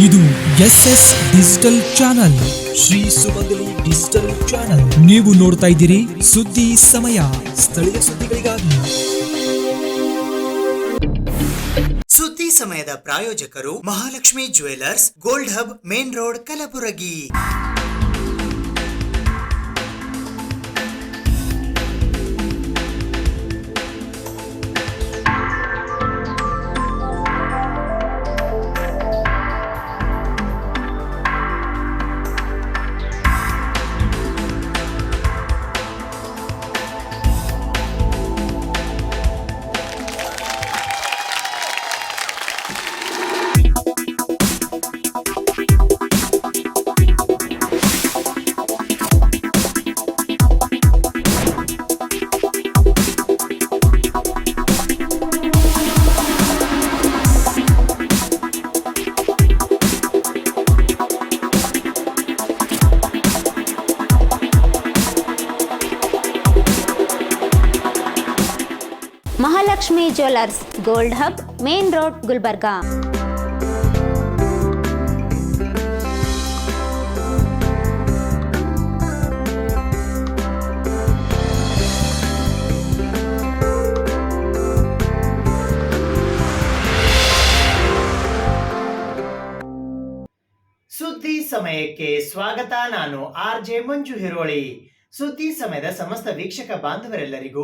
ಇದು SS digital channel, Shri ಸುಮಂಗಲಿ digital channel. ನೀವು ನೋಡ್ತಾ ಇದ್ದೀರಿ ಸುದ್ದಿ ಸಮಯ, ಸ್ಥಳೀಯ ಸುದ್ದಿಗಳಿಗಾಗಿ. ಸುದ್ದಿ ಸಮಯದ ಪ್ರಾಯೋಜಕರು Mahalakshmi jewellers, gold hub, main road, Kalaburagi. Mahalakshmi jewellers, gold hub, main road, Gulbarga. ಸುದ್ದಿ ಸಮಯಕ್ಕೆ ಸ್ವಾಗತ. ನಾನು RJ ಮಂಜು ಹಿರೋಳಿ. ಸುದ್ದಿ ಸಮಯದ ಸಮಸ್ತ ವೀಕ್ಷಕ ಬಾಂಧವರೆಲ್ಲರಿಗೂ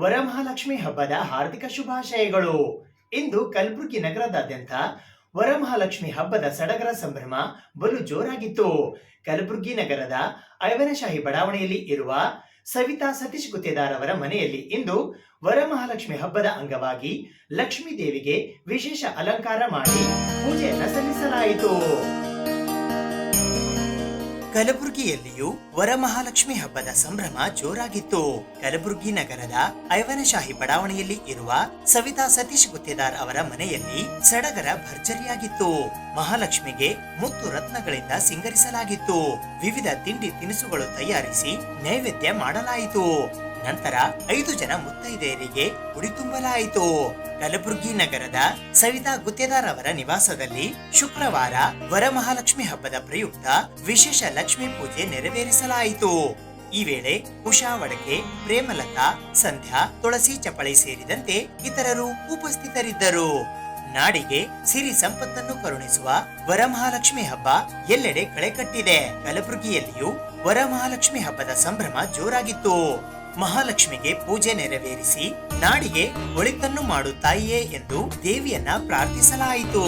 ವರಮಹಾಲಕ್ಷ್ಮಿ ಹಬ್ಬದ ಹಾರ್ದಿಕ ಶುಭಾಶಯಗಳು. ಇಂದು ಕಲಬುರಗಿ ನಗರದಾದ್ಯಂತ ವರಮಹಾಲಕ್ಷ್ಮಿ ಹಬ್ಬದ ಸಡಗರ ಸಂಭ್ರಮ ಬಲು ಜೋರಾಗಿತ್ತು. ಕಲಬುರಗಿ ನಗರದ ಐವನಶಾಹಿ ಬಡಾವಣೆಯಲ್ಲಿ ಇರುವ ಸವಿತಾ ಸತೀಶ್ ಗುತ್ತೇದಾರ್ ಅವರ ಮನೆಯಲ್ಲಿ ಇಂದು ವರಮಹಾಲಕ್ಷ್ಮಿ ಹಬ್ಬದ ಅಂಗವಾಗಿ ಲಕ್ಷ್ಮೀ ದೇವಿಗೆ ವಿಶೇಷ ಅಲಂಕಾರ ಮಾಡಿ ಪೂಜೆಯನ್ನು ಸಲ್ಲಿಸಲಾಯಿತು. ಕಲಬುರಗಿಯಲ್ಲಿಯೂ ವರಮಹಾಲಕ್ಷ್ಮಿ ಹಬ್ಬದ ಸಂಭ್ರಮ ಜೋರಾಗಿತ್ತು. ಕಲಬುರಗಿ ನಗರದ ಐವನಶಾಹಿ ಬಡಾವಣೆಯಲ್ಲಿ ಇರುವ ಸವಿತಾ ಸತೀಶ್ ಗುತ್ತೇದಾರ್ ಅವರ ಮನೆಯಲ್ಲಿ ಸಡಗರ ಭರ್ಜರಿಯಾಗಿತ್ತು. ಮಹಾಲಕ್ಷ್ಮಿಗೆ ಮುತ್ತು ರತ್ನಗಳಿಂದ ಸಿಂಗರಿಸಲಾಗಿತ್ತು. ವಿವಿಧ ತಿಂಡಿ ತಿನಿಸುಗಳು ತಯಾರಿಸಿ ನೈವೇದ್ಯ ಮಾಡಲಾಯಿತು. ನಂತರ 5 ಜನ ಮುತ್ತೈದೆಯರಿಗೆ ಉಡಿ ತುಂಬಲಾಯಿತು. ಕಲಬುರಗಿ ನಗರದ ಸವಿತಾ ಗುತ್ತೇದಾರ್ ಅವರ ನಿವಾಸದಲ್ಲಿ ಶುಕ್ರವಾರ ವರಮಹಾಲಕ್ಷ್ಮಿ ಹಬ್ಬದ ಪ್ರಯುಕ್ತ ವಿಶೇಷ ಲಕ್ಷ್ಮೀ ಪೂಜೆ ನೆರವೇರಿಸಲಾಯಿತು. ಈ ವೇಳೆ ಉಷಾ ವಡಕೆ, ಪ್ರೇಮಲತಾ, ಸಂಧ್ಯಾ, ತುಳಸಿ ಚಪಳಿ ಸೇರಿದಂತೆ ಇತರರು ಉಪಸ್ಥಿತರಿದ್ದರು. ನಾಡಿಗೆ ಸಿರಿ ಸಂಪತ್ತನ್ನು ಕರುಣಿಸುವ ವರಮಹಾಲಕ್ಷ್ಮಿ ಹಬ್ಬ ಎಲ್ಲೆಡೆ ಕಳೆ ಕಟ್ಟಿದೆ. ಕಲಬುರಗಿಯಲ್ಲಿಯೂ ವರಮಹಾಲಕ್ಷ್ಮಿ ಹಬ್ಬದ ಸಂಭ್ರಮ ಜೋರಾಗಿತ್ತು. ಮಹಾಲಕ್ಷ್ಮಿಗೆ ಪೂಜೆ ನೆರವೇರಿಸಿ ನಾಡಿಗೆ ಒಳಿತನ್ನು ಮಾಡು ತಾಯಿಯೇ ಎಂದು ದೇವಿಯನ್ನ ಪ್ರಾರ್ಥಿಸಲಾಯಿತು.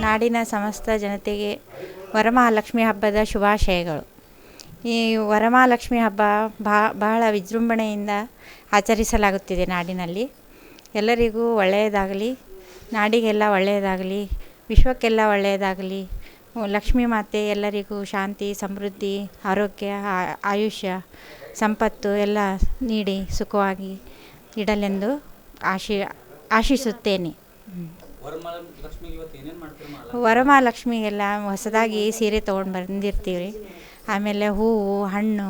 ನಾಡಿನ ಸಮಸ್ತ ಜನತೆಗೆ ವರಮಹಾಲಕ್ಷ್ಮಿ ಹಬ್ಬದ ಶುಭಾಶಯಗಳು. ಈ ವರಮಹಾಲಕ್ಷ್ಮಿ ಹಬ್ಬ ಬಹಳ ವಿಜೃಂಭಣೆಯಿಂದ ಆಚರಿಸಲಾಗುತ್ತಿದೆ ನಾಡಿನಲ್ಲಿ. ಎಲ್ಲರಿಗೂ ಒಳ್ಳೆಯದಾಗಲಿ, ನಾಡಿಗೆಲ್ಲ ಒಳ್ಳೆಯದಾಗಲಿ, ವಿಶ್ವಕ್ಕೆಲ್ಲ ಒಳ್ಳೆಯದಾಗಲಿ. ಲಕ್ಷ್ಮೀ ಮಾತೆ ಎಲ್ಲರಿಗೂ ಶಾಂತಿ, ಸಮೃದ್ಧಿ, ಆರೋಗ್ಯ, ಆಯುಷ್ಯ, ಸಂಪತ್ತು ಎಲ್ಲ ನೀಡಿ ಸುಖವಾಗಿ ಇಡಲೆಂದು ಆಶಿಸುತ್ತೇನೆ. ವರಮಹಾಲಕ್ಷ್ಮಿಗೆಲ್ಲ ಹೊಸದಾಗಿ ಸೀರೆ ತೊಗೊಂಡು ಬಂದಿರ್ತೀವಿ. ಆಮೇಲೆ ಹೂವು, ಹಣ್ಣು,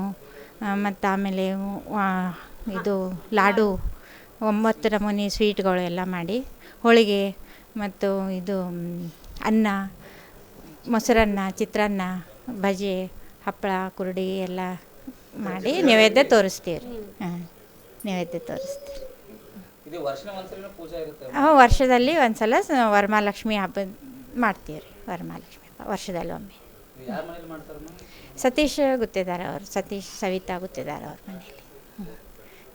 ಮತ್ತು ಆಮೇಲೆ ಇದು ಲಾಡು, 9 ನಮೂನಿ ಸ್ವೀಟ್ಗಳು ಎಲ್ಲ ಮಾಡಿ, ಹೋಳಿಗೆ ಮತ್ತು ಇದು ಅನ್ನ, ಮೊಸರನ್ನ, ಚಿತ್ರಾನ್ನ, ಬಜೆ, ಹಪ್ಪಳ, ಕುರುಡಿ ಎಲ್ಲ ಮಾಡಿ ನೈವೇದ್ಯ ತೋರಿಸ್ತೀವಿ ರೀ. ನೈವೇದ್ಯ ತೋರಿಸ್ತೀವಿ. ವರ್ಷದಲ್ಲಿ ಒಂದ್ಸಲ ವರಮಹಾಲಕ್ಷ್ಮಿ ಹಬ್ಬ ಮಾಡ್ತೀವಿ ರೀ. ವರಮಹಾಲಕ್ಷ್ಮಿ ಹಬ್ಬ ವರ್ಷದಲ್ಲಿ ಒಮ್ಮೆ. ಸತೀಶ್ ಗುತ್ತೇದಾರ ಅವರು, ಸವಿತಾ ಗುತ್ತೇದಾರ ಅವ್ರ ಮನೆಯಲ್ಲಿ.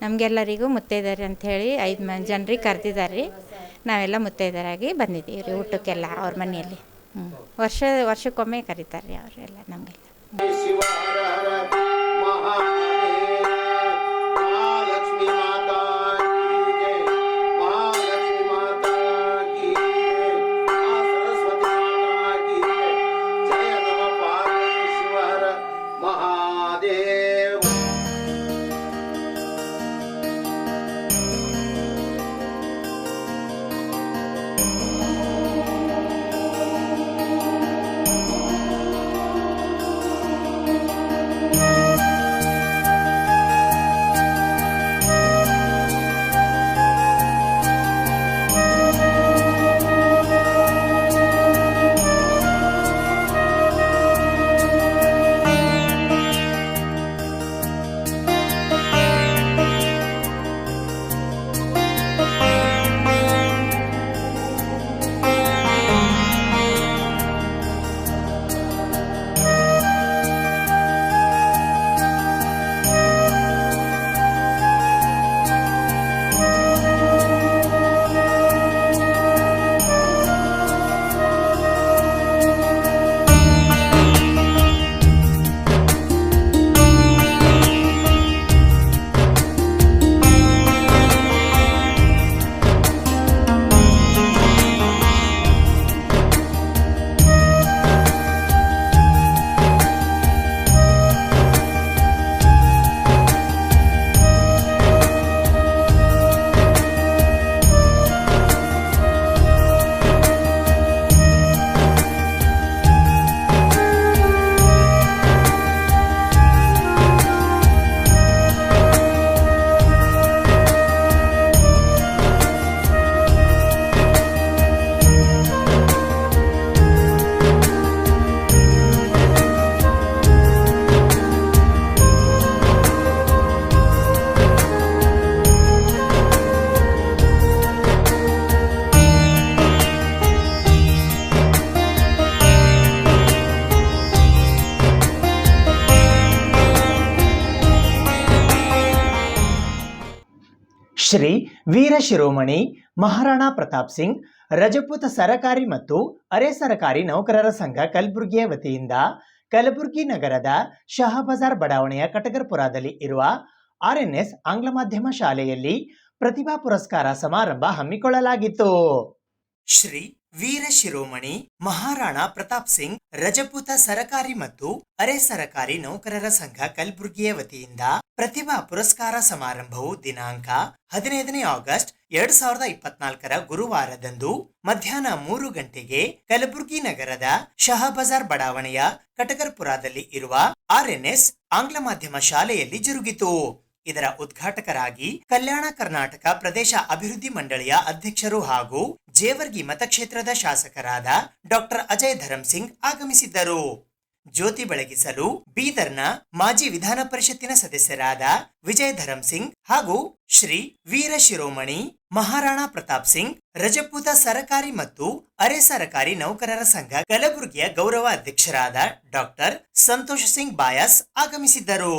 ನಮಗೆಲ್ಲರಿಗೂ ಮುತ್ತೈದೆಯರು ಅಂಥೇಳಿ 5 ಜನರಿಗೆ ಕರೆದಿದ್ದಾರೆ ರೀ. ನಾವೆಲ್ಲ ಮುತ್ತೈದೆಯರಾಗಿ ಬಂದಿದ್ದೀವಿ ರೀ ಊಟಕ್ಕೆಲ್ಲ ಅವ್ರ ಮನೆಯಲ್ಲಿ. ವರ್ಷಕ್ಕೊಮ್ಮೆ ಕರೀತಾರೆ ರೀ ಅವರೆಲ್ಲ ನಮಗೆಲ್ಲ. ಶ್ರೀ ವೀರ ಶಿರೋಮಣಿ ಮಹಾರಾಣಾ ಪ್ರತಾಪ್ ಸಿಂಗ್ ರಜಪೂತ ಸರಕಾರಿ ಮತ್ತು ಅರೆ ಸರಕಾರಿ ನೌಕರರ ಸಂಘ ಕಲಬುರಗಿಯ ವತಿಯಿಂದ ಕಲಬುರಗಿ ನಗರದ ಶಹಾಬಜಾರ್ ಬಡಾವಣೆಯ ಕಟಗರಪುರದಲ್ಲಿ ಇರುವ RNS ಆಂಗ್ಲ ಮಾಧ್ಯಮ ಶಾಲೆಯಲ್ಲಿ ಪ್ರತಿಭಾ ಪುರಸ್ಕಾರ ಸಮಾರಂಭ ಹಮ್ಮಿಕೊಳ್ಳಲಾಗಿತ್ತು. ಶ್ರೀ ವೀರ ಶಿರೋಮಣಿ ಮಹಾರಾಣಾ ಪ್ರತಾಪ್ ಸಿಂಗ್ ರಜಪೂತ ಸರಕಾರಿ ಮತ್ತು ಅರೆ ಸರಕಾರಿ ನೌಕರರ ಸಂಘ ಕಲಬುರಗಿಯ ವತಿಯಿಂದ ಪ್ರತಿಭಾ ಪುರಸ್ಕಾರ ಸಮಾರಂಭವು ದಿನಾಂಕ 15ನೇ ಆಗಸ್ಟ್ 2024 ಗುರುವಾರದಂದು ಮಧ್ಯಾಹ್ನ 3 ಗಂಟೆಗೆ ಕಲಬುರಗಿ ನಗರದ ಶಹಾಬಜಾರ್ ಬಡಾವಣೆಯ ಕಟಗರಪುರದಲ್ಲಿ ಇರುವ RNS ಆಂಗ್ಲ ಮಾಧ್ಯಮ ಶಾಲೆಯಲ್ಲಿ ಜರುಗಿತು. ಇದರ ಉದ್ಘಾಟಕರಾಗಿ ಕಲ್ಯಾಣ ಕರ್ನಾಟಕ ಪ್ರದೇಶ ಅಭಿವೃದ್ಧಿ ಮಂಡಳಿಯ ಅಧ್ಯಕ್ಷರು ಹಾಗೂ ಜೇವರ್ಗಿ ಮತಕ್ಷೇತ್ರದ ಶಾಸಕರಾದ ಡಾಕ್ಟರ್ ಅಜಯ್ ಧರಮ್ ಸಿಂಗ್ ಆಗಮಿಸಿದ್ದರು. ಜ್ಯೋತಿ ಬೆಳಗಿಸಲು ಬೀದರ್ನ ಮಾಜಿ ವಿಧಾನ ಪರಿಷತ್ತಿನ ಸದಸ್ಯರಾದ ವಿಜಯ್ ಧರಮ್ ಸಿಂಗ್ ಹಾಗೂ ಶ್ರೀ ವೀರ ಶಿರೋಮಣಿ ಮಹಾರಾಣಾ ಪ್ರತಾಪ್ ಸಿಂಗ್ ರಜಪೂತ ಸರಕಾರಿ ಮತ್ತು ಅರೆ ಸರಕಾರಿ ನೌಕರರ ಸಂಘ ಕಲಬುರಗಿಯ ಗೌರವ ಅಧ್ಯಕ್ಷರಾದ ಡಾಕ್ಟರ್ ಸಂತೋಷ್ ಸಿಂಗ್ ಬಾಯಸ್ ಆಗಮಿಸಿದ್ದರು.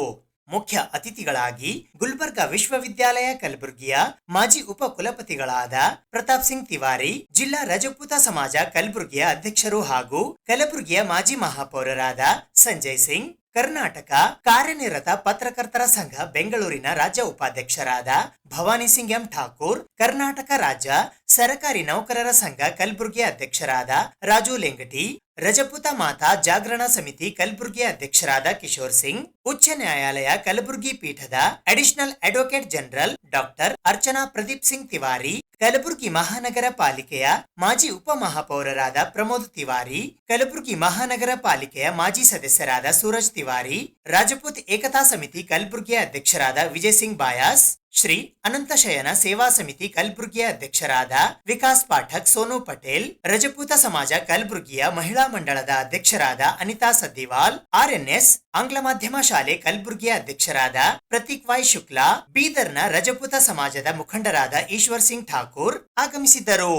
ಮುಖ್ಯ ಅತಿಥಿಗಳಾಗಿ ಗುಲ್ಬರ್ಗಾ ವಿಶ್ವವಿದ್ಯಾಲಯ ಕಲಬುರಗಿಯ ಮಾಜಿ ಉಪ ಕುಲಪತಿಗಳಾದ ಪ್ರತಾಪ್ ಸಿಂಗ್ ತಿವಾರಿ, ಜಿಲ್ಲಾ ರಜಪೂತ ಸಮಾಜ ಕಲಬುರಗಿಯ ಅಧ್ಯಕ್ಷರು ಹಾಗೂ ಕಲಬುರಗಿಯ ಮಾಜಿ ಮಹಾಪೌರರಾದ ಸಂಜಯ್ ಸಿಂಗ್, ಕರ್ನಾಟಕ ಕಾರ್ಯನಿರತ ಪತ್ರಕರ್ತರ ಸಂಘ ಬೆಂಗಳೂರಿನ ರಾಜ್ಯ ಉಪಾಧ್ಯಕ್ಷರಾದ ಭವಾನಿ ಸಿಂಗ್ ಎಂ ಠಾಕೂರ್, ಕರ್ನಾಟಕ ರಾಜ್ಯ ಸರಕಾರಿ ನೌಕರರ ಸಂಘ ಕಲಬುರಗಿ ಅಧ್ಯಕ್ಷರಾದ ರಾಜು ಲೆಂಗಟಿ, ರಜಪೂತ ಮಾತಾ ಜಾಗರಣ ಸಮಿತಿ ಕಲಬುರಗಿ ಅಧ್ಯಕ್ಷರಾದ ಕಿಶೋರ್ ಸಿಂಗ್, ಉಚ್ಚ ನ್ಯಾಯಾಲಯ ಕಲಬುರಗಿ ಪೀಠದ additional advocate general doctor Archana Pradeep Singh Tiwari, Kalaburagi ಮಹಾನಗರ ಪಾಲಿಕೆಯ ಮಾಜಿ ಉಪ ಮಹಾಪೌರರಾದ ಪ್ರಮೋದ್ ತಿವಾರಿ, ಕಲಬುರಗಿ ಮಹಾನಗರ ಪಾಲಿಕೆಯ ಮಾಜಿ ಸದಸ್ಯರಾದ ಸೂರಜ್ ತಿವಾರಿ, ರಾಜಪೂತ್ ಏಕತಾ ಸಮಿತಿ ಕಲಬುರಗಿಯ ಅಧ್ಯಕ್ಷರಾದ ವಿಜಯ್ ಸಿಂಗ್ ಬಾಯಾಸ್, ಶ್ರೀ ಅನಂತ ಶಯನ ಸೇವಾ ಸಮಿತಿ ಕಲಬುರಗಿಯ ಅಧ್ಯಕ್ಷರಾದ ವಿಕಾಸ್ ಪಾಠಕ್ ಸೋನು ಪಟೇಲ್, ರಜಪೂತ ಸಮಾಜ ಕಲಬುರಗಿಯ ಮಹಿಳಾ ಮಂಡಳದ ಅಧ್ಯಕ್ಷರಾದ ಅನಿತಾ ಸದ್ದಿವಾಲ್, ಆರ್ಎನ್ಎಸ್ ಆಂಗ್ಲ ಮಾಧ್ಯಮ ಶಾಲೆ ಕಲಬುರಗಿಯ ಅಧ್ಯಕ್ಷರಾದ ಪ್ರತೀಕ್ ವಾಯ್ ಶುಕ್ಲಾ, ಬೀದರ್ನ ರಜಪೂತ ಸಮಾಜದ ಮುಖಂಡರಾದ ಈಶ್ವರ್ ಸಿಂಗ್ ಠಾಕೂರ್ ಆಗಮಿಸಿದ್ದರು.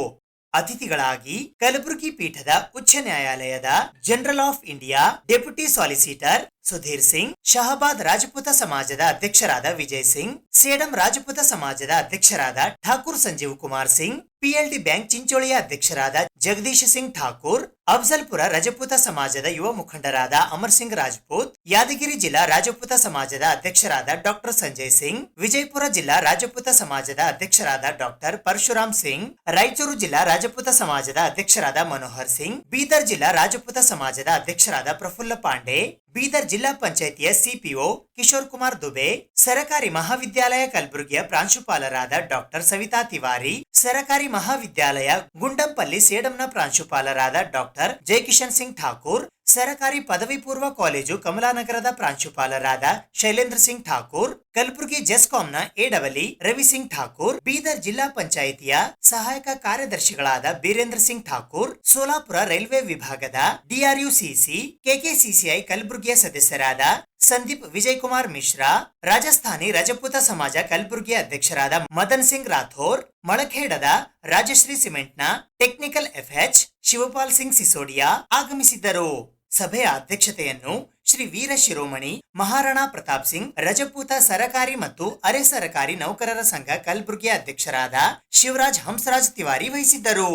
ಅತಿಥಿಗಳಾಗಿ ಕಲಬುರಗಿ ಪೀಠದ ಉಚ್ಚ ನ್ಯಾಯಾಲಯದ general of India deputy solicitor Sudhir Singh, Shahabad Rajput ಸಮಾಜದ ಅಧ್ಯಕ್ಷರಾದ ವಿಜಯ್ ಸಿಂಗ್, ಸೇಡಂ ರಾಜಪೂತ ಸಮಾಜದ ಅಧ್ಯಕ್ಷರಾದ ಠಾಕೂರ್ ಸಂಜೀವ್ ಕುಮಾರ್ ಸಿಂಗ್, ಪಿಎಲ್ಡಿ ಬ್ಯಾಂಕ್ ಚಿಂಚೋಳಿಯ ಅಧ್ಯಕ್ಷರಾದ ಜಗದೀಶ್ ಸಿಂಗ್ ಠಾಕೂರ್, ಅಫ್ಜಲ್ಪುರ ರಜಪೂತ ಸಮಾಜದ ಯುವ ಮುಖಂಡರಾದ ಅಮರ್ ಸಿಂಗ್ ರಾಜಪೂತ್, ಯಾದಗಿರಿ ಜಿಲ್ಲಾ ರಾಜಪೂತ ಸಮಾಜದ ಅಧ್ಯಕ್ಷರಾದ ಡಾಕ್ಟರ್ ಸಂಜಯ್ ಸಿಂಗ್, ವಿಜಯಪುರ ಜಿಲ್ಲಾ ರಾಜಪೂತ ಸಮಾಜದ ಅಧ್ಯಕ್ಷರಾದ ಡಾಕ್ಟರ್ ಪರಶುರಾಮ್ ಸಿಂಗ್, ರಾಯಚೂರು ಜಿಲ್ಲಾ ರಾಜಪೂತ ಸಮಾಜದ ಅಧ್ಯಕ್ಷರಾದ ಮನೋಹರ್ ಸಿಂಗ್, ಬೀದರ್ ಜಿಲ್ಲಾ ರಾಜಪೂತ ಸಮಾಜದ ಅಧ್ಯಕ್ಷರಾದ ಪ್ರಫುಲ್ಲ ಪಾಂಡೆ, ಬೀದರ್ ಜಿಲ್ಲಾ ಪಂಚಾಯಿತಿಯ ಸಿಪಿಒ ಕಿಶೋರ್ ಕುಮಾರ್ ದುಬೆ, ಸರಕಾರಿ ಮಹಾವಿದ್ಯಾಲಯ ಕಲಬುರಗಿಯ ಪ್ರಾಂಶುಪಾಲರಾದ ಡಾಕ್ಟರ್ ಸವಿತಾ ತಿವಾರಿ, ಸರಕಾರಿ ಮಹಾವಿದ್ಯಾಲಯ ಗುಂಡಂಪಲ್ಲಿ ಸೇಡಂನ ಪ್ರಾಂಶುಪಾಲರಾದ ಡಾಕ್ಟರ್ ಜಯಕಿಶನ್ ಸಿಂಗ್ ಠಾಕೂರ್, ಸರಕಾರಿ ಪದವಿ ಪೂರ್ವ ಕಾಲೇಜು ಕಮಲಾನಗರದ ಪ್ರಾಂಶುಪಾಲರಾದ ಶೈಲೇಂದ್ರ ಸಿಂಗ್ ಠಾಕೂರ್, ಕಲಬುರಗಿ ಜೆಸ್ಕಾಂನ ಎಡವಲಿ ರವಿ ಸಿಂಗ್ ಠಾಕೂರ್, ಬೀದರ್ ಜಿಲ್ಲಾ ಪಂಚಾಯಿತಿಯ ಸಹಾಯಕ ಕಾರ್ಯದರ್ಶಿಗಳಾದ ಬೀರೇಂದ್ರ ಸಿಂಗ್ ಠಾಕೂರ್, ಸೋಲಾಪುರ ರೈಲ್ವೆ ವಿಭಾಗದ ಡಿಆರ್ಯುಸಿಸಿ ಕೆಕೆಸಿಸಿಐ ಕಲಬುರಗಿಯ ಸದಸ್ಯರಾದ ಸಂದೀಪ್ ವಿಜಯ್ ಕುಮಾರ್ ಮಿಶ್ರಾ, ರಾಜಸ್ಥಾನಿ ರಜಪೂತ ಸಮಾಜ ಕಲಬುರಗಿಯ ಅಧ್ಯಕ್ಷರಾದ ಮದನ್ ಸಿಂಗ್ ರಾಥೋರ್, ಮಳಖೇಡದ ರಾಜಶ್ರೀ ಸಿಮೆಂಟ್ನ ಟೆಕ್ನಿಕಲ್ ಎಫ್ಎಚ್ ಶಿವಪಾಲ್ ಸಿಂಗ್ ಸಿಸೋಡಿಯಾ ಆಗಮಿಸಿದ್ದರು. ಸಭೆಯ ಅಧ್ಯಕ್ಷತೆಯನ್ನು ಶ್ರೀ ವೀರ ಶಿರೋಮಣಿ ಮಹಾರಾಣಾ ಪ್ರತಾಪ್ ಸಿಂಗ್, ರಜಪೂತ ಸರಕಾರಿ ಮತ್ತು ಅರೆ ಸರಕಾರಿ ನೌಕರರ ಸಂಘ ಕಲಬುರಗಿಯ ಅಧ್ಯಕ್ಷರಾದ ಶಿವರಾಜ್ ಹಂಸರಾಜ್ ತಿವಾರಿ ವಹಿಸಿದ್ದರು.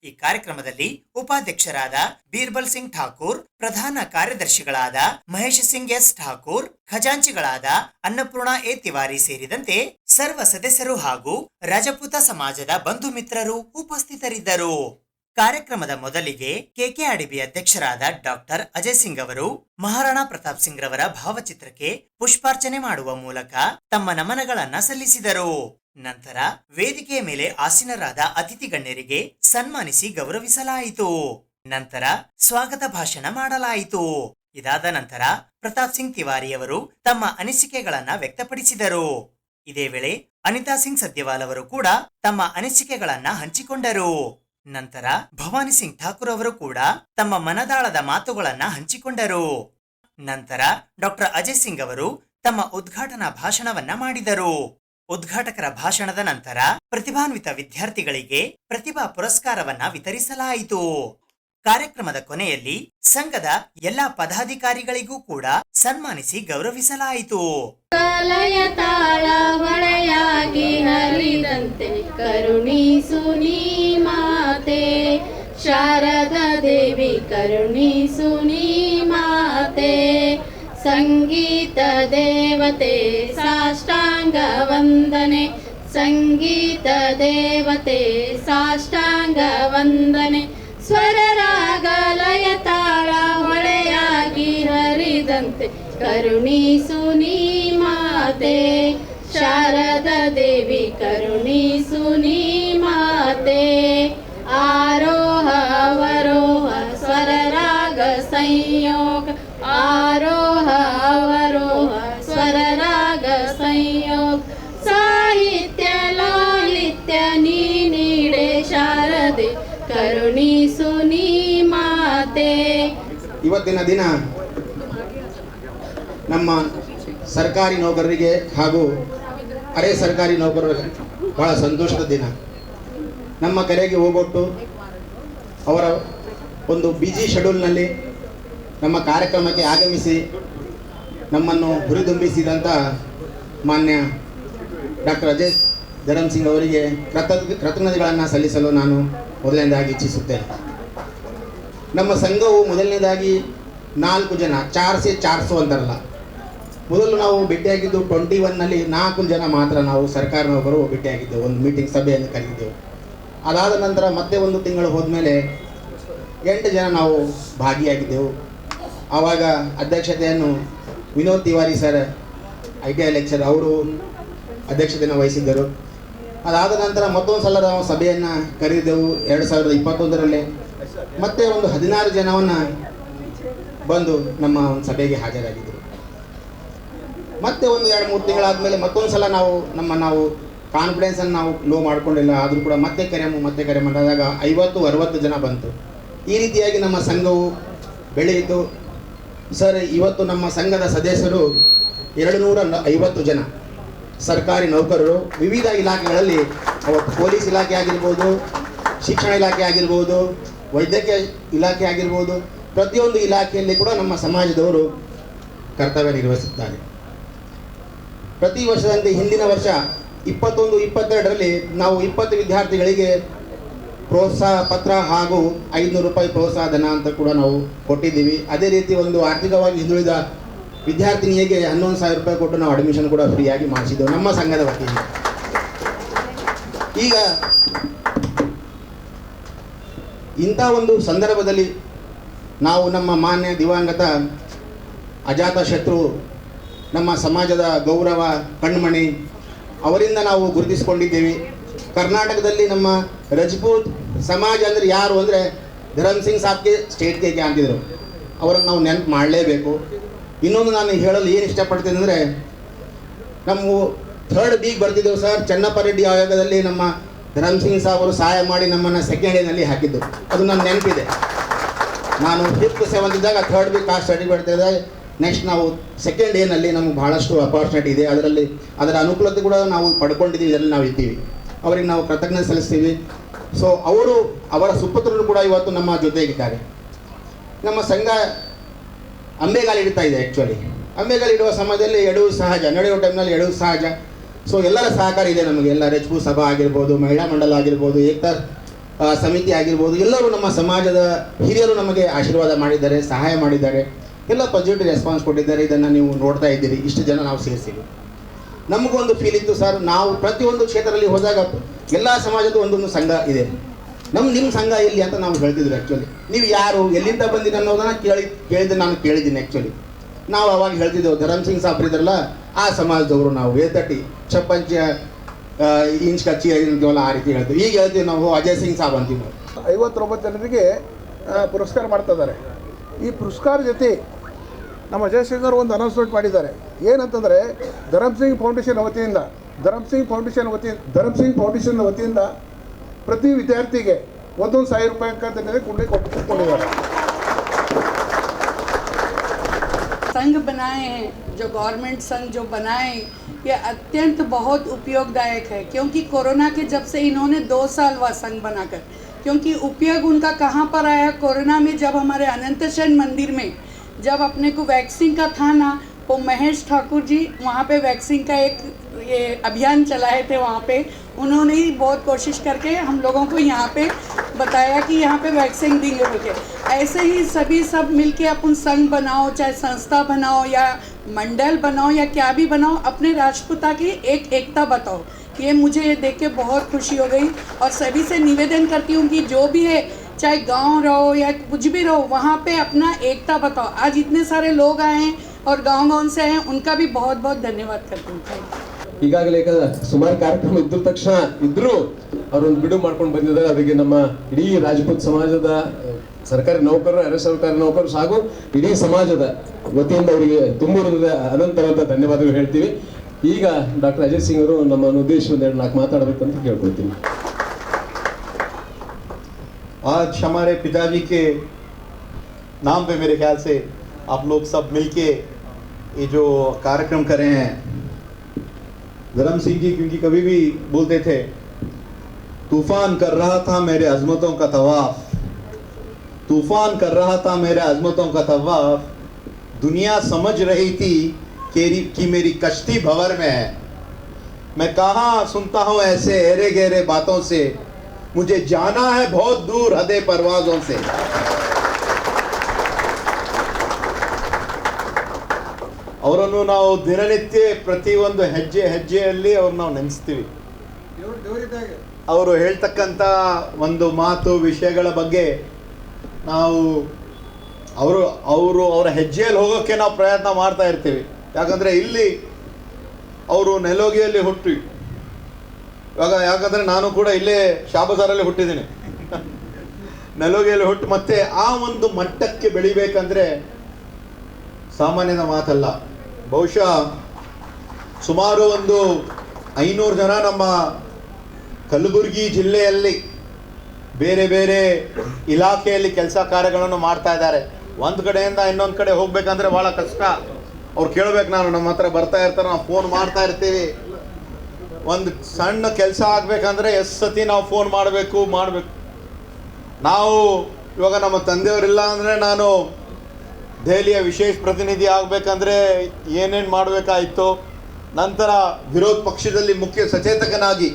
ಈ ಕಾರ್ಯಕ್ರಮದಲ್ಲಿ ಉಪಾಧ್ಯಕ್ಷರಾದ ಬೀರ್ಬಲ್ ಸಿಂಗ್ ಠಾಕೂರ್, ಪ್ರಧಾನ ಕಾರ್ಯದರ್ಶಿಗಳಾದ ಮಹೇಶ್ ಸಿಂಗ್ ಎಸ್ ಠಾಕೂರ್, ಖಜಾಂಚಿಗಳಾದ ಅನ್ನಪೂರ್ಣ ಎ ತಿವಾರಿ ಸೇರಿದಂತೆ ಸರ್ವ ಸದಸ್ಯರು ಹಾಗೂ ರಜಪೂತ ಸಮಾಜದ ಬಂಧು ಮಿತ್ರರು ಉಪಸ್ಥಿತರಿದ್ದರು. ಕಾರ್ಯಕ್ರಮದ ಮೊದಲಿಗೆ ಕೆಕೆಆರ್ಡಿಬಿ ಅಧ್ಯಕ್ಷರಾದ ಡಾಕ್ಟರ್ ಅಜಯ್ ಸಿಂಗ್ ಅವರು ಮಹಾರಾಣಾ ಪ್ರತಾಪ್ ಸಿಂಗ್ ರವರ ಭಾವಚಿತ್ರಕ್ಕೆ ಪುಷ್ಪಾರ್ಚನೆ ಮಾಡುವ ಮೂಲಕ ತಮ್ಮ ನಮನಗಳನ್ನ ಸಲ್ಲಿಸಿದರು. ನಂತರ ವೇದಿಕೆಯ ಮೇಲೆ ಆಸೀನರಾದ ಅತಿಥಿ ಗಣ್ಯರಿಗೆ ಸನ್ಮಾನಿಸಿ ಗೌರವಿಸಲಾಯಿತು. ನಂತರ ಸ್ವಾಗತ ಭಾಷಣ ಮಾಡಲಾಯಿತು. ಇದಾದ ನಂತರ ಪ್ರತಾಪ್ ಸಿಂಗ್ ತಿವಾರಿ ಅವರು ತಮ್ಮ ಅನಿಸಿಕೆಗಳನ್ನ ವ್ಯಕ್ತಪಡಿಸಿದರು. ಇದೇ ವೇಳೆ ಅನಿತಾ ಸಿಂಗ್ ಸದ್ಯವಾಲ್ ಅವರು ಕೂಡ ತಮ್ಮ ಅನಿಸಿಕೆಗಳನ್ನ ಹಂಚಿಕೊಂಡರು. ನಂತರ ಭವಾನಿ ಸಿಂಗ್ ಠಾಕೂರ್ ಅವರು ಕೂಡ ತಮ್ಮ ಮನದಾಳದ ಮಾತುಗಳನ್ನ ಹಂಚಿಕೊಂಡರು. ನಂತರ ಡಾಕ್ಟರ್ ಅಜಯ್ ಸಿಂಗ್ ಅವರು ತಮ್ಮ ಉದ್ಘಾಟನಾ ಭಾಷಣವನ್ನ ಮಾಡಿದರು. ಉದ್ಘಾಟಕರ ಭಾಷಣದ ನಂತರ ಪ್ರತಿಭಾನ್ವಿತ ವಿದ್ಯಾರ್ಥಿಗಳಿಗೆ ಪ್ರತಿಭಾ ಪುರಸ್ಕಾರವನ್ನ ವಿತರಿಸಲಾಯಿತು. ಕಾರ್ಯಕ್ರಮದ ಕೊನೆಯಲ್ಲಿ ಸಂಘದ ಎಲ್ಲಾ ಪದಾಧಿಕಾರಿಗಳಿಗೂ ಕೂಡ ಸನ್ಮಾನಿಸಿ ಗೌರವಿಸಲಾಯಿತು. ಕಲಯ ತಾಳ ಹೊಳೆಯಾಗಿ ಹರಿದಂತೆ ಕರುಣಿಸು ನೀ ಮಾತೆ, ಶಾರದಾ ದೇವಿ ಕರುಣಿಸು ನೀ ಮಾತೆ, ಸಂಗೀತ ದೇವತೆ ಸಾಷ್ಟಾಂಗ ವಂದನೆ, ಸಂಗೀತ ದೇವತೆ ಸಾಷ್ಟಾಂಗ ವಂದನೆ, ಸ್ವರ ರಾಗ ಲಯ ತಾಳ ಹೊಳೆಯಾಗಿ ಹರಿದಂತೆ ಕರುಣಿಸು ನೀ ಮಾತೆ, ಶಾರದಾ ದೇವಿ ಕರುಣಿಸು ನೀ ಮಾತೆ, ಆರೋಹ ಅವರೋಹ ಸ್ವರ ರಾಗ ಸಂಯೋಗ, ಆರೋಹ ಅವರೋಹ ಸ್ವರ ರಾಗ ಸಂಯೋಗ, ಸಾಹಿತ್ಯ ಲಾಲಿತ್ಯ ನೀ ನೀಡೆ ಶಾರದೆ ಕರುಣಿಸು ನೀ ಮಾತೆ. ಇವತ್ತಿನ ದಿನ ನಮ್ಮ ಸರ್ಕಾರಿ ನೌಕರರಿಗೆ ಹಾಗೂ ಅರೆ ಸರ್ಕಾರಿ ನೌಕರರಿಗೆ ಬಹಳ ಸಂತೋಷದ ದಿನ. ನಮ್ಮ ಕರೆಗೆ ಹೋಗೊಟ್ಟು ಅವರ ಒಂದು ಬಿಜಿ ಶೆಡ್ಯೂಲ್ನಲ್ಲಿ ನಮ್ಮ ಕಾರ್ಯಕ್ರಮಕ್ಕೆ ಆಗಮಿಸಿ ನಮ್ಮನ್ನು ಹುರಿದುಂಬಿಸಿದಂಥ ಮಾನ್ಯ ಡಾಕ್ಟರ್ ಅಜಯ್ ಧರಮ್ ಸಿಂಗ್ ಅವರಿಗೆ ಕೃತಜ್ಞತೆಗಳನ್ನು ಸಲ್ಲಿಸಲು ನಾನು ಮೊದಲನೇದಾಗಿ ಇಚ್ಛಿಸುತ್ತೇನೆ. ನಮ್ಮ ಸಂಘವು ಮೊದಲನೇದಾಗಿ 4 ಜನ 4 से 400 ಅಂತಾರಲ್ಲ, ಮೊದಲು ನಾವು ಭೇಟಿಯಾಗಿದ್ದು 21ನಲ್ಲಿ 4 ಜನ ಮಾತ್ರ ನಾವು ಸರ್ಕಾರ ನೌಕರರು ಭೇಟಿಯಾಗಿದ್ದೆವು. ಒಂದು ಮೀಟಿಂಗ್ ಸಭೆಯನ್ನು ಕರೆದಿದ್ದೆವು. ಅದಾದ ನಂತರ ಮತ್ತೆ 1 ತಿಂಗಳು ಹೋದ್ಮೇಲೆ 8 ಜನ ನಾವು ಭಾಗಿಯಾಗಿದ್ದೆವು. ಆವಾಗ ಅಧ್ಯಕ್ಷತೆಯನ್ನು Vinod Tiwari sir ITI lecture ಅವರು ಅಧ್ಯಕ್ಷತೆಯನ್ನು ವಹಿಸಿದ್ದರು. ಅದಾದ ನಂತರ ಮತ್ತೊಂದು ಸಲ ನಾವು ಸಭೆಯನ್ನು ಕರೆದಿದ್ದೆವು 2021ರಲ್ಲಿ. ಮತ್ತೆ ಒಂದು 16 ಜನವನ್ನು ಬಂದು ನಮ್ಮ ಒಂದು ಸಭೆಗೆ ಹಾಜರಾಗಿದ್ದರು. ಮತ್ತೆ ಒಂದು 2-3 ತಿಂಗಳಾದಮೇಲೆ ಮತ್ತೊಂದು ಸಲ ನಾವು ಕಾನ್ಫಿಡೆನ್ಸನ್ನು ನಾವು ಲೋ ಮಾಡ್ಕೊಂಡಿಲ್ಲ, ಆದರೂ ಕೂಡ ಮತ್ತೆ ಕರೆ ಮಾಡಿದಾಗ 50-60 ಜನ ಬಂತು. ಈ ರೀತಿಯಾಗಿ ನಮ್ಮ ಸಂಘವು ಬೆಳೆಯಿತು. ಸರ್, ಇವತ್ತು ನಮ್ಮ ಸಂಘದ ಸದಸ್ಯರು 250 ಜನ ಸರ್ಕಾರಿ ನೌಕರರು. ವಿವಿಧ ಇಲಾಖೆಗಳಲ್ಲಿ, ಅವತ್ತು ಪೊಲೀಸ್ ಇಲಾಖೆ ಆಗಿರ್ಬೋದು, ಶಿಕ್ಷಣ ಇಲಾಖೆ ಆಗಿರ್ಬೋದು, ವೈದ್ಯಕೀಯ ಇಲಾಖೆ ಆಗಿರ್ಬೋದು, ಪ್ರತಿಯೊಂದು ಇಲಾಖೆಯಲ್ಲಿ ಕೂಡ ನಮ್ಮ ಸಮಾಜದವರು ಕರ್ತವ್ಯ ನಿರ್ವಹಿಸುತ್ತಾರೆ. ಪ್ರತಿ ವರ್ಷದಂತೆ ಹಿಂದಿನ ವರ್ಷ 21-22ರಲ್ಲಿ ನಾವು 20 ವಿದ್ಯಾರ್ಥಿಗಳಿಗೆ ಪ್ರೋತ್ಸಾಹ ಪತ್ರ ಹಾಗೂ 500 ರೂಪಾಯಿ ಪ್ರೋತ್ಸಾಹ ಧನ ಅಂತ ಕೂಡ ನಾವು ಕೊಟ್ಟಿದ್ದೀವಿ. ಅದೇ ರೀತಿ ಒಂದು ಆರ್ಥಿಕವಾಗಿ ಹಿಂದುಳಿದ ವಿದ್ಯಾರ್ಥಿನಿಯರಿಗೆ 11,000 ರೂಪಾಯಿ ಕೊಟ್ಟು ನಾವು ಅಡ್ಮಿಷನ್ ಕೂಡ ಫ್ರೀಯಾಗಿ ಮಾಡಿಸಿದ್ದೆವು ನಮ್ಮ ಸಂಘದ ವತಿಯಿಂದ. ಈಗ ಇಂಥ ಒಂದು ಸಂದರ್ಭದಲ್ಲಿ ನಾವು ನಮ್ಮ ಮಾನ್ಯ ದಿವಂಗತ ಅಜಾತಶತ್ರು, ನಮ್ಮ ಸಮಾಜದ ಗೌರವ ಕಣ್ಮಣಿ, ಅವರಿಂದ ನಾವು ಗುರುತಿಸಿಕೊಂಡಿದ್ದೇವೆ. ಕರ್ನಾಟಕದಲ್ಲಿ ನಮ್ಮ ರಜಪೂತ್ ಸಮಾಜ ಅಂದರೆ ಯಾರು ಅಂದರೆ ಧರಮ್ ಸಿಂಗ್ ಸಾಬ್ಗೆ ಸ್ಟೇಟ್ ಕೇಕೆ ಅಂತಿದ್ರು. ಅವರನ್ನು ನಾವು ನೆನಪು ಮಾಡಲೇಬೇಕು. ಇನ್ನೊಂದು ನಾನು ಹೇಳಲು ಏನು ಇಷ್ಟಪಡ್ತೀನಿ ಅಂದರೆ, ನಮ್ಮ 3rd B ಬರ್ತಿದ್ದೆವು ಸರ್. ಚೆನ್ನಪ್ಪ ರೆಡ್ಡಿ ಆಯೋಗದಲ್ಲಿ ನಮ್ಮ ಧರಮ್ ಸಿಂಗ್ ಸಾಬ್ ಅವರು ಸಹಾಯ ಮಾಡಿ ನಮ್ಮನ್ನು 2nd A ಹಾಕಿದ್ದು, ಅದು ನನ್ನ ನೆನಪಿದೆ. ನಾನು 5th 7th ಇದ್ದಾಗ 3rd B ಕಾಸ್ಟ್ ಸರ್ಟಿಫಿಕೇಟ್ ತೆಗೆದಾಗ ನೆಕ್ಸ್ಟ್ ನಾವು 2nd A ನಮಗೆ ಬಹಳಷ್ಟು ಅಪಾರ್ಚುನಿಟಿ ಇದೆ. ಅದರ ಅನುಕೂಲತೆ ಕೂಡ ನಾವು ಪಡ್ಕೊಂಡಿದ್ದೀವಿ. ಇದರಲ್ಲಿ ನಾವು ಇದ್ದೀವಿ. ಅವರಿಗೆ ನಾವು ಕೃತಜ್ಞತೆ ಸಲ್ಲಿಸ್ತೀವಿ. ಸೊ ಅವರ ಸುಪುತ್ರರು ಕೂಡ ಇವತ್ತು ನಮ್ಮ ಜೊತೆಗಿದ್ದಾರೆ. ನಮ್ಮ ಸಂಘ ಅಂಬೆಗಾಲಿಡ್ತಾ ಇದೆ. ಆ್ಯಕ್ಚುಲಿ ಅಂಬೆಗಾಲಿಡುವ ಸಮಯದಲ್ಲಿ ಎಡುವುದು ಸಹಜ, ನಡೆಯುವ ಟೈಮ್ನಲ್ಲಿ ಎಡುವುದು ಸಹಜ. ಸೊ ಎಲ್ಲರ ಸಹಕಾರ ಇದೆ ನಮಗೆ. ಎಲ್ಲ ರಜಪೂತ್ ಸಭಾ ಆಗಿರ್ಬೋದು, ಮಹಿಳಾ ಮಂಡಲ ಆಗಿರ್ಬೋದು, ಏಕತಾ ಸಮಿತಿ ಆಗಿರ್ಬೋದು, ಎಲ್ಲರೂ ನಮ್ಮ ಸಮಾಜದ ಹಿರಿಯರು ನಮಗೆ ಆಶೀರ್ವಾದ ಮಾಡಿದ್ದಾರೆ, ಸಹಾಯ ಮಾಡಿದ್ದಾರೆ, ಎಲ್ಲ ಪಾಸಿಟಿವ್ ರೆಸ್ಪಾನ್ಸ್ ಕೊಟ್ಟಿದ್ದಾರೆ. ಇದನ್ನು ನೀವು ನೋಡ್ತಾ ಇದ್ದೀರಿ. ಇಷ್ಟು ಜನ ನಾವು ಸೇರಿಸಿವಿ. ನಮಗೊಂದು ಫೀಲ್ ಇತ್ತು ಸರ್, ನಾವು ಪ್ರತಿಯೊಂದು ಕ್ಷೇತ್ರದಲ್ಲಿ ಹೋದಾಗ ಎಲ್ಲ ಸಮಾಜದ ಒಂದೊಂದು ಸಂಘ ಇದೆ. ನಿಮ್ಮ ಸಂಘ ಎಲ್ಲಿ ಅಂತ ನಾವು ಹೇಳ್ತಿದ್ರು. ಆ್ಯಕ್ಚುಲಿ ನೀವು ಯಾರು, ಎಲ್ಲಿಂದ ಬಂದಿದ್ದು ಅನ್ನೋದನ್ನು ನಾನು ಕೇಳಿದ್ದೀನಿ. ಆ್ಯಕ್ಚುಲಿ ನಾವು ಅವಾಗ ಹೇಳ್ತಿದ್ದೆವು, ಧರಮ್ ಸಿಂಗ್ ಸಾಬ್ರು ಇದ್ರಲ್ಲ ಆ ಸಮಾಜದವರು, ನಾವು 30 56 ಇಂಚ್ ಕಚ್ಚಿ ಅಂತೀವಲ್ಲ, ಆ ರೀತಿ ಹೇಳ್ತೀವಿ. ಈಗ ಹೇಳ್ತೀವಿ ನಾವು ಅಜಯ್ ಸಿಂಗ್ ಸಾಬ್ ಅಂತೀವಿ. ನಾವು 59 ಜನರಿಗೆ ಪುರಸ್ಕಾರ ಮಾಡ್ತಾ ಇದ್ದಾರೆ. ಈ ಪುರಸ್ಕಾರ ಜೊತೆ ನಮ್ಮ ಅಜಯ್ ಸಿಂಗ್ ಅವರು ಒಂದು ಅನೌನ್ಸ್ಮೆಂಟ್ ಮಾಡಿದ್ದಾರೆ. ಏನಂತಂದರೆ ಧರಮ್ ಸಿಂಗ್ ಫೌಂಡೇಶನ್ ವತಿಯಿಂದ ಪ್ರತಿ ವಿದ್ಯಾರ್ಥಿಗೆ 1,000 ರೂಪಾಯಿ ಅಂತ ಕೊಟ್ಟಿದ್ದಾರೆ. संघ बनाए हैं, जो गवर्नमेंट संघ जो बनाए, ये अत्यंत बहुत उपयोगदायक है. क्योंकि कोरोना के जब से इन्होंने 2 साल हुआ संघ बनाकर, क्योंकि उपयोग उनका कहाँ पर आया, कोरोना में जब हमारे अनंत शयन मंदिर में जब अपने को वैक्सीन का था ना, वो महेश ठाकुर जी वहाँ पे वैक्सीन का एक ये अभियान चलाए थे. वहाँ पे उन्होंने ही बहुत कोशिश करके हम लोगों को यहाँ पे बताया कि यहाँ पे वैक्सीन देंगे बोलके. ऐसे ही सब मिलके अपन संघ बनाओ, चाहे संस्था बनाओ या मंडल बनाओ या क्या भी बनाओ, अपने राजपूता की एकता बताओ. ये मुझे ये देख के बहुत खुशी हो गई. और सभी से निवेदन करती हूँ कि जो भी है, चाहे गांव रहो या कुछ भी रहो, वहाँ पे अपना एकता बताओ. आज इतने सारे लोग आए हैं और गांव से आए हैं, उनका भी बहुत बहुत धन्यवाद करती हूँ. ಈಗಾಗಲೇ ಸುಮಾರು ಕಾರ್ಯಕ್ರಮ ಇದ್ದ ತಕ್ಷಣ ಇದ್ರೂ ಅವರೊಂದು ಬಿಡುವು ಮಾಡ್ಕೊಂಡು ಬಂದಿದ್ದಾರೆ. ಅದಕ್ಕೆ ನಮ್ಮ ಇಡೀ ರಾಜಪೂತ್ ಸಮಾಜದ ಸರ್ಕಾರಿ ನೌಕರರು, ಅರೆ ಸರ್ಕಾರಿ ನೌಕರರು ಹಾಗೂ ಇಡೀ ಸಮಾಜದ ವತಿಯಿಂದ ಅವರಿಗೆ ತುಂಬುವುದರಿಂದ ಅನಂತರದ ಧನ್ಯವಾದಗಳು ಹೇಳ್ತೀವಿ. ಈಗ ಡಾಕ್ಟರ್ ಅಜಯ್ ಸಿಂಗ್ ಅವರು ನಮ್ಮನ್ನು ಉದ್ದೇಶಿಸಿ 2-4 ಮಾತಾಡಬೇಕಂತ ಕೇಳ್ಕೊಳ್ತೀನಿ. आज हमारे पिताजी के नाम पे मेरे ख्याल से आप लोग सब मिलके ये जो कार्यक्रम कर रहे हैं. धरम सिंह जी क्योंकि कभी भी बोलते थे, तूफान कर रहा था मेरे अजमतों का तवाफ, तूफान कर रहा था मेरे अजमतों का तवाफ, दुनिया समझ रही थी कि मेरी कश्ती भंवर में है। मैं कहाँ सुनता हूँ ऐसे एरे गहरे बातों से, मुझे जाना है बहुत दूर हदे परवाजों से। ಅವರನ್ನು ನಾವು ದಿನನಿತ್ಯ ಪ್ರತಿಯೊಂದು ಹೆಜ್ಜೆ ಹೆಜ್ಜೆಯಲ್ಲಿ ಅವ್ರನ್ನ ನಾವು ನೆನೆಸ್ತೀವಿ. ಅವರು ಹೇಳ್ತಕ್ಕಂಥ ಒಂದು ಮಾತು ವಿಷಯಗಳ ಬಗ್ಗೆ ನಾವು ಅವರ ಹೆಜ್ಜೆಯಲ್ಲಿ ಹೋಗೋಕ್ಕೆ ನಾವು ಪ್ರಯತ್ನ ಮಾಡ್ತಾ ಇರ್ತೀವಿ. ಯಾಕಂದರೆ ಇಲ್ಲಿ ಅವರು ನೆಲೋಗಿಯಲ್ಲಿ ಹುಟ್ಟಿ, ಯಾಕಂದರೆ ನಾನು ಕೂಡ ಇಲ್ಲೇ ಶಾಬಜಾರಲ್ಲಿ ಹುಟ್ಟಿದ್ದೀನಿ. ನೆಲೋಗಿಯಲ್ಲಿ ಹುಟ್ಟು ಮತ್ತೆ ಆ ಒಂದು ಮಟ್ಟಕ್ಕೆ ಬೆಳಿಬೇಕಂದ್ರೆ ಸಾಮಾನ್ಯದ ಮಾತಲ್ಲ. ಬಹುಶಃ ಸುಮಾರು ಒಂದು 500 ಜನ ನಮ್ಮ ಕಲಬುರಗಿ ಜಿಲ್ಲೆಯಲ್ಲಿ ಬೇರೆ ಬೇರೆ ಇಲಾಖೆಯಲ್ಲಿ ಕೆಲಸ ಕಾರ್ಯಗಳನ್ನು ಮಾಡ್ತಾ ಇದ್ದಾರೆ. ಒಂದು ಕಡೆಯಿಂದ ಇನ್ನೊಂದು ಕಡೆ ಹೋಗ್ಬೇಕಂದ್ರೆ ಭಾಳ ಕಷ್ಟ. ಅವ್ರು ಕೇಳ್ಬೇಕು, ನಾನು ನಮ್ಮ ಹತ್ರ ಬರ್ತಾ ಇರ್ತಾರೆ, ನಾವು ಫೋನ್ ಮಾಡ್ತಾ ಇರ್ತೀವಿ. ಒಂದು ಸಣ್ಣ ಕೆಲಸ ಆಗ್ಬೇಕಂದ್ರೆ ಎಷ್ಟು ಸತಿ ನಾವು ಫೋನ್ ಮಾಡಬೇಕು. ನಾವು ಇವಾಗ ನಮ್ಮ ತಂದೆಯವರಿಲ್ಲ ಅಂದರೆ ನಾನು ದೆಹಲಿಯ ವಿಶೇಷ ಪ್ರತಿನಿಧಿ ಆಗಬೇಕಂದ್ರೆ ಏನೇನು ಮಾಡಬೇಕಾಯಿತು. ನಂತರ ವಿರೋಧ ಪಕ್ಷದಲ್ಲಿ ಮುಖ್ಯ ಸಚೇತಕನಾಗಿ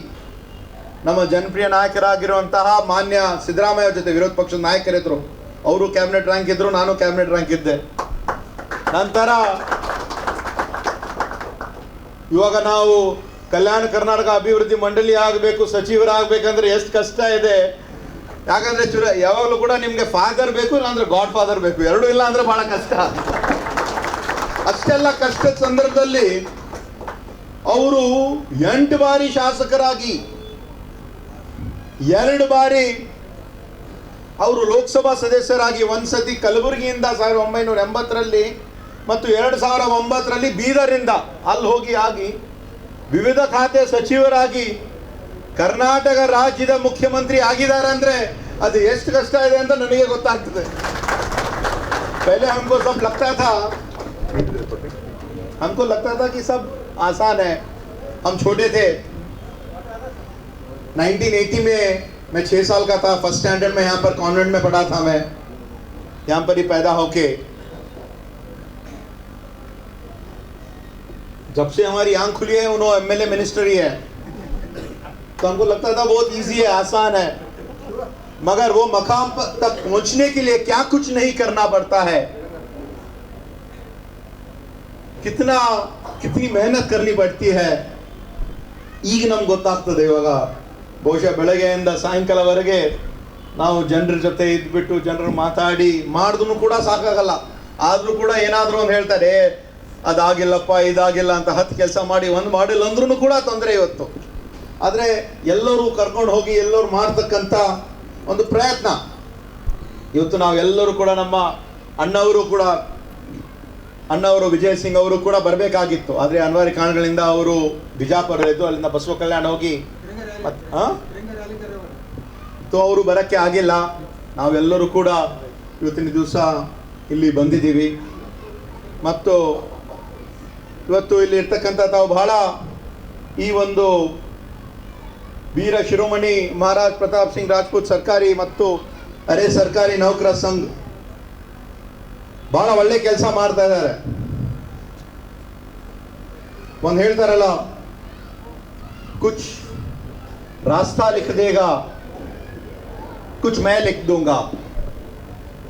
ನಮ್ಮ ಜನಪ್ರಿಯ ನಾಯಕರಾಗಿರುವಂತಹ ಮಾನ್ಯ ಸಿದ್ದರಾಮಯ್ಯ ಜೊತೆ ವಿರೋಧ ಪಕ್ಷದ ನಾಯಕರಿದ್ದರು. ಅವರು ಕ್ಯಾಬಿನೆಟ್ ರ್ಯಾಂಕ್ ಇದ್ದರು, ನಾನು ಕ್ಯಾಬಿನೆಟ್ ರ್ಯಾಂಕ್ ಇದ್ದೆ. ನಂತರ ಇವಾಗ ನಾವು ಕಲ್ಯಾಣ ಕರ್ನಾಟಕ ಅಭಿವೃದ್ಧಿ ಮಂಡಳಿ ಆಗಬೇಕು, ಸಚಿವರಾಗಬೇಕಂದ್ರೆ ಎಷ್ಟು ಕಷ್ಟ ಇದೆ. ಯಾಕಂದರೆ ಯಾವಾಗಲೂ ಕೂಡ ನಿಮಗೆ ಫಾದರ್ ಬೇಕು, ಇಲ್ಲಾಂದ್ರೆ ಗಾಡ್ ಫಾದರ್ ಬೇಕು, ಎರಡೂ ಇಲ್ಲ ಅಂದರೆ ಭಾಳ ಕಷ್ಟ. ಅಷ್ಟೆಲ್ಲ ಕಷ್ಟದ ಸಂದರ್ಭದಲ್ಲಿ ಅವರು 8 ಬಾರಿ ಶಾಸಕರಾಗಿ, 2 ಬಾರಿ ಅವರು ಲೋಕಸಭಾ ಸದಸ್ಯರಾಗಿ, ಒಂದು ಸತಿ ಕಲಬುರಗಿಯಿಂದ 1980ರಲ್ಲಿ ಮತ್ತು 2009ರಲ್ಲಿ ಬೀದರಿಂದ ಅಲ್ಲಿ ಹೋಗಿ ಆಗಿ ವಿವಿಧ ಖಾತೆ ಸಚಿವರಾಗಿ ಕರ್ನಾಟಕ ರಾಜ್ಯದ ಮುಖ್ಯಮಂತ್ರಿ ಆಗಿದ್ದಾರೆ ಅಂದರೆ ಅದು ಎಷ್ಟು ಕಷ್ಟ ಇದೆ ಅಂತ ನನಗೆ ಗೊತ್ತಾಗ್ತದೆ. पहले हमको लगता था कि सब आसान है. हम छोटे थे, 1980 में मैं 6 साल का था. फर्स्ट स्टैंडर्ड में यहाँ पर कॉन्वेंट में पढ़ा था. मैं यहाँ पर ही पैदा होके जब से हमारी आंख खुली है उन्होंने एमएलए मिनिस्टर ही है. तो हमको लगता था बहुत इजी है, आसान है. मगर वो मकाम तक पहुंचने के लिए क्या कुछ नहीं करना पड़ता है, कितनी मेहनत करनी पड़ती है. ಈಗ ನಮ್ಗೆ ಗೊತ್ತಾಗ್ತದೆ. ಇವಾಗ ಬಹುಶಃ ಬೆಳಗ್ಗೆಯಿಂದ ಸಾಯಂಕಾಲವರೆಗೆ ನಾವು ಜನರ ಜೊತೆ ಇದ್ಬಿಟ್ಟು ಜನರು ಮಾತಾಡಿ ಮಾಡಿದ್ರು ಕೂಡ ಸಾಕಾಗಲ್ಲ. ಆದರೂ ಕೂಡ ಏನಾದರೂ ಒಂದು ಹೇಳ್ತಾರೆ, ಅದಾಗಿಲ್ಲಪ್ಪ ಇದಾಗಿಲ್ಲ ಅಂತ 10 ಕೆಲಸ ಮಾಡಿ ಒಂದು ಮಾಡಿಲ್ಲ ಅಂದ್ರೂ ಕೂಡ ತೊಂದರೆ ಇವತ್ತು. ಆದರೆ ಎಲ್ಲರೂ ಕರ್ಕೊಂಡು ಹೋಗಿ ಎಲ್ಲರೂ ಮಾಡ್ತಕ್ಕಂಥ ಒಂದು ಪ್ರಯತ್ನ ಇವತ್ತು ನಾವೆಲ್ಲರೂ ಕೂಡ, ನಮ್ಮ ಅಣ್ಣವರು ವಿಜಯ್ ಸಿಂಗ್ ಅವರು ಕೂಡ ಬರಬೇಕಾಗಿತ್ತು. ಆದರೆ ಅನಿವಾರ್ಯ ಕಾರಣಗಳಿಂದ ಅವರು ಬಿಜಾಪುರದಲ್ಲಿದ್ದು ಅಲ್ಲಿಂದ ಬಸವ ಕಲ್ಯಾಣ ಹೋಗಿ ಅವರು ಬರೋಕ್ಕೆ ಆಗಿಲ್ಲ. ನಾವೆಲ್ಲರೂ ಕೂಡ ಇವತ್ತಿನ ದಿವಸ ಇಲ್ಲಿ ಬಂದಿದ್ದೀವಿ. ಮತ್ತು ಇವತ್ತು ಇಲ್ಲಿ ಇರ್ತಕ್ಕಂಥ ತಾವು ಬಹಳ ಈ ಒಂದು ವೀರ ಶಿರೋಮಣಿ ಮಹಾರಾಜ್ ಪ್ರತಾಪ್ ಸಿಂಗ್ ರಾಜ್ಪೂತ್ ಸರ್ಕಾರಿ ಮತ್ತು ಅರೆ ಸರ್ಕಾರಿ ನೌಕರ ಸಂಘ ಬಹಳ ಒಳ್ಳೆ ಕೆಲಸ ಮಾಡ್ತಾ ಇದ್ದಾರೆ. ಒಂದು ಹೇಳ್ತಾರಲ್ಲ, ಕುಚ್ रास्ता लिख देगा, कुछ मैं लिख दूंगा,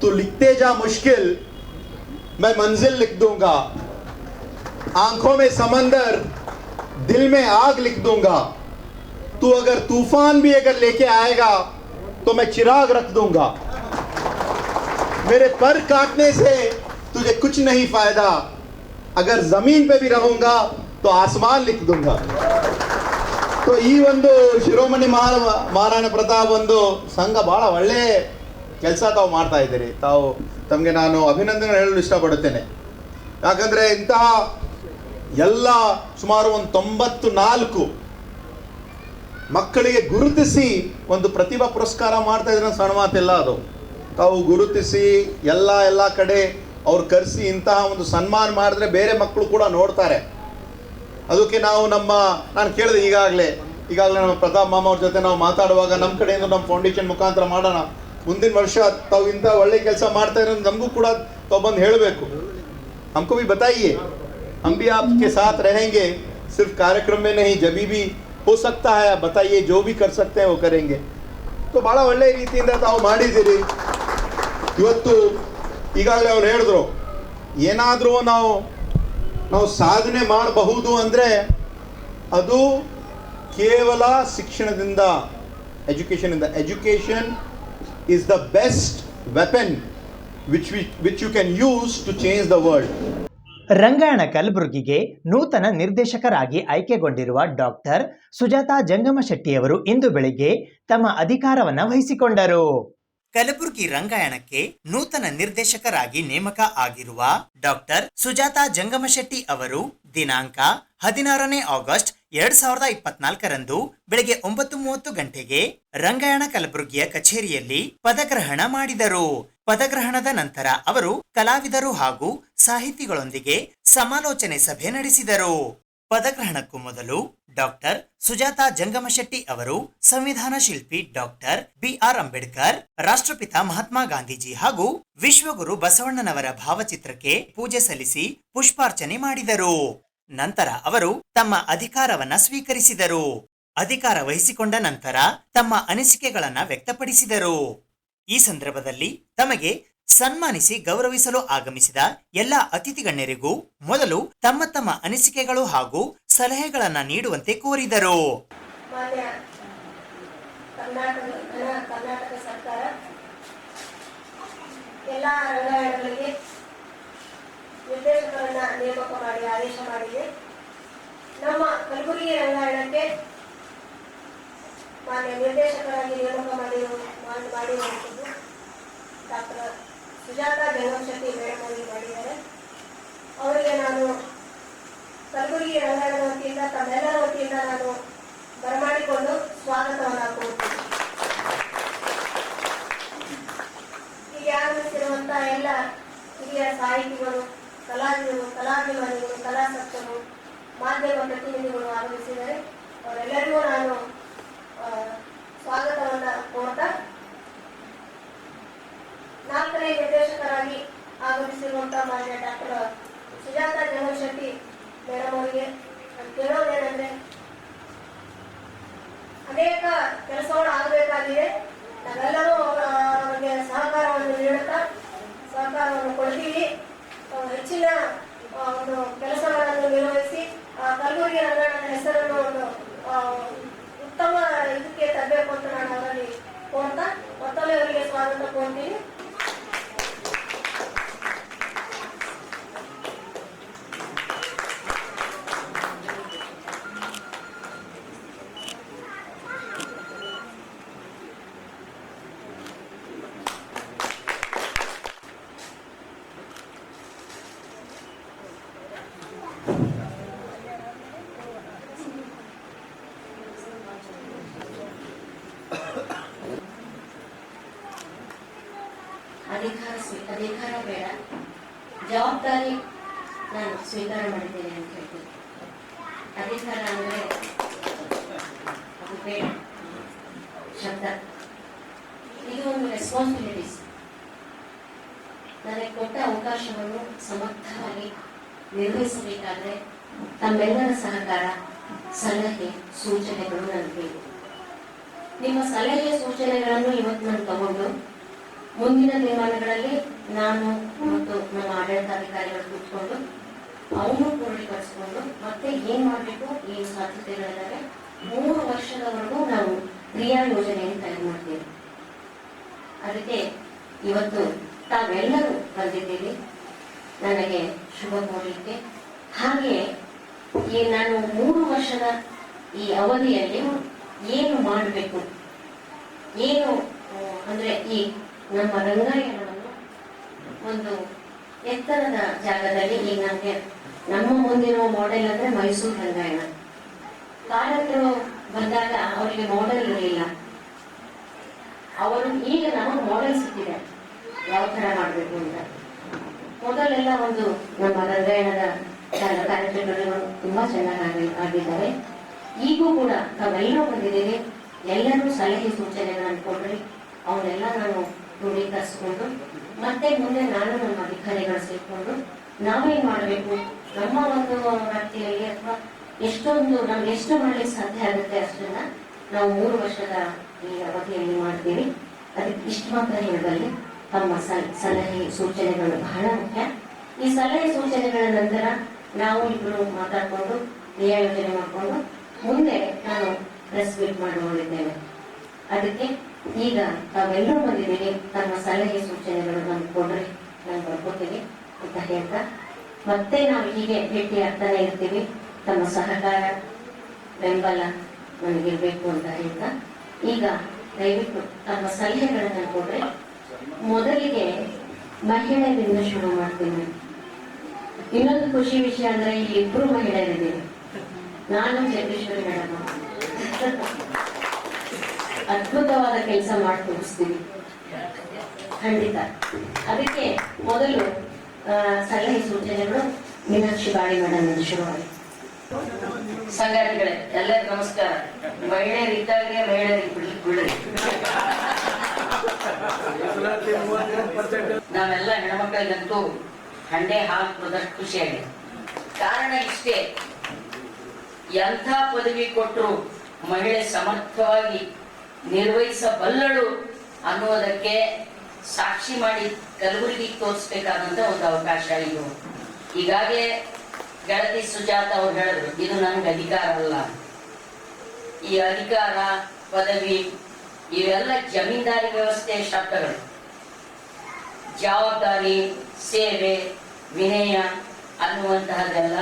तू लिखते जा मुश्किल, मैं मंजिल लिख दूंगा, आंखों में समंदर दिल में आग लिख दूंगा, तू अगर तूफान भी अगर लेके आएगा तो मैं चिराग रख दूंगा, मेरे पर काटने से तुझे कुछ नहीं फायदा, अगर जमीन पे भी रहूंगा तो आसमान लिख दूंगा. तो ಈ ಒಂದು ಶಿರೋಮಣಿ ಮಹಾರಾಣಾ ಪ್ರತಾಪ್ ಒಂದು ಸಂಘ ಬಹಳ ಒಳ್ಳೆ ಕೆಲಸ ತಾವು ಮಾಡ್ತಾ ಇದ್ದೀರಿ. ತಮಗೆ ನಾನು ಅಭಿನಂದನೆ ಹೇಳಲು ಇಷ್ಟಪಡುತ್ತೇನೆ. ಯಾಕಂದರೆ ಇಂತಹ ಎಲ್ಲ ಸುಮಾರು ಒಂದು 94 ಮಕ್ಕಳಿಗೆ ಗುರುತಿಸಿ ಒಂದು ಪ್ರತಿಭಾ ಪುರಸ್ಕಾರ ಮಾಡ್ತಾ ಇದ್ರೆ ಸಣ್ಣ ಮಾತಿಲ್ಲ. ಅದು ತಾವು ಗುರುತಿಸಿ ಎಲ್ಲ ಕಡೆ ಅವ್ರು ಕರೆಸಿ ಇಂತಹ ಒಂದು ಸನ್ಮಾನ ಮಾಡಿದ್ರೆ ಬೇರೆ ಮಕ್ಕಳು ಕೂಡ ನೋಡ್ತಾರೆ. ಅದಕ್ಕೆ ನಾನು ಕೇಳಿದೆ ಈಗಾಗಲೇ ನಮ್ಮ ಪ್ರತಾಪ್ ಮಾಮ ಅವ್ರ ಜೊತೆ ನಾವು ಮಾತಾಡುವಾಗ ನಮ್ಮ ಕಡೆಯಿಂದ ನಮ್ಮ ಫೌಂಡೇಶನ್ ಮುಖಾಂತರ ಮಾಡೋಣ, ಮುಂದಿನ ವರ್ಷ ತಾವು ಇಂಥ ಒಳ್ಳೆ ಕೆಲಸ ಮಾಡ್ತಾ ಇರೋದು ನಮಗೂ ಕೂಡ ತಾವು ಬಂದು ಹೇಳಬೇಕು, हमको भी बताइए. हम भी आपके साथ रहेंगे, सिर्फ कार्यक्रम में नहीं, जब भी हो सकता है बताइए, जो भी कर सकते हैं वो करेंगे. तो ಭಾಳ ಒಳ್ಳೆಯ ರೀತಿಯಿಂದ ತಾವು ಮಾಡಿದ್ದೀರಿ. ಇವತ್ತು ಈಗಾಗಲೇ ಅವ್ರು ಹೇಳಿದ್ರು, ಏನಾದರೂ ನಾವು ಸಾಧನೆ ಮಾಡಬಹುದು ಅಂದರೆ ಅದು ಕೇವಲ ಶಿಕ್ಷಣದಿಂದ, education is the best weapon which you can use to change the world. Rangayana ಕಲಬುರಗಿಗೆ ನೂತನ ನಿರ್ದೇಶಕರಾಗಿ ಆಯ್ಕೆಗೊಂಡಿರುವ ಡಾಕ್ಟರ್ ಸುಜಾತಾ ಜಂಗಮಶೆಟ್ಟಿಯವರು ಇಂದು ಬೆಳಿಗ್ಗೆ ತಮ್ಮ ಅಧಿಕಾರವನ್ನು ವಹಿಸಿಕೊಂಡರು. ಕಲಬುರಗಿ ರಂಗಾಯಣಕ್ಕೆ ನೂತನ ನಿರ್ದೇಶಕರಾಗಿ ನೇಮಕ ಆಗಿರುವ ಡಾಕ್ಟರ್ ಸುಜಾತಾ ಜಂಗಮಶೆಟ್ಟಿ ಅವರು ದಿನಾಂಕ 16ನೇ ಆಗಸ್ಟ್ 2024ರಂದು ಬೆಳಗ್ಗೆ 9:30 ಗಂಟೆಗೆ ರಂಗಾಯಣ ಕಲಬುರಗಿಯ ಕಚೇರಿಯಲ್ಲಿ ಪದಗ್ರಹಣ ಮಾಡಿದರು. ಪದಗ್ರಹಣದ ನಂತರ ಅವರು ಕಲಾವಿದರು ಹಾಗೂ ಸಾಹಿತಿಗಳೊಂದಿಗೆ ಸಮಾಲೋಚನೆ ಸಭೆ ನಡೆಸಿದರು. ಪದಗ್ರಹಣಕ್ಕೂ ಮೊದಲು ಡಾಕ್ಟರ್ ಸುಜಾತಾ ಜಂಗಮಶೆಟ್ಟಿ ಅವರು ಸಂವಿಧಾನ ಶಿಲ್ಪಿ ಡಾಕ್ಟರ್ BR ಅಂಬೇಡ್ಕರ್, ರಾಷ್ಟ್ರಪಿತ ಮಹಾತ್ಮ ಗಾಂಧೀಜಿ ಹಾಗೂ ವಿಶ್ವಗುರು ಬಸವಣ್ಣನವರ ಭಾವಚಿತ್ರಕ್ಕೆ ಪೂಜೆ ಸಲ್ಲಿಸಿ ಪುಷ್ಪಾರ್ಚನೆ ಮಾಡಿದರು. ನಂತರ ಅವರು ತಮ್ಮ ಅಧಿಕಾರವನ್ನ ಸ್ವೀಕರಿಸಿದರು. ಅಧಿಕಾರ ವಹಿಸಿಕೊಂಡ ನಂತರ ತಮ್ಮ ಅನಿಸಿಕೆಗಳನ್ನ ವ್ಯಕ್ತಪಡಿಸಿದರು. ಈ ಸಂದರ್ಭದಲ್ಲಿ ತಮಗೆ ಸನ್ಮಾನಿಸಿ ಗೌರವಿಸಲು ಆಗಮಿಸಿದ ಎಲ್ಲ ಅತಿಥಿ ಗಣ್ಯರಿಗೂ ಮೊದಲು ತಮ್ಮ ತಮ್ಮ ಅನಿಸಿಕೆಗಳು ಹಾಗೂ ಸಲಹೆಗಳನ್ನ ನೀಡುವಂತೆ ಕೋರಿದರು. ಕರ್ನಾಟಕ ಸರ್ಕಾರ ಎಲ್ಲ ರಂಗಾಯಣಗಳಿಗೆ ನಿರ್ದೇಶಕರನ್ನ ನೇಮಕ ಮಾಡಿ ಆದೇಶ ಮಾಡಿದೆ. ನಮ್ಮ ಕಲಬುರಗಿ ರಂಗಾಯಣಕ್ಕೆ ಮಾನ್ಯ ನಿರ್ದೇಶಕರಾಗಿ ನೇಮಕ ಮಾಡಿರುವಂಥದ್ದು ಡಾಕ್ಟರ್ ಸುಜಾತಾ ಜಂಗಮಶೆಟ್ಟಿ ಮೇಡಮ್ ಅವರಿಗೆ ಮಾಡಿದ್ದಾರೆ. ಅವರಿಗೆ ನಾನು ಕಲಬುರಗಿ ರಂಗಾಯಣದ ವತಿಯಿಂದ, ತಮ್ಮೆಲ್ಲರ ವತಿಯಿಂದ ನಾನು ಬರಮಾಡಿಕೊಂಡು ಸ್ವಾಗತವನ್ನು ಕೋರುತ್ತೇನೆ. ಈಗ ಆಗಮಿಸಿರುವಂಥ ಎಲ್ಲ ಹಿರಿಯ ಸಾಹಿತಿಗಳು, ಕಲಾಭಿಮಾನಿಗಳು, ಕಲಾಸಕ್ತರು, ಮಾಧ್ಯಮ ಪ್ರತಿನಿಧಿಗಳು ಆಗಮಿಸಿದ್ದಾರೆ. ಅವರೆಲ್ಲರಿಗೂ ನಾನು ಸ್ವಾಗತವನ್ನು ಕೋರ್ತಾ, 4ನೇ ನಿರ್ದೇಶಕರಾಗಿ ಆಗಮಿಸಿರುವಂಥ ಮಾನ್ಯ ಡಾಕ್ಟರ್ ಸುಜಾತಾ ಜಂಗಮಶೆಟ್ಟಿ ಮೇಡಮ್ ಅವರಿಗೆ ಕೇಳೋದೇನೆಂದರೆ, ಅನೇಕ ಕೆಲಸಗಳು ಆಗಬೇಕಾಗಿದೆ. ನಾವೆಲ್ಲರೂ ಅವರಿಗೆ ಸಹಕಾರವನ್ನು ನೀಡುತ್ತಾ ಸಹಕಾರವನ್ನು ಕೊಡ್ತೀವಿ. ಹೆಚ್ಚಿನ ಒಂದು ಕೆಲಸಗಳನ್ನು ನಿರ್ವಹಿಸಿ ಕಲಬುರಗಿ ರಂಗಾಯಣದ ಹೆಸರನ್ನು ಒಂದು ಉತ್ತಮ ಇದಕ್ಕೆ ತರಬೇಕು ಅಂತ ನಾನು ಅವರಲ್ಲಿ ಕೋರ್ತಾ ಮತ್ತೊಮ್ಮೆ ಅವರಿಗೆ ಸ್ವಾಗತ ಕೋರ್ತೀನಿ. ಅಧಿಕಾರ ಬೇಡ, ಜವಾಬ್ದಾರಿ ನಾನು ಸ್ವೀಕಾರ ಮಾಡಿದ್ದೇನೆ ಅಂತ ಹೇಳ್ತೀನಿ. ಅಧಿಕಾರ ಅಂದರೆ ಅದು ಬೇಡ ಶಬ್ದ, ಇದು ಒಂದು ರೆಸ್ಪಾನ್ಸಿಬಿಲಿಟೀಸ್. ನನಗೆ ಕೊಟ್ಟ ಅವಕಾಶವನ್ನು ಸಮರ್ಥವಾಗಿ ನಿರ್ವಹಿಸಬೇಕಾದ್ರೆ ತಮ್ಮೆಲ್ಲರ ಸಹಕಾರ, ಸಲಹೆ, ಸೂಚನೆಗಳು ನನಗೆ ಬೇಕು. ನಿಮ್ಮ ಸಲಹೆ ಸೂಚನೆಗಳನ್ನು ಇವತ್ತು ನಾನು ತಗೊಂಡು ಮುಂದಿನ ದಿನಮಾನಗಳಲ್ಲಿ ನಾನು ಮತ್ತು ನಮ್ಮ ಆಡಳಿತಾಧಿಕಾರಿಗಳು ಕೂತ್ಕೊಂಡು ಅವನು ಕ್ರೋಢೀಕರಿಸಿಕೊಂಡು ಮತ್ತೆ ಏನ್ ಮಾಡಬೇಕು, ಏನು ಸಾಧ್ಯತೆಗಳಿದ್ದಾವೆ, 3 ವರ್ಷದವರೆಗೂ ನಾವು ಕ್ರಿಯಾ ಯೋಜನೆಯನ್ನು ತಯಾರು ಮಾಡ್ತೀವಿ. ಅದಕ್ಕೆ ಇವತ್ತು ತಾವೆಲ್ಲರೂ ಬಂದಿದ್ದೀವಿ ನನಗೆ ಶುಭ ಕೋರಲಿಕ್ಕೆ. ಹಾಗೆ ಈ ನಾನು 3 ವರ್ಷದ ಈ ಅವಧಿಯಲ್ಲಿ ಏನು ಮಾಡಬೇಕು, ಏನು ಅಂದ್ರೆ ಈ ನಮ್ಮ ರಂಗಾಯಣವನ್ನು ಒಂದು ಎತ್ತರದ ಜಾಗದಲ್ಲಿ, ಈಗ ನಮಗೆ ನಮ್ಮ ಮುಂದಿನ ಮಾಡೆಲ್ ಅಂದ್ರೆ ಮೈಸೂರು ರಂಗಾಯಣ. ಕಾರ್ಯಕ್ರಮ ಬಂದಾಗ ಅವರಿಗೆ ಮಾಡೆಲ್ ಇರಲಿಲ್ಲ, ಅವರು ಈಗ ನಮಗೆ ಮಾಡೆಲ್ ಸಿಕ್ಕಿದೆ ಯಾವ ತರ ಮಾಡಬೇಕು ಅಂತ. ಮೊದಲೆಲ್ಲ ಒಂದು ನಮ್ಮ ರಂಗಾಯಣದ ಕಾರ್ಯಕ್ರಮಗಳು ತುಂಬಾ ಚೆನ್ನಾಗಿ ಆಗಿದ್ದಾರೆ. ಈಗೂ ಕೂಡ ತಾವೆಲ್ಲರೂ ಬಂದಿದ್ದೀವಿ, ಎಲ್ಲರೂ ಸಲಹೆ ಸೂಚನೆಗಳನ್ನು ಕೊಡ್ರಿ, ಅವನ್ನೆಲ್ಲ ನಾನು ಕ್ರೋಢೀಕರಿಸಿಕೊಂಡು ಮತ್ತೆ ಮುಂದೆ ನಾನು ನಮ್ಮ ಅಧಿಕಾರಿಗಳು ಸೇರಿಕೊಂಡು ನಾವೇನ್ ಮಾಡಬೇಕು, ನಮ್ಮ ಒಂದು ವ್ಯಾಪ್ತಿಯಲ್ಲಿ ಅಥವಾ ಎಷ್ಟೊಂದು ನಮ್ಗೆ ಎಷ್ಟು ಮಾಡ್ಲಿಕ್ಕೆ ಸಾಧ್ಯ ಆಗುತ್ತೆ ಅಷ್ಟನ್ನ ನಾವು 3 ವರ್ಷದ ಈ ಅವಧಿಯಲ್ಲಿ ಮಾಡ್ತೀವಿ. ಅದಕ್ಕೆ ಇಷ್ಟು ಮಾತ್ರ ಹೇಳಬಲ್ಲೆ, ತಮ್ಮ ಸಲಹೆ ಸೂಚನೆಗಳು ಬಹಳ ಮುಖ್ಯ. ಈ ಸಲಹೆ ಸೂಚನೆಗಳ ನಂತರ ನಾವು ಇಬ್ಬರು ಮಾತಾಡ್ಕೊಂಡು ನಿಯೋಜನೆ ಮಾಡಿಕೊಂಡು ಮುಂದೆ ನಾನು ಪ್ರೆಸ್ ಮೀಟ್ ಮಾಡಿಕೊಂಡಿದ್ದೇವೆ. ಅದಕ್ಕೆ ಈಗ ತಾವೆಲ್ಲರೂ ಬಂದಿದ್ದೀವಿ, ತಮ್ಮ ಸಲಹೆ ಸೂಚನೆಗಳು ನಮ್ಗೆ ಕೊಡ್ರಿ, ನಾನು ಬರ್ಕೊತೀವಿ ಅಂತ ಹೇಳ್ತಾ ಮತ್ತೆ ನಾವು ಹೀಗೆ ಭೇಟಿ ಆಗ್ತಾನೆ ಇರ್ತೀವಿ. ತಮ್ಮ ಸಹಕಾರ ಬೆಂಬಲ ನನಗಿರ್ಬೇಕು ಅಂತ ಹೇಳ್ತಾ ಈಗ ದಯವಿಟ್ಟು ತಮ್ಮ ಸಲಹೆಗಳನ್ನು ಕೊಡ್ರಿ. ಮೊದಲಿಗೆ ಮಹಿಳೆಯರಿಂದ ಶುರು ಮಾಡ್ತೀನಿ. ಇನ್ನೊಂದು ಖುಷಿ ವಿಷಯ ಅಂದ್ರೆ ಇಲ್ಲಿ 2 ಮಹಿಳೆಯರಿದ್ದೀವಿ, ನಾನು ಜಗದೀಶ್ವರಿ ಮೇಡಮ್. ಅದ್ಭುತವಾದ ಕೆಲಸ ಮಾಡಿ ತೋರಿಸ್ತೀವಿ ಖಂಡಿತ. ಅದಕ್ಕೆ ಮೊದಲು ಸಲಹೆ ಸೂಚನೆಗಳು ಮೀನಾಕ್ಷಿ ಬಾಳಿ ಮೇಡಮ್ ಇಂದ ಶುರುವಾಗಿ. ಸಂಗಾತಿಗಳೇ, ಎಲ್ಲರಿಗೂ ನಮಸ್ಕಾರ. ಮಹಿಳೆಯರು ಇದ್ದಾಗೆ ಮಹಿಳೆಯರಿಗೆ ಬಿಡ್ರಿ. ನಾವೆಲ್ಲ ಹೆಣ್ಮಕ್ಳಿಗಂತೂ ಹಂಡೆ ಹಾಕುವುದಷ್ಟು ಖುಷಿಯಾಗಿದೆ. ಕಾರಣ ಇಷ್ಟೇ, ಎಂಥ ಪದವಿ ಕೊಟ್ಟರು ಮಹಿಳೆ ಸಮರ್ಥವಾಗಿ ನಿರ್ವಹಿಸಬಲ್ಲಳು ಅನ್ನುವುದಕ್ಕೆ ಸಾಕ್ಷಿ ಮಾಡಿ ಕಲಬುರಗಿ ತೋರಿಸ್ಬೇಕಾದಂತ ಒಂದು ಅವಕಾಶ ಇದು. ಈಗಾಗಲೇ ಗೆಳತಿ ಸುಜಾತ ಅವ್ರು ಹೇಳಿದ್ರು, ಇದು ನನಗೆ ಅಧಿಕಾರ ಅಲ್ಲ. ಈ ಅಧಿಕಾರ ಪದವಿ ಇವೆಲ್ಲ ಜಮೀನ್ದಾರಿ ವ್ಯವಸ್ಥೆಯ ಶಬ್ದಗಳು. ಜವಾಬ್ದಾರಿ, ಸೇವೆ, ವಿನಯ ಅನ್ನುವಂತಹದೆಲ್ಲ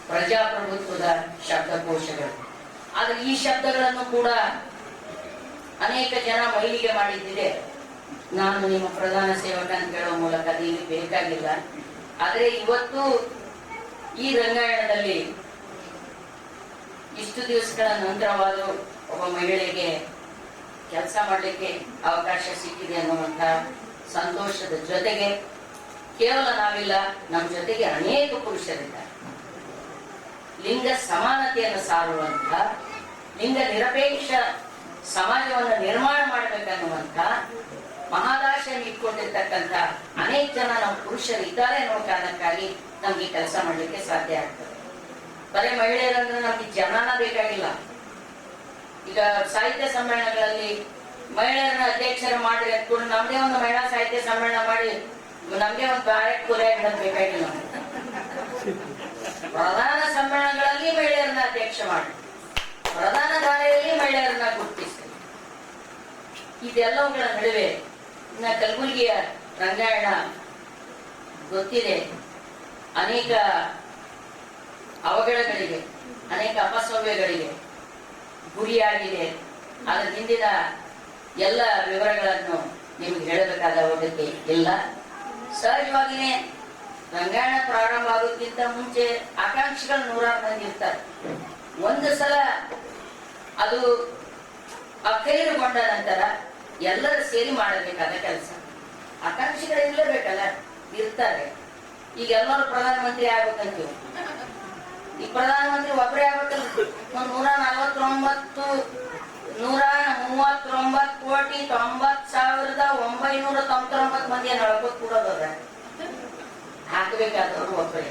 ಪ್ರಜಾಪ್ರಭುತ್ವದ ಶಬ್ದಕೋಶಗಳು. ಆದ್ರೆ ಈ ಶಬ್ದಗಳನ್ನು ಕೂಡ ಅನೇಕ ಜನ ಮೈಲಿಗೆ ಮಾಡಿದ್ದಿದೆ. ನಾನು ನಿಮ್ಮ ಪ್ರಧಾನ ಸೇವಕ ಅಂತ ಹೇಳುವ ಮೂಲಕ ಅದೇನು ಬೇಕಾಗಿಲ್ಲ. ಆದ್ರೆ ಇವತ್ತು ಈ ರಂಗಾಯಣದಲ್ಲಿ ಇಷ್ಟು ದಿವಸಗಳ ನಂತರವಾದ ಒಬ್ಬ ಮಹಿಳೆಗೆ ಕೆಲಸ ಮಾಡಲಿಕ್ಕೆ ಅವಕಾಶ ಸಿಕ್ಕಿದೆ ಅನ್ನುವಂತ ಸಂತೋಷದ ಜೊತೆಗೆ ಕೇವಲ ನಾವಿಲ್ಲ, ನಮ್ಮ ಜೊತೆಗೆ ಅನೇಕ ಪುರುಷರಿದ್ದಾರೆ. ಲಿಂಗ ಸಮಾನತೆಯನ್ನು ಸಾರುವಂತ, ಲಿಂಗ ನಿರಪೇಕ್ಷ ಸಮಾಜವನ್ನು ನಿರ್ಮಾಣ ಮಾಡಬೇಕನ್ನುವಂತ ಮಹಾದಾಶೆಯನ್ನು ಇಟ್ಕೊಂಡಿರ್ತಕ್ಕಂಥ ಅನೇಕ ಜನ ನಾವು ಪುರುಷರು ಇದ್ದಾರೆ ಅನ್ನೋ ಕಾರಣಕ್ಕಾಗಿ ನಮ್ಗೆ ಕೆಲಸ ಮಾಡ್ಲಿಕ್ಕೆ ಸಾಧ್ಯ ಆಗ್ತದೆ. ಬರೀ ಮಹಿಳೆಯರಂದ್ರೆ ನಮ್ಗೆ ಜನನ ಬೇಕಾಗಿಲ್ಲ. ಈಗ ಸಾಹಿತ್ಯ ಸಮ್ಮೇಳನಗಳಲ್ಲಿ ಮಹಿಳೆಯರನ್ನ ಅಧ್ಯಕ್ಷರ ಮಾಡಿ ಅಂದ್ಕೊಂಡು ನಮ್ದೇ ಒಂದು ಮಹಿಳಾ ಸಾಹಿತ್ಯ ಸಮ್ಮೇಳನ ಮಾಡಿ ನಮ್ಗೆ ಒಂದು ಬ್ಯಾರೆಟ್ ಕೊರೆಯಾಗಿಡೋದು ಬೇಕಾಗಿಲ್ಲ. ಪ್ರಧಾನ ಸಮ್ಮೇಳನಗಳಲ್ಲಿ ಮಹಿಳೆಯರನ್ನ ಅಧ್ಯಕ್ಷ ಮಾಡಿ, ಪ್ರಧಾನ ಧಾರೆಯಲ್ಲಿ ಮಹಿಳೆಯರನ್ನ ಗುರುತಿಸಿ, ಇದೆಲ್ಲವುಗಳ ನಡುವೆ ಇನ್ನ ಕಲಬುರಗಿಯ ರಂಗಾಯಣ ಗೊತ್ತಿದೆ, ಅನೇಕ ಅವಘಡಗಳಿಗೆ, ಅನೇಕ ಅಪಸವ್ಯಗಳಿಗೆ ಗುರಿಯಾಗಿದೆ. ಅದರ ಹಿಂದಿನ ಎಲ್ಲ ವಿವರಗಳನ್ನು ನಿಮ್ಗೆ ಹೇಳಬೇಕಾದ ಅವಶ್ಯಕತೆ ಇಲ್ಲ. ಸಹಜವಾಗಿಯೇ ರಂಗಾಯಣ ಪ್ರಾರಂಭ ಆಗೋಕ್ಕಿಂತ ಮುಂಚೆ ಆಕಾಂಕ್ಷಿಗಳು 100 ಮಂದಿ ಇರ್ತಾರೆ. ಒಂದು ಸಲ ಅದು ಅಖೈರುಗೊಂಡ ನಂತರ ಎಲ್ಲರೂ ಸೇರಿ ಮಾಡಬೇಕಾದ ಕೆಲಸ. ಆಕಾಂಕ್ಷಿಗಳು ಇರಲೇಬೇಕಲ್ಲ, ಇರ್ತಾರೆ. ಈಗ ಎಲ್ಲರೂ ಪ್ರಧಾನಮಂತ್ರಿ ಆಗ್ಬೇಕಂತೀವಿ. ಈ ಪ್ರಧಾನಮಂತ್ರಿ ಒಬ್ಬರೇ ಆಗ್ಬೇಕಲ್ಲ. 139,90,999 ಮಂದಿಯನ್ನು ಅಳ್ಕೋತ್ ಕೂಡೋದವ್ರ ಹಾಕಬೇಕಾದವ್ರು ಒಬ್ಬರೇ.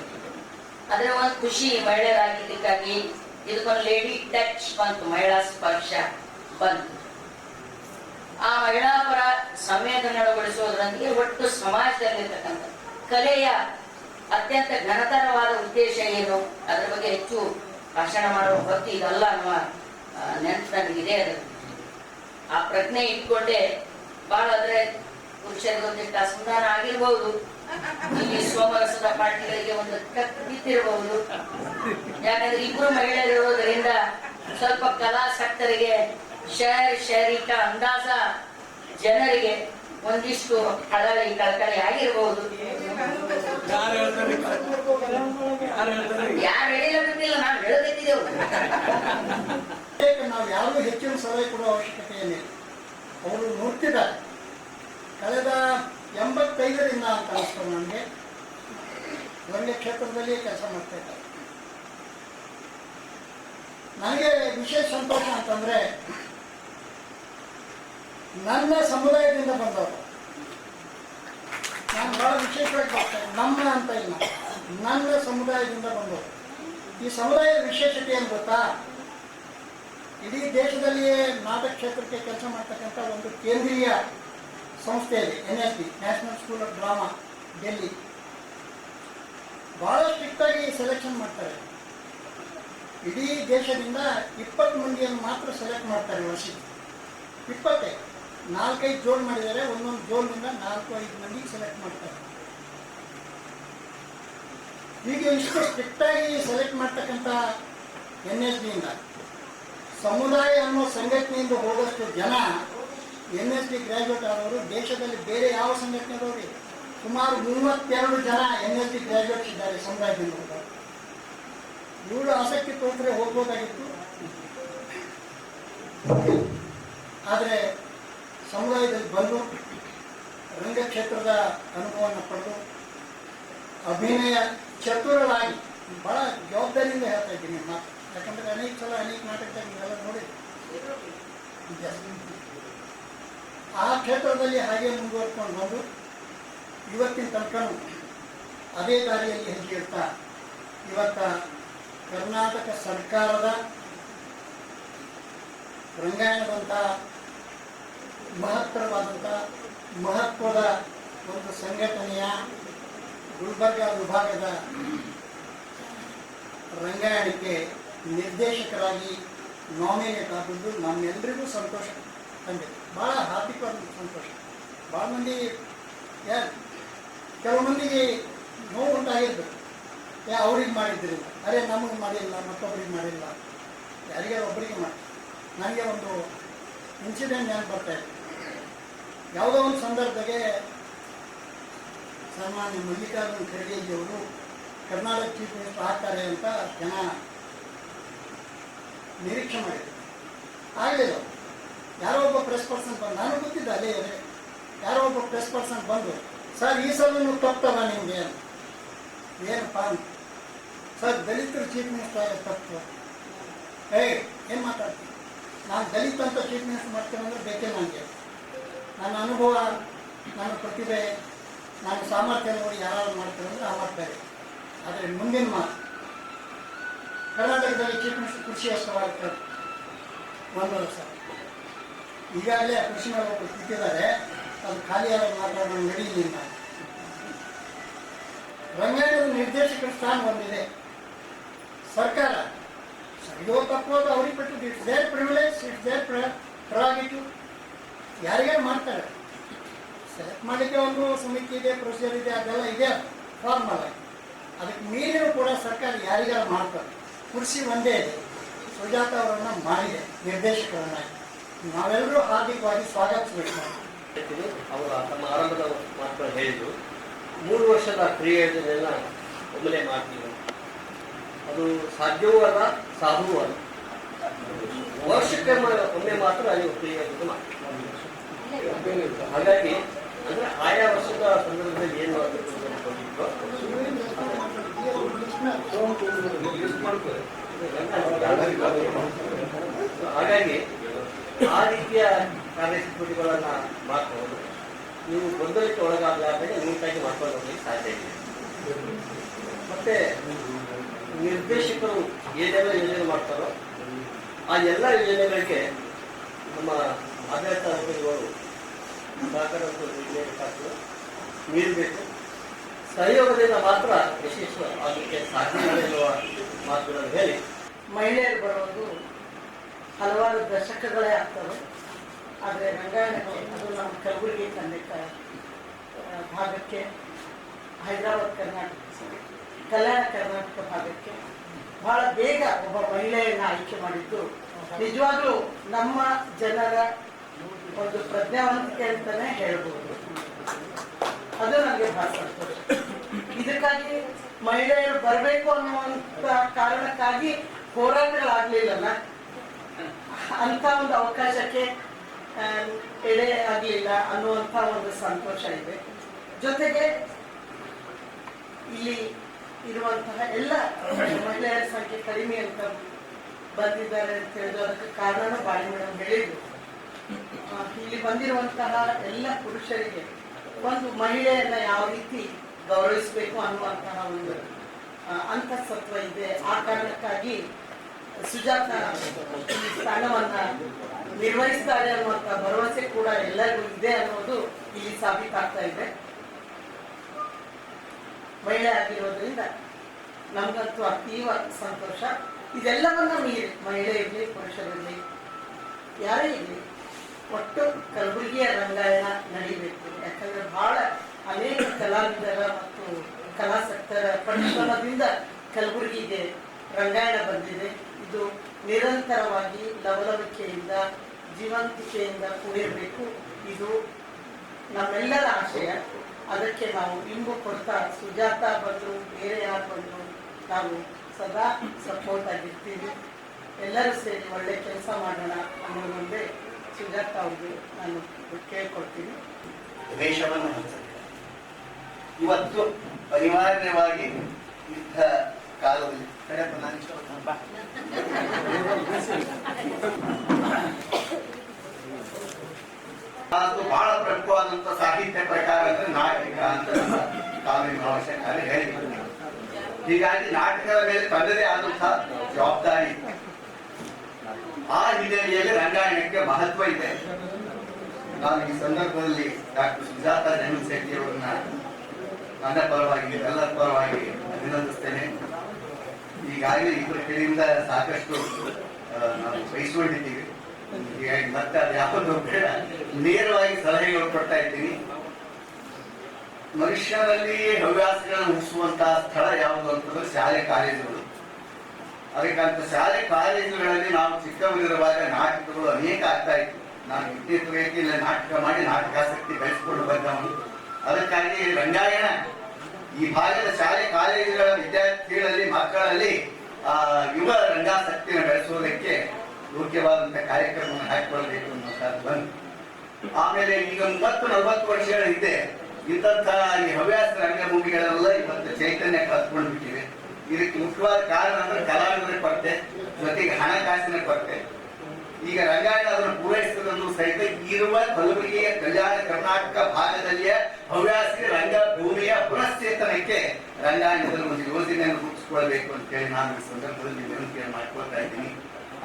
ಆದ್ರೆ ಒಂದು ಖುಷಿ ಮಹಿಳೆಯರಾಗಿದ್ದಕ್ಕಾಗಿ ಇದಕ್ಕೊಂದು ಲೇಡಿ ಟಚ್ ಬಂತು, ಮಹಿಳಾ ಸ್ಪರ್ಶ ಬಂತು. ಆ ಮಹಿಳಾ ಪರ ಸಂವೇದನೆಗೊಳಿಸುವುದರೊಂದಿಗೆ ಒಟ್ಟು ಸಮಾಜದಲ್ಲಿರ್ತಕ್ಕಂಥ ಕಲೆಯ ಅತ್ಯಂತ ಘನತರವಾದ ಉದ್ದೇಶ ಏನು, ಅದರ ಬಗ್ಗೆ ಹೆಚ್ಚು ಭಾಷಣ ಮಾಡುವ ಹೊತ್ತು ಇದಲ್ಲ ಅನ್ನುವ ನೆನಪು ನನಗಿದೆ. ಅದು ಆ ಪ್ರಜ್ಞೆ ಇಟ್ಕೊಂಡೆ ಬಹಳ. ಆದ್ರೆ ಪುರುಷರಿಗೆ ಒಂದಿಷ್ಟು ಅಸಮಾಧಾನ ಆಗಿರ್ಬಹುದು, ಇಲ್ಲಿ ಸೋಮರಸದ ಪಾರ್ಟಿಗಳಿಗೆ ಒಂದು ಬಿದ್ದಿರಬಹುದು. ಯಾಕಂದ್ರೆ ಇಬ್ರು ಮಹಿಳೆಯರಿರೋದ್ರಿಂದ ಸ್ವಲ್ಪ ಕಲಾಸಕ್ತರಿಗೆ, ಶೈರಿಕ ಅಂದಾಜ ಜನರಿಗೆ ಒಂದಿಷ್ಟು ಕಳಕಳಿ ಆಗಿರಬಹುದು. ಯಾರು ಹೇಳಿಲ್ಲ ಗೊತ್ತಿಲ್ಲ, ನಾವು ಹೇಳಬೇಕಿದ್ದೆವು. ನಾವು ಯಾರಿಗೂ ಹೆಚ್ಚಿನ ಸಲಹೆ ಕೊಡುವ ಅವಶ್ಯಕತೆ ಏನಿಲ್ಲ. ಅವರು ನೋಡ್ತಿದ್ದಾರೆ. ಕಳೆದ 85ರಿಂದ ಅಂತ ಅನಿಸ್ತದೆ ನನಗೆ, ಒಳ್ಳೆ ಕ್ಷೇತ್ರದಲ್ಲಿ ಕೆಲಸ ಮಾಡ್ತಾ ಇದ್ದಾರೆ. ನನಗೆ ವಿಶೇಷ ಸಂತೋಷ ಅಂತಂದ್ರೆ, ನನ್ನ ಸಮುದಾಯದಿಂದ ಬಂದವರು. ನಾನು ಬಹಳ ವಿಶೇಷವಾಗಿ ಬರ್ತಾ ನಮ್ಮ ಅಂತ ಇಲ್ಲ, ನನ್ನ ಸಮುದಾಯದಿಂದ ಬಂದವರು. ಈ ಸಮುದಾಯದ ವಿಶೇಷತೆ ಏನು ಗೊತ್ತಾ? ಇಡೀ ದೇಶದಲ್ಲಿಯೇ ನಾಟಕ ಕ್ಷೇತ್ರಕ್ಕೆ ಕೆಲಸ ಮಾಡ್ತಕ್ಕಂಥ ಒಂದು ಕೇಂದ್ರೀಯ ಸಂಸ್ಥೆ ಇದೆ, NSD, national school of drama, Delhi. ಭಾಳ ಸ್ಟ್ರಿಕ್ಟಾಗಿ ಸೆಲೆಕ್ಷನ್ ಮಾಡ್ತಾರೆ. ಇಡೀ ದೇಶದಿಂದ 20 ಮಂದಿಯನ್ನು ಮಾತ್ರ ಸೆಲೆಕ್ಟ್ ಮಾಡ್ತಾರೆ ವರ್ಷಕ್ಕೆ. 20, 4-5 ಜೋನ್ ಮಾಡಿದ್ದಾರೆ. ಒಂದೊಂದು ಜೋನ್ನಿಂದ 4-5 ಮಂದಿ ಸೆಲೆಕ್ಟ್ ಮಾಡ್ತಾರೆ. ಈಗ ಇಷ್ಟು ಸ್ಟ್ರಿಕ್ಟಾಗಿ ಸೆಲೆಕ್ಟ್ ಮಾಡ್ತಕ್ಕಂಥ NSDಯಿಂದ ಸಮುದಾಯ ಅನ್ನೋ ಸಂಘಟನೆಯಿಂದ ಹೋಗೋಷ್ಟು ಜನ NSD ಗ್ರ್ಯಾಜುಯೇಟ್ ಆದವರು ದೇಶದಲ್ಲಿ ಬೇರೆ ಯಾವ ಸಂಘಟನೆದವರು ಸುಮಾರು 32 ಜನ NSD ಗ್ರ್ಯಾಜುಯೇಟ್ಸ್ ಇದ್ದಾರೆ ಸಮುದಾಯದಿಂದ ಹೋದವರು. ಇವರು ಆಸಕ್ತಿ ತೋರಿದ್ರೆ ಹೋಗ್ಬೋದಾಗಿತ್ತು, ಆದರೆ ಸಮುದಾಯದಲ್ಲಿ ಬಂದು ರಂಗಕ್ಷೇತ್ರದ ಅನುಭವವನ್ನು ಪಡೆದು ಅಭಿನಯ ಚತುರರಾಗಿ, ಭಾಳ ಜವಾಬ್ದಾರಿಯಿಂದ ಹೇಳ್ತಾ ಇದ್ದೀನಿ ಮಾತು, ಯಾಕಂದರೆ ಅನೇಕ ಸಲ ಅನೇಕ ನಾಟಕದಾಗ ನೀವೆಲ್ಲ ನೋಡಿ ಆ ಕ್ಷೇತ್ರದಲ್ಲಿ ಹಾಗೆ ಮುಂದುವರ್ಕೊಂಡು ಬಂದು ಇವತ್ತಿನ ತನಕನೂ ಅದೇ ದಾರಿಯಲ್ಲಿ ಹೆಜ್ಜೆ ಇಡ್ತಾ ಇವತ್ತ ಕರ್ನಾಟಕ ಸರ್ಕಾರದ ರಂಗಾಯಣದಂಥ ಮಹತ್ವದ ಒಂದು ಸಂಘಟನೆಯ ಗುಲ್ಬರ್ಗ ವಿಭಾಗದ ರಂಗಾಯಣಕ್ಕೆ ನಿರ್ದೇಶಕರಾಗಿ ನಾಮಿನೇಟ್ ಆದದ್ದು ನಮ್ಮೆಲ್ಲರಿಗೂ ಸಂತೋಷ ತಂದೆ. ಭಾಳ ಹಾರ್ದಿಕವಾದ ಸಂತೋಷ. ಭಾಳ ಮಂದಿ ಕೆಲವು ಮಂದಿಗೆ ನೋವು ಉಂಟಾಗಿರ್ಬೇಕು, ಅವ್ರಿಗೆ ಮಾಡಿದ್ದಿಲ್ಲ, ಅರೆ ನಮಗೆ ಮಾಡಿಲ್ಲ, ಮತ್ತೊಬ್ಬರಿಗೆ ಮಾಡಿಲ್ಲ, ಯಾರಿಗಾರು ಒಬ್ಬರಿಗೆ ಮಾಡಿ. ನನಗೆ ಒಂದು ಇನ್ಸಿಡೆಂಟ್ ನೆನಪು ಬರ್ತಾಯಿದೆ. ಯಾವುದೋ ಒಂದು ಸಂದರ್ಭದಾಗೆ ಸನ್ಮಾನ್ಯ ಮಲ್ಲಿಕಾರ್ಜುನ ಖರ್ಗೆಜಿಯವರು ಕರ್ನಾಟಕ ಚೀಫ್ ಮಿನಿಸ್ಟರ್ ಆಗ್ತಾರೆ ಅಂತ ಜನ ನಿರೀಕ್ಷೆ ಮಾಡಿದರು. ಆಗಲಿಲ್ಲ. ಯಾರೋ ಒಬ್ಬ ಪ್ರೆಸ್ ಪರ್ಸನ್ ಬಂದು, ನಾನು ಗೊತ್ತಿದ್ದ ಅಲ್ಲೇ ಇದೆ, ಯಾರೋ ಒಬ್ಬ ಪ್ರೆಸ್ ಪರ್ಸನ್ ಬಂದು, ಸರ್ ಈ ಸಲೂ ತಪ್ಪಲ್ಲ ನಿಮಗೆ, ಏನಪ್ಪ ಸರ್ ದಲಿತರು ಚೀಫ್ ಮಿನಿಸ್ಟರ್ ಆಗ ತಪ್ಪು. ಏನು ಮಾತಾಡ್ತೀನಿ, ನಾನು ದಲಿತ ಅಂತ ಚೀಫ್ ಮಿನಿಸ್ಟರ್ ಮಾಡ್ತೇನೆ ಅಂದರೆ ಬೇಕೇ ನನಗೆ. ನನ್ನ ಅನುಭವ, ನನ್ನ ಪ್ರತಿಭೆ, ನಾನು ಸಾಮರ್ಥ್ಯ ನೋಡಿ ಯಾರು ಮಾಡ್ತೇನೆ ಅಂದರೆ ಆ ಮಾಡ್ತಾರೆ. ಆದರೆ ಮುಂದಿನ ಮಾತು, ಕರ್ನಾಟಕದಲ್ಲಿ ಚೀಫ್ ಮಿನಿಸ್ಟರ್ ಕೃಷಿ ಅಷ್ಟವಾಗ್ತದೆ 1 ವರ್ಷ. ಈಗಾಗಲೇ ಆ ಕೃಷಿ ಮೇಲೆ ಒಬ್ಬರು ಕೂತಿದ್ದಾರೆ, ಅದು ಖಾಲಿಯಾದ ಮಾತಾಡೋಣ ನಡೀಲಿಲ್ಲ. ರಂಗಾಯಣದ ನಿರ್ದೇಶಕರ ಸ್ಥಾನ ಒಂದಿದೆ. ಸರ್ಕಾರ ಸರಿಯೋ ತಪ್ಪೋದು ಅವ್ರಿಗೆ ಬಿಟ್ಟು, it's their privilege, it's their prerogative. ಯಾರಿಗಾರು ಮಾಡ್ತಾರೆ, ಸೆಲೆಕ್ಟ್ ಮಾಡಲಿಕ್ಕೆ ಒಂದು ಸಮಿತಿ ಇದೆ, ಪ್ರೊಸೀಜರ್ ಇದೆ, ಅದೆಲ್ಲ ಇದೆ ಫಾರ್ಮಲ್ ಆಗಿ. ಅದಕ್ಕೆ ಮೀರಿನೂ ಕೂಡ ಸರ್ಕಾರ ಯಾರಿಗಾರು ಮಾಡ್ತಾರೆ. ಕುರ್ಸಿ ಒಂದೇ ಇದೆ, ಸುಜಾತ ಅವರನ್ನು ಮಾಡಿದೆ ನಿರ್ದೇಶಕರನ್ನಾಗಿ. ನಾವೆಲ್ಲರೂ ಹಾರ್ದಿಕವಾಗಿ ಸ್ವಾಗತಿಸಬೇಕು. ಅವರು ತಮ್ಮ ಆರಂಭದ ಮಾತುಗಳು ಹೇಳಿದರು, 3 ವರ್ಷದ ಕ್ರಿಯೆ ಯೋಜನೆಯನ್ನು ಒಮ್ಮೆಲೆ ಮಾಡ್ತೀವಿ. ಅದು ಸಾಧ್ಯವೂ ಅಲ್ಲ, ಸಾಧುವೂ ಅಲ್ಲ. ವರ್ಷಕ್ಕೆ ಒಮ್ಮೆ ಮಾತ್ರ ನೀವು ಕ್ರಿಯೆ ಯೋಜನೆ ಮಾಡ್ತೀವಿ. ಹಾಗಾಗಿ ಅಂದರೆ ಆಯಾ ವರ್ಷದ ಸಂದರ್ಭದಲ್ಲಿ ಏನು ಮಾಡಬೇಕು ಹಾಗಾಗಿ ಆ ರೀತಿಯ ಕಾರ್ಯಚಟುವಟಿಕೆಗಳನ್ನು ಮಾಡ್ಕೊಂಡು ನೀವು ಗೊಂದಲಕ್ಕೆ ಒಳಗಾಗಲಾರ್ದಂಗೆ ನೀಟಾಗಿ ಮಾಡ್ಕೊಂಡು ಹೋಗಲಿಕ್ಕೆ ಸಾಧ್ಯ ಇದೆ. ಮತ್ತು ನಿರ್ದೇಶಕರು ಏನೆಲ್ಲ ಯೋಜನೆ ಮಾಡ್ತಾರೋ ಆ ಎಲ್ಲ ಯೋಜನೆಗಳಿಗೆ ನಮ್ಮ ಆಡಳಿತ ಅಧಿಕಾರಿಗಳು ಸಹಕಾರ ನೀಡಬೇಕು. ಸಹಯೋಗದಿಂದ ಮಾತ್ರ ಯಶಸ್ಸು ಆಗಲಿಕ್ಕೆ ಸಾಧ್ಯ ಎನ್ನುವ ಮಾತುಗಳನ್ನು ಹೇಳಿ, ಮಹಿಳೆಯರು ಬರೋದು ಹಲವಾರು ದಶಕಗಳೇ ಆಗ್ತವೆ. ಆದರೆ ರಂಗಾಯಣಕ್ಕೆ ಅದು ನಮ್ಮ ಕಲಬುರಗಿ ಕನ್ನಡ ಭಾಗಕ್ಕೆ, ಹೈದರಾಬಾದ್ ಕರ್ನಾಟಕ, ಕಲ್ಯಾಣ ಕರ್ನಾಟಕ ಭಾಗಕ್ಕೆ ಬಹಳ ಬೇಗ ಒಬ್ಬ ಮಹಿಳೆಯನ್ನು ಆಯ್ಕೆ ಮಾಡಿದ್ದು ನಿಜವಾಗ್ಲೂ ನಮ್ಮ ಜನರ ಒಂದು ಪ್ರಜ್ಞಾವಂತಿಕೆ ಅಂತಾನೆ ಹೇಳ್ಬೋದು. ಅದು ನನಗೆ ಬಹಳ ಸಂತೋಷ. ಇದಕ್ಕಾಗಿ ಮಹಿಳೆಯರು ಬರಬೇಕು ಅನ್ನುವಂಥ ಕಾರಣಕ್ಕಾಗಿ ಹೋರಾಟಗಳಾಗಲಿಲ್ಲಲ್ಲ, ಅಂಥ ಒಂದು ಅವಕಾಶಕ್ಕೆ ಎಡೆ ಆಗಲಿಲ್ಲ ಅನ್ನುವಂಥ ಒಂದು ಸಂತೋಷ ಇದೆ. ಜೊತೆಗೆ ಇಲ್ಲಿ ಇರುವಂತಹ ಎಲ್ಲ ಮಹಿಳೆಯರ ಸಂಖ್ಯೆ ಕಡಿಮೆ ಅಂತ ಬಂದಿದ್ದಾರೆ ಅಂತ ಹೇಳಿದ್ರು. ಅದಕ್ಕೆ ಕಾರಣ ಬಾಳಿ ಮೇಡಮ್ ಹೇಳಿದ್ರು. ಇಲ್ಲಿ ಬಂದಿರುವಂತಹ ಎಲ್ಲ ಪುರುಷರಿಗೆ ಒಂದು ಮಹಿಳೆಯನ್ನ ಯಾವ ರೀತಿ ಗೌರವಿಸಬೇಕು ಅನ್ನುವಂತಹ ಒಂದು ಅಂತಃಸತ್ವ ಇದೆ. ಆ ಕಾರಣಕ್ಕಾಗಿ ಸುಜಾತ ಈ ಸ್ಥಾನವನ್ನ ನಿರ್ವಹಿಸ್ತಾರೆ ಅನ್ನುವಂಥ ಭರವಸೆ ಕೂಡ ಎಲ್ಲರಿಗೂ ಇದೆ ಅನ್ನೋದು ಇಲ್ಲಿ ಸಾಬೀತಾಗ್ತಾ ಇದೆ. ಮಹಿಳೆ ಆಗಿರೋದ್ರಿಂದ ನಮಗಂತೂ ಅತೀವ ಸಂತೋಷ. ಇದೆಲ್ಲವನ್ನ ಮೀರಿ ಮಹಿಳೆ ಇರಲಿ, ಪುರುಷರಿರಲಿ, ಯಾರೇ ಇರಲಿ, ಒಟ್ಟು ಕಲಬುರಗಿಯ ರಂಗಾಯಣ ನಡೀಬೇಕು. ಯಾಕಂದ್ರೆ ಬಹಳ ಅನೇಕ ಕಲಾವಿದರ ಮತ್ತು ಕಲಾಸಕ್ತರ ಪರಿಶ್ರಮದಿಂದ ಕಲಬುರಗಿಗೆ ರಂಗಾಯಣ ಬಂದಿದೆ. ಇದು ನಿರಂತರವಾಗಿ ಲವಲವಿಕೆಯಿಂದ, ಜೀವಂತಿಕೆಯಿಂದ ಕೂಡಿರಬೇಕು. ಇದು ನಮ್ಮೆಲ್ಲರ ಆಶಯ. ಅದಕ್ಕೆ ನಾವು ಇಂಬು ಕೊಡ್ತಾ ಸುಜಾತ ಬಂದರು, ಬೇರೆ ಯಾರು ಬಂದರು, ನಾವು ಸದಾ ಸಪೋರ್ಟ್ ಆಗಿರ್ತೀವಿ. ಎಲ್ಲರೂ ಸೇರಿ ಒಳ್ಳೆ ಕೆಲಸ ಮಾಡೋಣ ಅನ್ನೋದೊಂದೇ ಸುಜಾತ ಅವ್ರಿಗೆ ನಾನು ಕೇಳ್ಕೊಡ್ತೀನಿ. ವೇಷವನ್ನು ಇವತ್ತು ಅನಿವಾರ್ಯವಾಗಿ ಯುದ್ಧ ಕಾಲದಲ್ಲಿ ಅದು ಬಹಳ ಪ್ರಮುಖವಾದಂತ ಸಾಹಿತ್ಯ ಪ್ರಕಾರ ಅಂದ್ರೆ ನಾಟಕ ಅಂತ ಕಾನೂನಿನ ಅವಶ್ಯಕತೆ ಹೇಳಿದ್ರು. ಹೀಗಾಗಿ ನಾಟಕದ ಮೇಲೆ ತನ್ನದೇ ಆದಂತಹ ಜವಾಬ್ದಾರಿ. ಆ ಹಿನ್ನೆಲೆಯಲ್ಲಿ ರಂಗಾಯಣಕ್ಕೆ ಮಹತ್ವ ಇದೆ. ನಾನು ಈ ಸಂದರ್ಭದಲ್ಲಿ ಡಾಕ್ಟರ್ ಸುಜಾತ ಜನ್ಮಶೆಟ್ಟಿ ಅವರನ್ನ ನನ್ನ ಪರವಾಗಿ, ಎಲ್ಲರ ಪರವಾಗಿ ಅಭಿನಂದಿಸ್ತೇನೆ. ಈಗಾಗಲೇ ಇಬ್ಬರ ಕಡೆಯಿಂದ ಸಾಕಷ್ಟು ನಾವು ಬಯಸ್ಕೊಂಡಿದ್ದೀವಿ. ಹೀಗಾಗಿ ಮತ್ತೆ ಅದು ಯಾವುದೋ ಬೇಡ, ನೇರವಾಗಿ ಸಲಹೆಗಳು ಕೊಡ್ತಾ ಇದ್ದೀನಿ. ಮನುಷ್ಯನಲ್ಲಿ ಹವ್ಯಾಸಗಳನ್ನು ಹುಟ್ಟಿಸುವಂತಹ ಸ್ಥಳ ಯಾವುದು ಅಂತಂದ್ರೆ ಶಾಲೆ ಕಾಲೇಜುಗಳು. ಅದಕ್ಕಂತ ಶಾಲೆ ಕಾಲೇಜುಗಳಲ್ಲಿ ನಾವು ಚಿಕ್ಕವರಿರುವಾಗ ನಾಟಕಗಳು ಅನೇಕ ಆಗ್ತಾ ಇತ್ತು. ನಾನು ವಿದ್ಯುತ್ ವೇದಿಕೆಯಲ್ಲಿ ನಾಟಕ ಮಾಡಿ ನಾಟಕಾಸಕ್ತಿ ಬೆಳೆಸಿಕೊಂಡು ಬಂದವನು. ಅದಕ್ಕಾಗಿ ರಂಗಾಯಣ ಈ ಭಾಗದ ಶಾಲೆ ಕಾಲೇಜುಗಳ ವಿದ್ಯಾರ್ಥಿಗಳಲ್ಲಿ, ಮಕ್ಕಳಲ್ಲಿ ಯುವ ರಂಗಾಸಕ್ತಿಯನ್ನು ಬೆಳೆಸುವುದಕ್ಕೆ ಯೋಗ್ಯವಾದಂತಹ ಕಾರ್ಯಕ್ರಮವನ್ನು ಹಾಕಿಕೊಳ್ಳಬೇಕು ಅನ್ನೋದು ಬಂದು, ಆಮೇಲೆ ಈಗ 30-40 ವರ್ಷಗಳ ಹಿಂದೆ ಇಂತಹ ಈ ಹವ್ಯಾಸ ರಂಗಭೂಮಿಗಳೆಲ್ಲ ಇವತ್ತು ಚೈತನ್ಯ ಕಳೆದುಕೊಂಡು ಬಿಟ್ಟಿವೆ. ಇದಕ್ಕೆ ಮುಖ್ಯವಾದ ಕಾರಣ ಅಂದ್ರೆ ಕಲಾವಿದರ ಕೊರತೆ, ಜೊತೆಗೆ ಹಣಕಾಸಿನ ಕೊರತೆ. ಈಗ ರಂಗಾಯಣ ಅದನ್ನು ಪೂರೈಸುವುದನ್ನು ಸಹಿತ ಇರುವ ಕಲಬುರಗಿಯ ಕಲ್ಯಾಣ ಕರ್ನಾಟಕ ಭಾಗದಲ್ಲಿಯ ಹವ್ಯಾಸ ರಂಗಭೂಮಿಯ ಪುನಶ್ಚೇತನಕ್ಕೆ ರಂಗಾಯಣದಲ್ಲಿ ಒಂದು ಯೋಜನೆಯನ್ನು ರೂಪಿಸಿಕೊಳ್ಳಬೇಕು ಅಂತ ಹೇಳಿ ನಾನು ಈ ಸಂದರ್ಭದಲ್ಲಿ ವಿನಂತಿಯನ್ನು ಮಾಡಿಕೊಳ್ತಾ ಇದ್ದೀನಿ.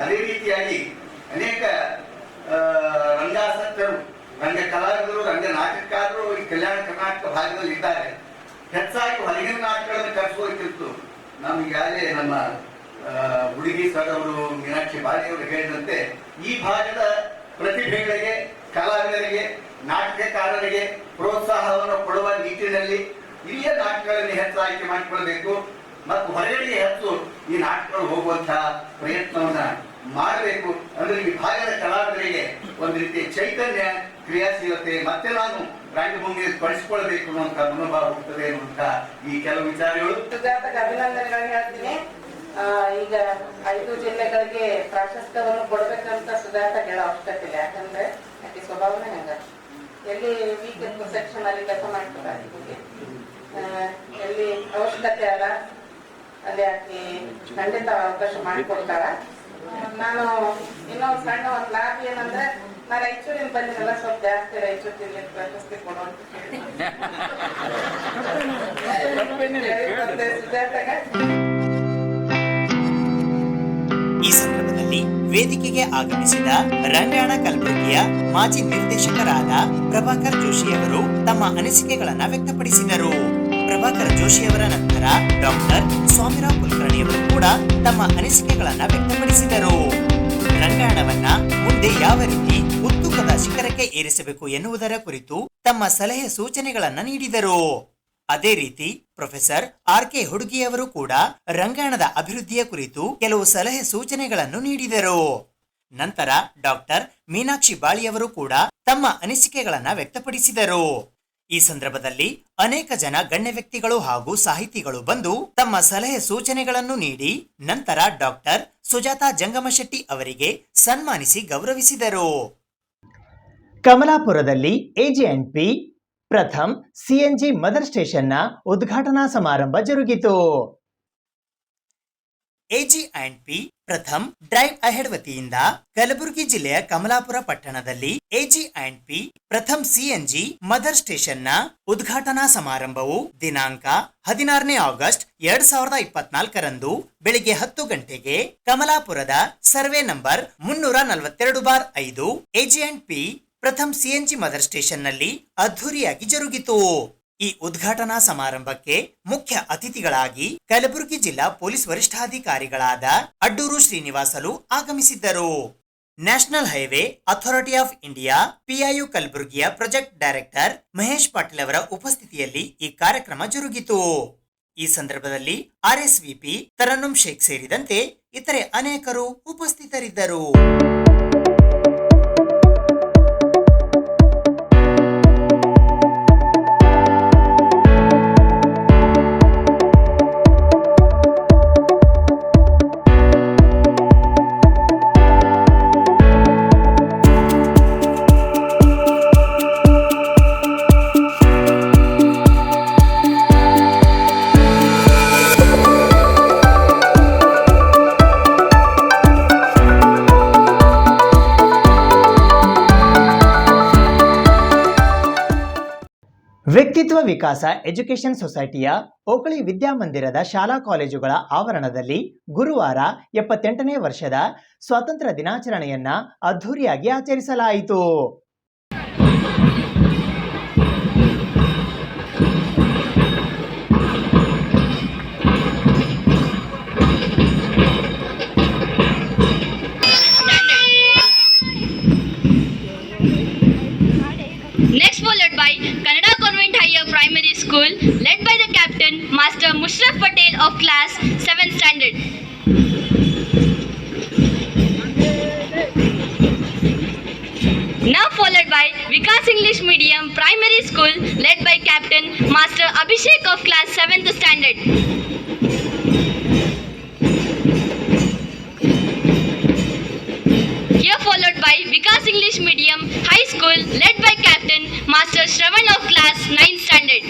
ಅದೇ ರೀತಿಯಾಗಿ ಅನೇಕ ರಂಗಾಸಕ್ತರು, ರಂಗ ಕಲಾವಿದರು, ರಂಗ ನಾಟಕಕಾರರು ಈ ಕಲ್ಯಾಣ ಕರ್ನಾಟಕ ಭಾಗದಲ್ಲಿ ಇದ್ದಾರೆ. ಹೆಚ್ಚಾಗಿ ಹೊರಗಿನ ನಾಟಕಗಳನ್ನು ಕರೆಸುವುದಕ್ಕಿಂತ ನಮಗಾಗಲೇ ನಮ್ಮ ಹುಡುಗಿ ಸರ್ ಅವರು, ಮೀನಾಕ್ಷಿ ಬಾಳಿ ಅವರು ಹೇಳಿದಂತೆ ಈ ಭಾಗದ ಪ್ರತಿಭೆಗಳಿಗೆ, ಕಲಾವಿದರಿಗೆ, ನಾಟಕಕಾರರಿಗೆ ಪ್ರೋತ್ಸಾಹವನ್ನು ಕೊಡುವ ನಿಟ್ಟಿನಲ್ಲಿ ಇಲ್ಲಿಯ ನಾಟಕಗಳಲ್ಲಿ ಹೆಚ್ಚು ಆಯ್ಕೆ ಮಾಡಿಕೊಳ್ಬೇಕು ಮತ್ತು ಹೊರಗಡೆಗೆ ಹೆಚ್ಚು ಈ ನಾಟಕಗಳು ಹೋಗುವಂತಹ ಪ್ರಯತ್ನವನ್ನ ಮಾಡಬೇಕು. ಅಂದ್ರೆ ಈ ಭಾಗದ ಕಲಾವಿದರಿಗೆ ಒಂದು ರೀತಿಯ ಚೈತನ್ಯ, ಕ್ರಿಯಾಶೀಲತೆ ಮತ್ತೆ ನಾನು ರಂಗಭೂಮಿಯಲ್ಲಿ ಬಳಸಿಕೊಳ್ಬೇಕು ಅನ್ನುವಂತ ಮನೋಭಾವ ಹೋಗ್ತದೆ ಅನ್ನುವಂತ ಈ ಕೆಲವು ವಿಚಾರಗಳು. ಅಭಿನಂದನೆಗಳನ್ನ ಹೇಳ್ತೀನಿ. ಈಗ 5 ಜಿಲ್ಲೆಗಳಿಗೆ ಪ್ರಾಶಸ್ತ್ಯವನ್ನು ಕೊಡ್ಬೇಕಂತ ಸುಜಾತ ಹೇಳೋ ಅವಶ್ಯಕತೆ ಇಲ್ಲ. ಯಾಕಂದ್ರೆ ಆಕೆ ಸ್ವಭಾವನೇ ಹಂಗ, ಎಲ್ಲಿ ವೀಕ್ ಸೆಕ್ಷನ್ ಅಲ್ಲಿ ಕೆಲಸ ಮಾಡ್ತಾರೆ, ಎಲ್ಲಿ ಅವಶ್ಯಕತೆ ಅಲ್ಲ ಅಲ್ಲಿ ಆಕೆ ಖಂಡಿತ ಅವಕಾಶ ಮಾಡಿಕೊಡ್ತಾಳ. ನಾನು ಇನ್ನೊಂದು ಸಣ್ಣ ಒಂದು ಲಾಭ ಏನಂದ್ರೆ, ನಾನು ರಾಯಚೂರಿನ ಬಂದಿನಲ್ಲ, ಸ್ವಲ್ಪ ಜಾಸ್ತಿ ರಾಯಚೂರು ಜಿಲ್ಲೆ ಪ್ರಶಸ್ತಿ ಕೊಡೋದು ಸುಜಾತಗ. ಈ ಸಂದರ್ಭದಲ್ಲಿ ವೇದಿಕೆಗೆ ಆಗಮಿಸಿದ ರಂಗಾಯಣ ಕಲಬುರಗಿಯ ಮಾಜಿ ನಿರ್ದೇಶಕರಾದ ಪ್ರಭಾಕರ್ ಜೋಶಿಯವರು ತಮ್ಮ ಅನಿಸಿಕೆಗಳನ್ನ ವ್ಯಕ್ತಪಡಿಸಿದರು. ಪ್ರಭಾಕರ್ ಜೋಶಿಯವರ ನಂತರ ಡಾಕ್ಟರ್ ಸ್ವಾಮಿರಾವ್ ಕುಲಕರ್ಣಿಯವರು ಕೂಡ ತಮ್ಮ ಅನಿಸಿಕೆಗಳನ್ನ ವ್ಯಕ್ತಪಡಿಸಿದರು. ರಂಗಾಯಣವನ್ನ ಮುಂದೆ ಯಾವ ರೀತಿ ಉತ್ತುಂಗದ ಶಿಖರಕ್ಕೆ ಏರಿಸಬೇಕು ಎನ್ನುವುದರ ಕುರಿತು ತಮ್ಮ ಸಲಹೆ ಸೂಚನೆಗಳನ್ನ ನೀಡಿದರು. ಅದೇ ರೀತಿ ಪ್ರೊಫೆಸರ್ RK ಹುಡುಗಿಯವರು ಕೂಡ ರಂಗಾಯಣದ ಅಭಿವೃದ್ಧಿಯ ಕುರಿತು ಕೆಲವು ಸಲಹೆ ಸೂಚನೆಗಳನ್ನು ನೀಡಿದರು. ನಂತರ ಡಾಕ್ಟರ್ ಮೀನಾಕ್ಷಿ ಬಾಳಿಯವರು ಕೂಡ ತಮ್ಮ ಅನಿಸಿಕೆಗಳನ್ನ ವ್ಯಕ್ತಪಡಿಸಿದರು. ಈ ಸಂದರ್ಭದಲ್ಲಿ ಅನೇಕ ಜನ ಗಣ್ಯ ವ್ಯಕ್ತಿಗಳು ಹಾಗೂ ಸಾಹಿತಿಗಳು ಬಂದು ತಮ್ಮ ಸಲಹೆ ಸೂಚನೆಗಳನ್ನು ನೀಡಿ ನಂತರ ಡಾಕ್ಟರ್ ಸುಜಾತಾ ಜಂಗಮಶೆಟ್ಟಿ ಅವರಿಗೆ ಸನ್ಮಾನಿಸಿ ಗೌರವಿಸಿದರು. ಕಮಲಾಪುರದಲ್ಲಿ AG&P ಪ್ರಥಮ್ CNG ಮದರ್ ಸ್ಟೇಷನ್ನ ಉದ್ಘಾಟನಾ ಸಮಾರಂಭ ಜರುಗಿತು. AG&P ಪ್ರಥಮ್ ಡ್ರೈವ್ ಅಹೆಡ್ ವತಿಯಿಂದ ಕಲಬುರಗಿ ಜಿಲ್ಲೆಯ ಕಮಲಾಪುರ ಪಟ್ಟಣದಲ್ಲಿ AG&P ಪ್ರಥಮ್ CNG ಮದರ್ ಸ್ಟೇಷನ್ ನ ಉದ್ಘಾಟನಾ ಸಮಾರಂಭವು ದಿನಾಂಕ 16ನೇ ಆಗಸ್ಟ್ 2024ರಂದು ಬೆಳಿಗ್ಗೆ 10 ಗಂಟೆಗೆ ಕಮಲಾಪುರದ ಸರ್ವೆ ನಂಬರ್ 342/5 AG&P ಪ್ರಥಮ್ CNG ಮದರ್ ಸ್ಟೇಷನ್ ನಲ್ಲಿ ಅದ್ಧೂರಿಯಾಗಿ ಜರುಗಿತು. ಈ ಉದ್ಘಾಟನಾ ಸಮಾರಂಭಕ್ಕೆ ಮುಖ್ಯ ಅತಿಥಿಗಳಾಗಿ ಕಲಬುರಗಿ ಜಿಲ್ಲಾ ಪೊಲೀಸ್ ವರಿಷ್ಠಾಧಿಕಾರಿಗಳಾದ ಅಡ್ಡೂರು ಶ್ರೀನಿವಾಸಲು ಆಗಮಿಸಿದ್ದರು. National highway authority of India PIU ಕಲಬುರಗಿಯ ಪ್ರಾಜೆಕ್ಟ್ ಡೈರೆಕ್ಟರ್ ಮಹೇಶ್ ಪಾಟೀಲ್ ಅವರ ಉಪಸ್ಥಿತಿಯಲ್ಲಿ ಈ ಕಾರ್ಯಕ್ರಮ ಜರುಗಿತು. ಈ ಸಂದರ್ಭದಲ್ಲಿ RSVP ತರನ್ನುಮ್ ಶೇಖ್ ಸೇರಿದಂತೆ ಇತರೆ ಅನೇಕರು ಉಪಸ್ಥಿತರಿದ್ದರು. ವ್ಯಕ್ತಿತ್ವ ವಿಕಾಸ ಎಜುಕೇಷನ್ ಸೊಸೈಟಿಯ ಓಕಳಿ ವಿದ್ಯಾಮಂದಿರದ ಶಾಲಾ ಕಾಲೇಜುಗಳ ಆವರಣದಲ್ಲಿ ಗುರುವಾರ 78ನೇ ವರ್ಷದ ಸ್ವಾತಂತ್ರ್ಯ ದಿನಾಚರಣೆಯನ್ನ ಅದ್ಧೂರಿಯಾಗಿ ಆಚರಿಸಲಾಯಿತು. Next followed by Kannada Convent Higher Primary School, led by the captain Master Mushraf Patel of class 7th standard. Now followed by Vikas English Medium Primary School, led by captain Master Abhishek of class 7th standard. Here followed by Vikas English Medium High School, led by captain Master Shravan of class 9th standard.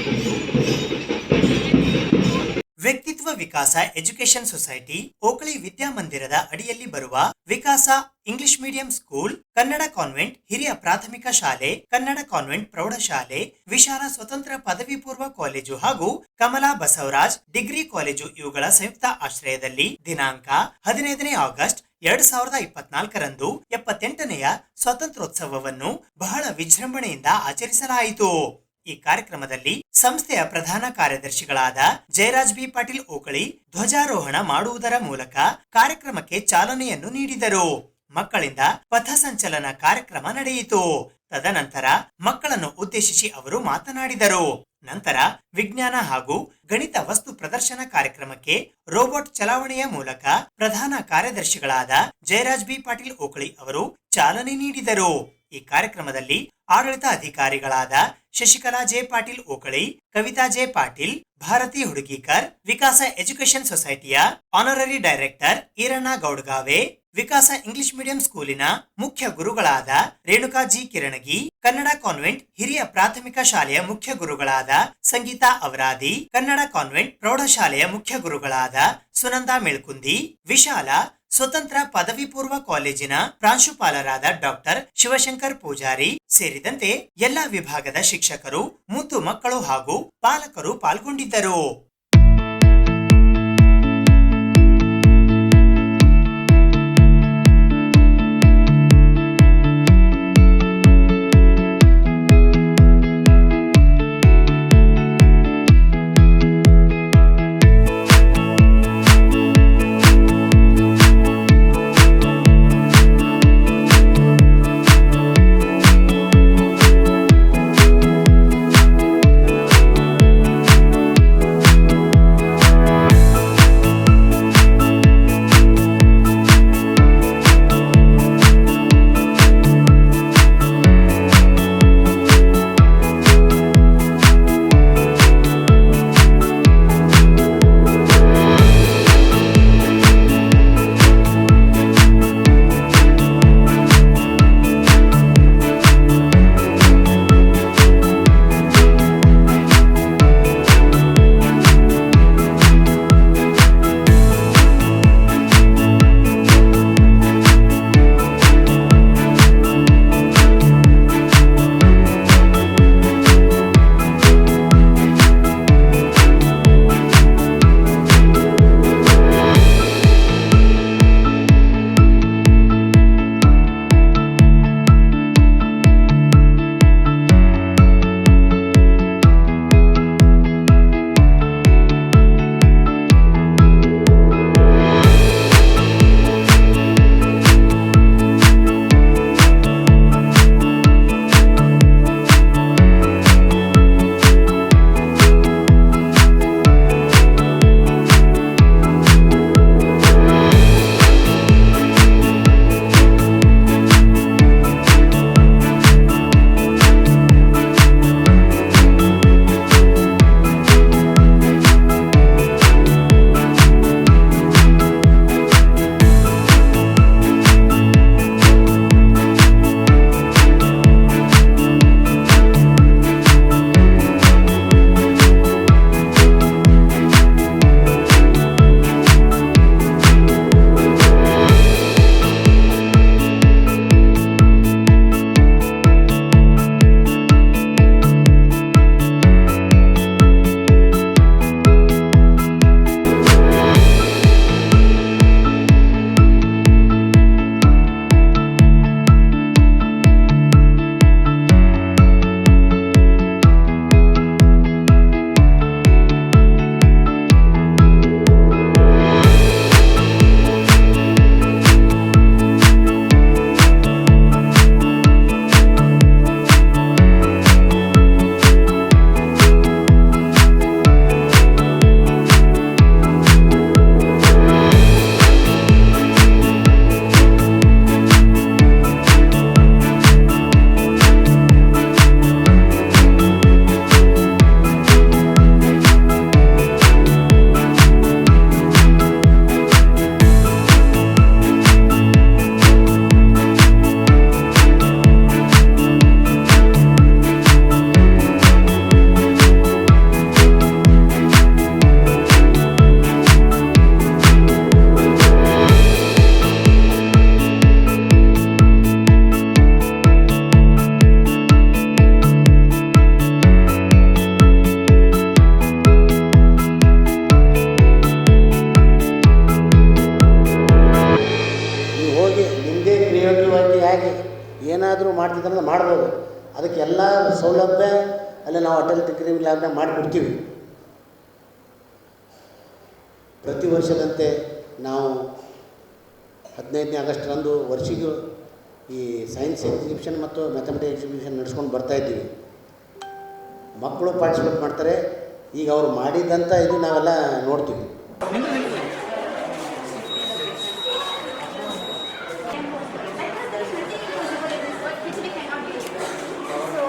ವ್ಯಕ್ತಿತ್ವ ವಿಕಾಸ education society ಓಕಳಿ ವಿದ್ಯಾಮಂದಿರದ ಅಡಿಯಲ್ಲಿ ಬರುವ ವಿಕಾಸ English medium school, Kannada convent ಹಿರಿಯ ಪ್ರಾಥಮಿಕ ಶಾಲೆ, Kannada convent ಪ್ರೌಢಶಾಲೆ, ವಿಶಾಲ ಸ್ವತಂತ್ರ ಪದವಿ ಪೂರ್ವ ಕಾಲೇಜು ಹಾಗೂ ಕಮಲಾ ಬಸವರಾಜ್ ಡಿಗ್ರಿ ಕಾಲೇಜು ಇವುಗಳ ಸಂಯುಕ್ತ ಆಶ್ರಯದಲ್ಲಿ ದಿನಾಂಕ 15ನೇ ಆಗಸ್ಟ್ 2024ರಂದು 78ನೆಯ ಸ್ವಾತಂತ್ರ್ಯೋತ್ಸವವನ್ನು ಬಹಳ ವಿಜೃಂಭಣೆಯಿಂದ ಆಚರಿಸಲಾಯಿತು. ಈ ಕಾರ್ಯಕ್ರಮದಲ್ಲಿ ಸಂಸ್ಥೆಯ ಪ್ರಧಾನ ಕಾರ್ಯದರ್ಶಿಗಳಾದ ಜಯರಾಜ್ ಬಿ ಪಾಟೀಲ್ ಓಕಳಿ ಧ್ವಜಾರೋಹಣ ಮಾಡುವುದರ ಮೂಲಕ ಕಾರ್ಯಕ್ರಮಕ್ಕೆ ಚಾಲನೆಯನ್ನು ನೀಡಿದರು. ಮಕ್ಕಳಿಂದ ಪಥಸಂಚಲನ ಕಾರ್ಯಕ್ರಮ ನಡೆಯಿತು. ತದನಂತರ ಮಕ್ಕಳನ್ನು ಉದ್ದೇಶಿಸಿ ಅವರು ಮಾತನಾಡಿದರು. ನಂತರ ವಿಜ್ಞಾನ ಹಾಗೂ ಗಣಿತ ವಸ್ತು ಪ್ರದರ್ಶನ ಕಾರ್ಯಕ್ರಮಕ್ಕೆ ರೋಬೋಟ್ ಚಲಾವಣೆಯ ಮೂಲಕ ಪ್ರಧಾನ ಕಾರ್ಯದರ್ಶಿಗಳಾದ ಜಯರಾಜ್ ಬಿ ಪಾಟೀಲ್ ಓಕಳಿ ಅವರು ಚಾಲನೆ ನೀಡಿದರು. ಈ ಕಾರ್ಯಕ್ರಮದಲ್ಲಿ ಆಡಳಿತ ಅಧಿಕಾರಿಗಳಾದ ಶಶಿಕಲಾ ಜೆ ಪಾಟೀಲ್ ಓಕಳಿ, ಕವಿತಾ ಜೆ ಪಾಟೀಲ್, ಭಾರತಿ ಹುಡುಗೀಕರ್, ವಿಕಾಸ ಎಜುಕೇಷನ್ ಸೊಸೈಟಿಯ ಆನರರಿ ಡೈರೆಕ್ಟರ್ ಈರಣ್ಣ ಗೌಡ್ಗಾವೆ, ವಿಕಾಸ ಇಂಗ್ಲಿಷ್ ಮೀಡಿಯಂ ಸ್ಕೂಲಿನ ಮುಖ್ಯ ಗುರುಗಳಾದ ರೇಣುಕಾ ಜಿ ಕಿರಣಗಿ, ಕನ್ನಡ ಕಾನ್ವೆಂಟ್ ಹಿರಿಯ ಪ್ರಾಥಮಿಕ ಶಾಲೆಯ ಮುಖ್ಯ ಗುರುಗಳಾದ ಸಂಗೀತಾ ಅವರಾದಿ, ಕನ್ನಡ ಕಾನ್ವೆಂಟ್ ಪ್ರೌಢಶಾಲೆಯ ಮುಖ್ಯ ಗುರುಗಳಾದ ಸುನಂದಾ ಮೆಳ್ಕುಂದಿ, ವಿಶಾಲ ಸ್ವತಂತ್ರ ಪದವಿ ಪೂರ್ವ ಕಾಲೇಜಿನ ಪ್ರಾಂಶುಪಾಲರಾದ ಡಾಕ್ಟರ್ ಶಿವಶಂಕರ್ ಪೂಜಾರಿ ಸೇರಿದಂತೆ ಎಲ್ಲಾ ವಿಭಾಗದ ಶಿಕ್ಷಕರು, ಮುದ್ದು ಮಕ್ಕಳು ಹಾಗೂ ಪಾಲಕರು ಪಾಲ್ಗೊಂಡಿದ್ದರು. ತಿಂಗಳಾದ ಮಾಡಿಕೊಡ್ತೀವಿ. ಪ್ರತಿ ವರ್ಷದಂತೆ ನಾವು 15ನೇ ಆಗಸ್ಟ್ರಂದು ವರ್ಷಿಗೂ ಈ ಸೈನ್ಸ್ ಎಕ್ಸಿಬಿಷನ್ ಮತ್ತು ಮ್ಯಾಥಮೆಟಿಕ್ಸ್ ಎಕ್ಸಿಬಿಷನ್ ನಡೆಸ್ಕೊಂಡು ಬರ್ತಾಯಿದ್ದೀವಿ. ಮಕ್ಕಳು ಪಾರ್ಟಿಸಿಪೇಟ್ ಮಾಡ್ತಾರೆ. ಈಗ ಅವರು ಮಾಡಿದಂಥ ಇದು ನಾವೆಲ್ಲ ನೋಡ್ತೀವಿ.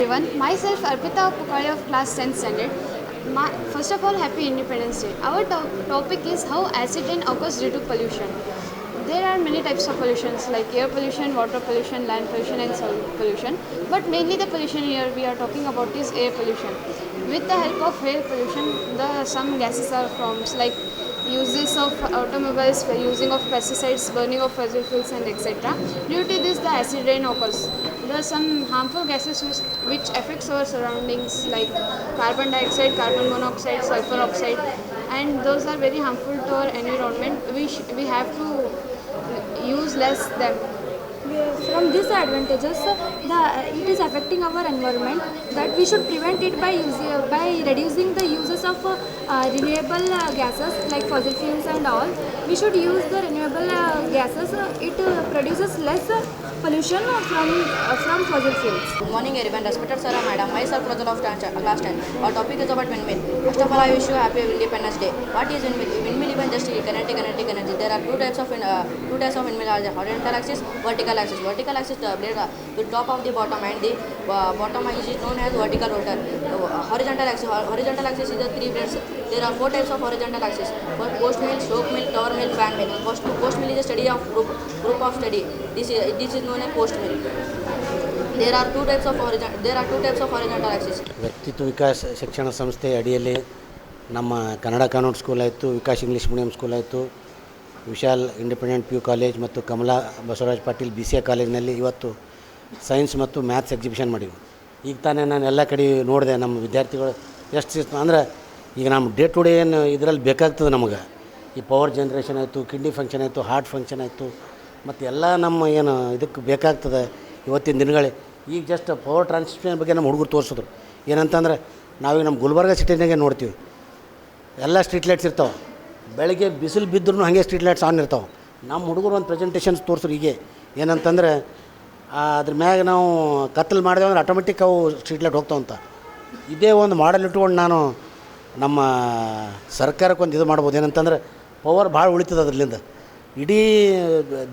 Everyone, myself Arpita Pukari of class 10th standard. First of all, happy Independence Day. Our topic is how acid rain occurs due to pollution. There are many types of pollutions like air pollution, water pollution, land pollution and soil pollution. But mainly the pollution here we are talking about is air pollution. With the help of air pollution, some gases are formed like uses of automobiles, using of pesticides, burning of fossil fuels and etc. Due to this, the acid rain occurs. There are some harmful gases which affects our surroundings like carbon dioxide, carbon monoxide, sulfur oxide, and those are very harmful to our environment. We have to use less them. From these advantages, it is affecting our environment, that we should prevent it by reducing the uses of renewable gases like fossil fuels and all. We should use the renewable gases. It produces less pollution from fossil fuels. Good morning everyone, respected sir and madam. Myself Rajal of class 10. Our topic is about windmill. First of all, I wish you happy Independence Day. What is windmill? Windmill is just kinetic energy. There are two types of windmill: horizontal axis, vertical axis. Vertical axis, the top of the bottom, and the bottom is known as vertical rotor. Horizontal axis is the three blades. There are four types of horizontal axis: post mill, stroke mill, tower mill, fan mill. Post mill is a study of group of study. This is known as post mill. There are two types of horizontal axis. ವ್ಯಕ್ತಿತ್ವ ವಿಕಾಸ ಶಿಕ್ಷಣ ಸಂಸ್ಥೆ ಅಡಿಯಲ್ಲಿ ನಮ್ಮ Kannada convent school ಆಯಿತು, Vikas English medium school ಆಯಿತು, Vishal independent P U college ಮತ್ತು Kamala Basavaraj Patil BCA ಕಾಲೇಜಿನಲ್ಲಿ ಇವತ್ತು ಸೈನ್ಸ್ ಮತ್ತು ಮ್ಯಾಥ್ಸ್ ಎಕ್ಸಿಬಿಷನ್ ಮಾಡಿವಿ. ಈಗ ತಾನೇ ನಾನು ಎಲ್ಲ ಕಡೆ ನೋಡಿದೆ ನಮ್ಮ ವಿದ್ಯಾರ್ಥಿಗಳು ಎಷ್ಟು ಅಂದ್ರೆ ಈಗ ನಮ್ಮ ಡೇ ಟು ಡೇ ಏನು ಇದರಲ್ಲಿ ಬೇಕಾಗ್ತದೆ ನಮಗೆ. ಈ ಪವರ್ ಜನ್ರೇಷನ್ ಆಯಿತು, ಕಿಡ್ನಿ ಫಂಕ್ಷನ್ ಆಯಿತು, ಹಾರ್ಟ್ ಫಂಕ್ಷನ್ ಆಯಿತು, ಮತ್ತು ಎಲ್ಲ ನಮ್ಮ ಏನು ಇದಕ್ಕೆ ಬೇಕಾಗ್ತದೆ ಇವತ್ತಿನ ದಿನಗಳೇ. ಈಗ ಜಸ್ಟ್ ಪವರ್ ಟ್ರಾನ್ಸ್ಮಿಷನ್ ಬಗ್ಗೆ ನಮ್ಮ ಹುಡುಗರು ತೋರಿಸಿದ್ರು. ಏನಂತಂದ್ರೆ ನಾವೀಗ ನಮ್ಮ ಗುಲ್ಬರ್ಗ ಸಿಟಿನಾಗೆ ನೋಡ್ತೀವಿ, ಎಲ್ಲ ಸ್ಟ್ರೀಟ್ ಲೈಟ್ಸ್ ಇರ್ತಾವೆ. ಬೆಳಗ್ಗೆ ಬಿಸಿಲು ಬಿದ್ದರೂ ಹಾಗೆ ಸ್ಟ್ರೀಟ್ ಲೈಟ್ಸ್ ಆನ್ ಇರ್ತಾವೆ. ನಮ್ಮ ಹುಡುಗರು ಒಂದು ಪ್ರೆಸೆಂಟೇಷನ್ಸ್ ತೋರಿಸ್ರು ಹೀಗೆ. ಏನಂತಂದರೆ ಅದ್ರ ಮ್ಯಾಗ ನಾವು ಕತ್ತಲು ಮಾಡಿದೆವು ಅಂದ್ರೆ ಆಟೋಮೆಟಿಕ್ ಅವು ಸ್ಟ್ರೀಟ್ ಲೈಟ್ ಹೋಗ್ತಾವಂತ. ಇದೇ ಒಂದು ಮಾಡಲ್ ಇಟ್ಕೊಂಡು ನಾನು ನಮ್ಮ ಸರ್ಕಾರಕ್ಕೆ ಒಂದು ಇದು ಮಾಡ್ಬೋದು. ಏನಂತಂದ್ರೆ ಪವರ್ ಭಾಳ ಉಳಿತದೆ ಅದರಿಂದ. ಇಡೀ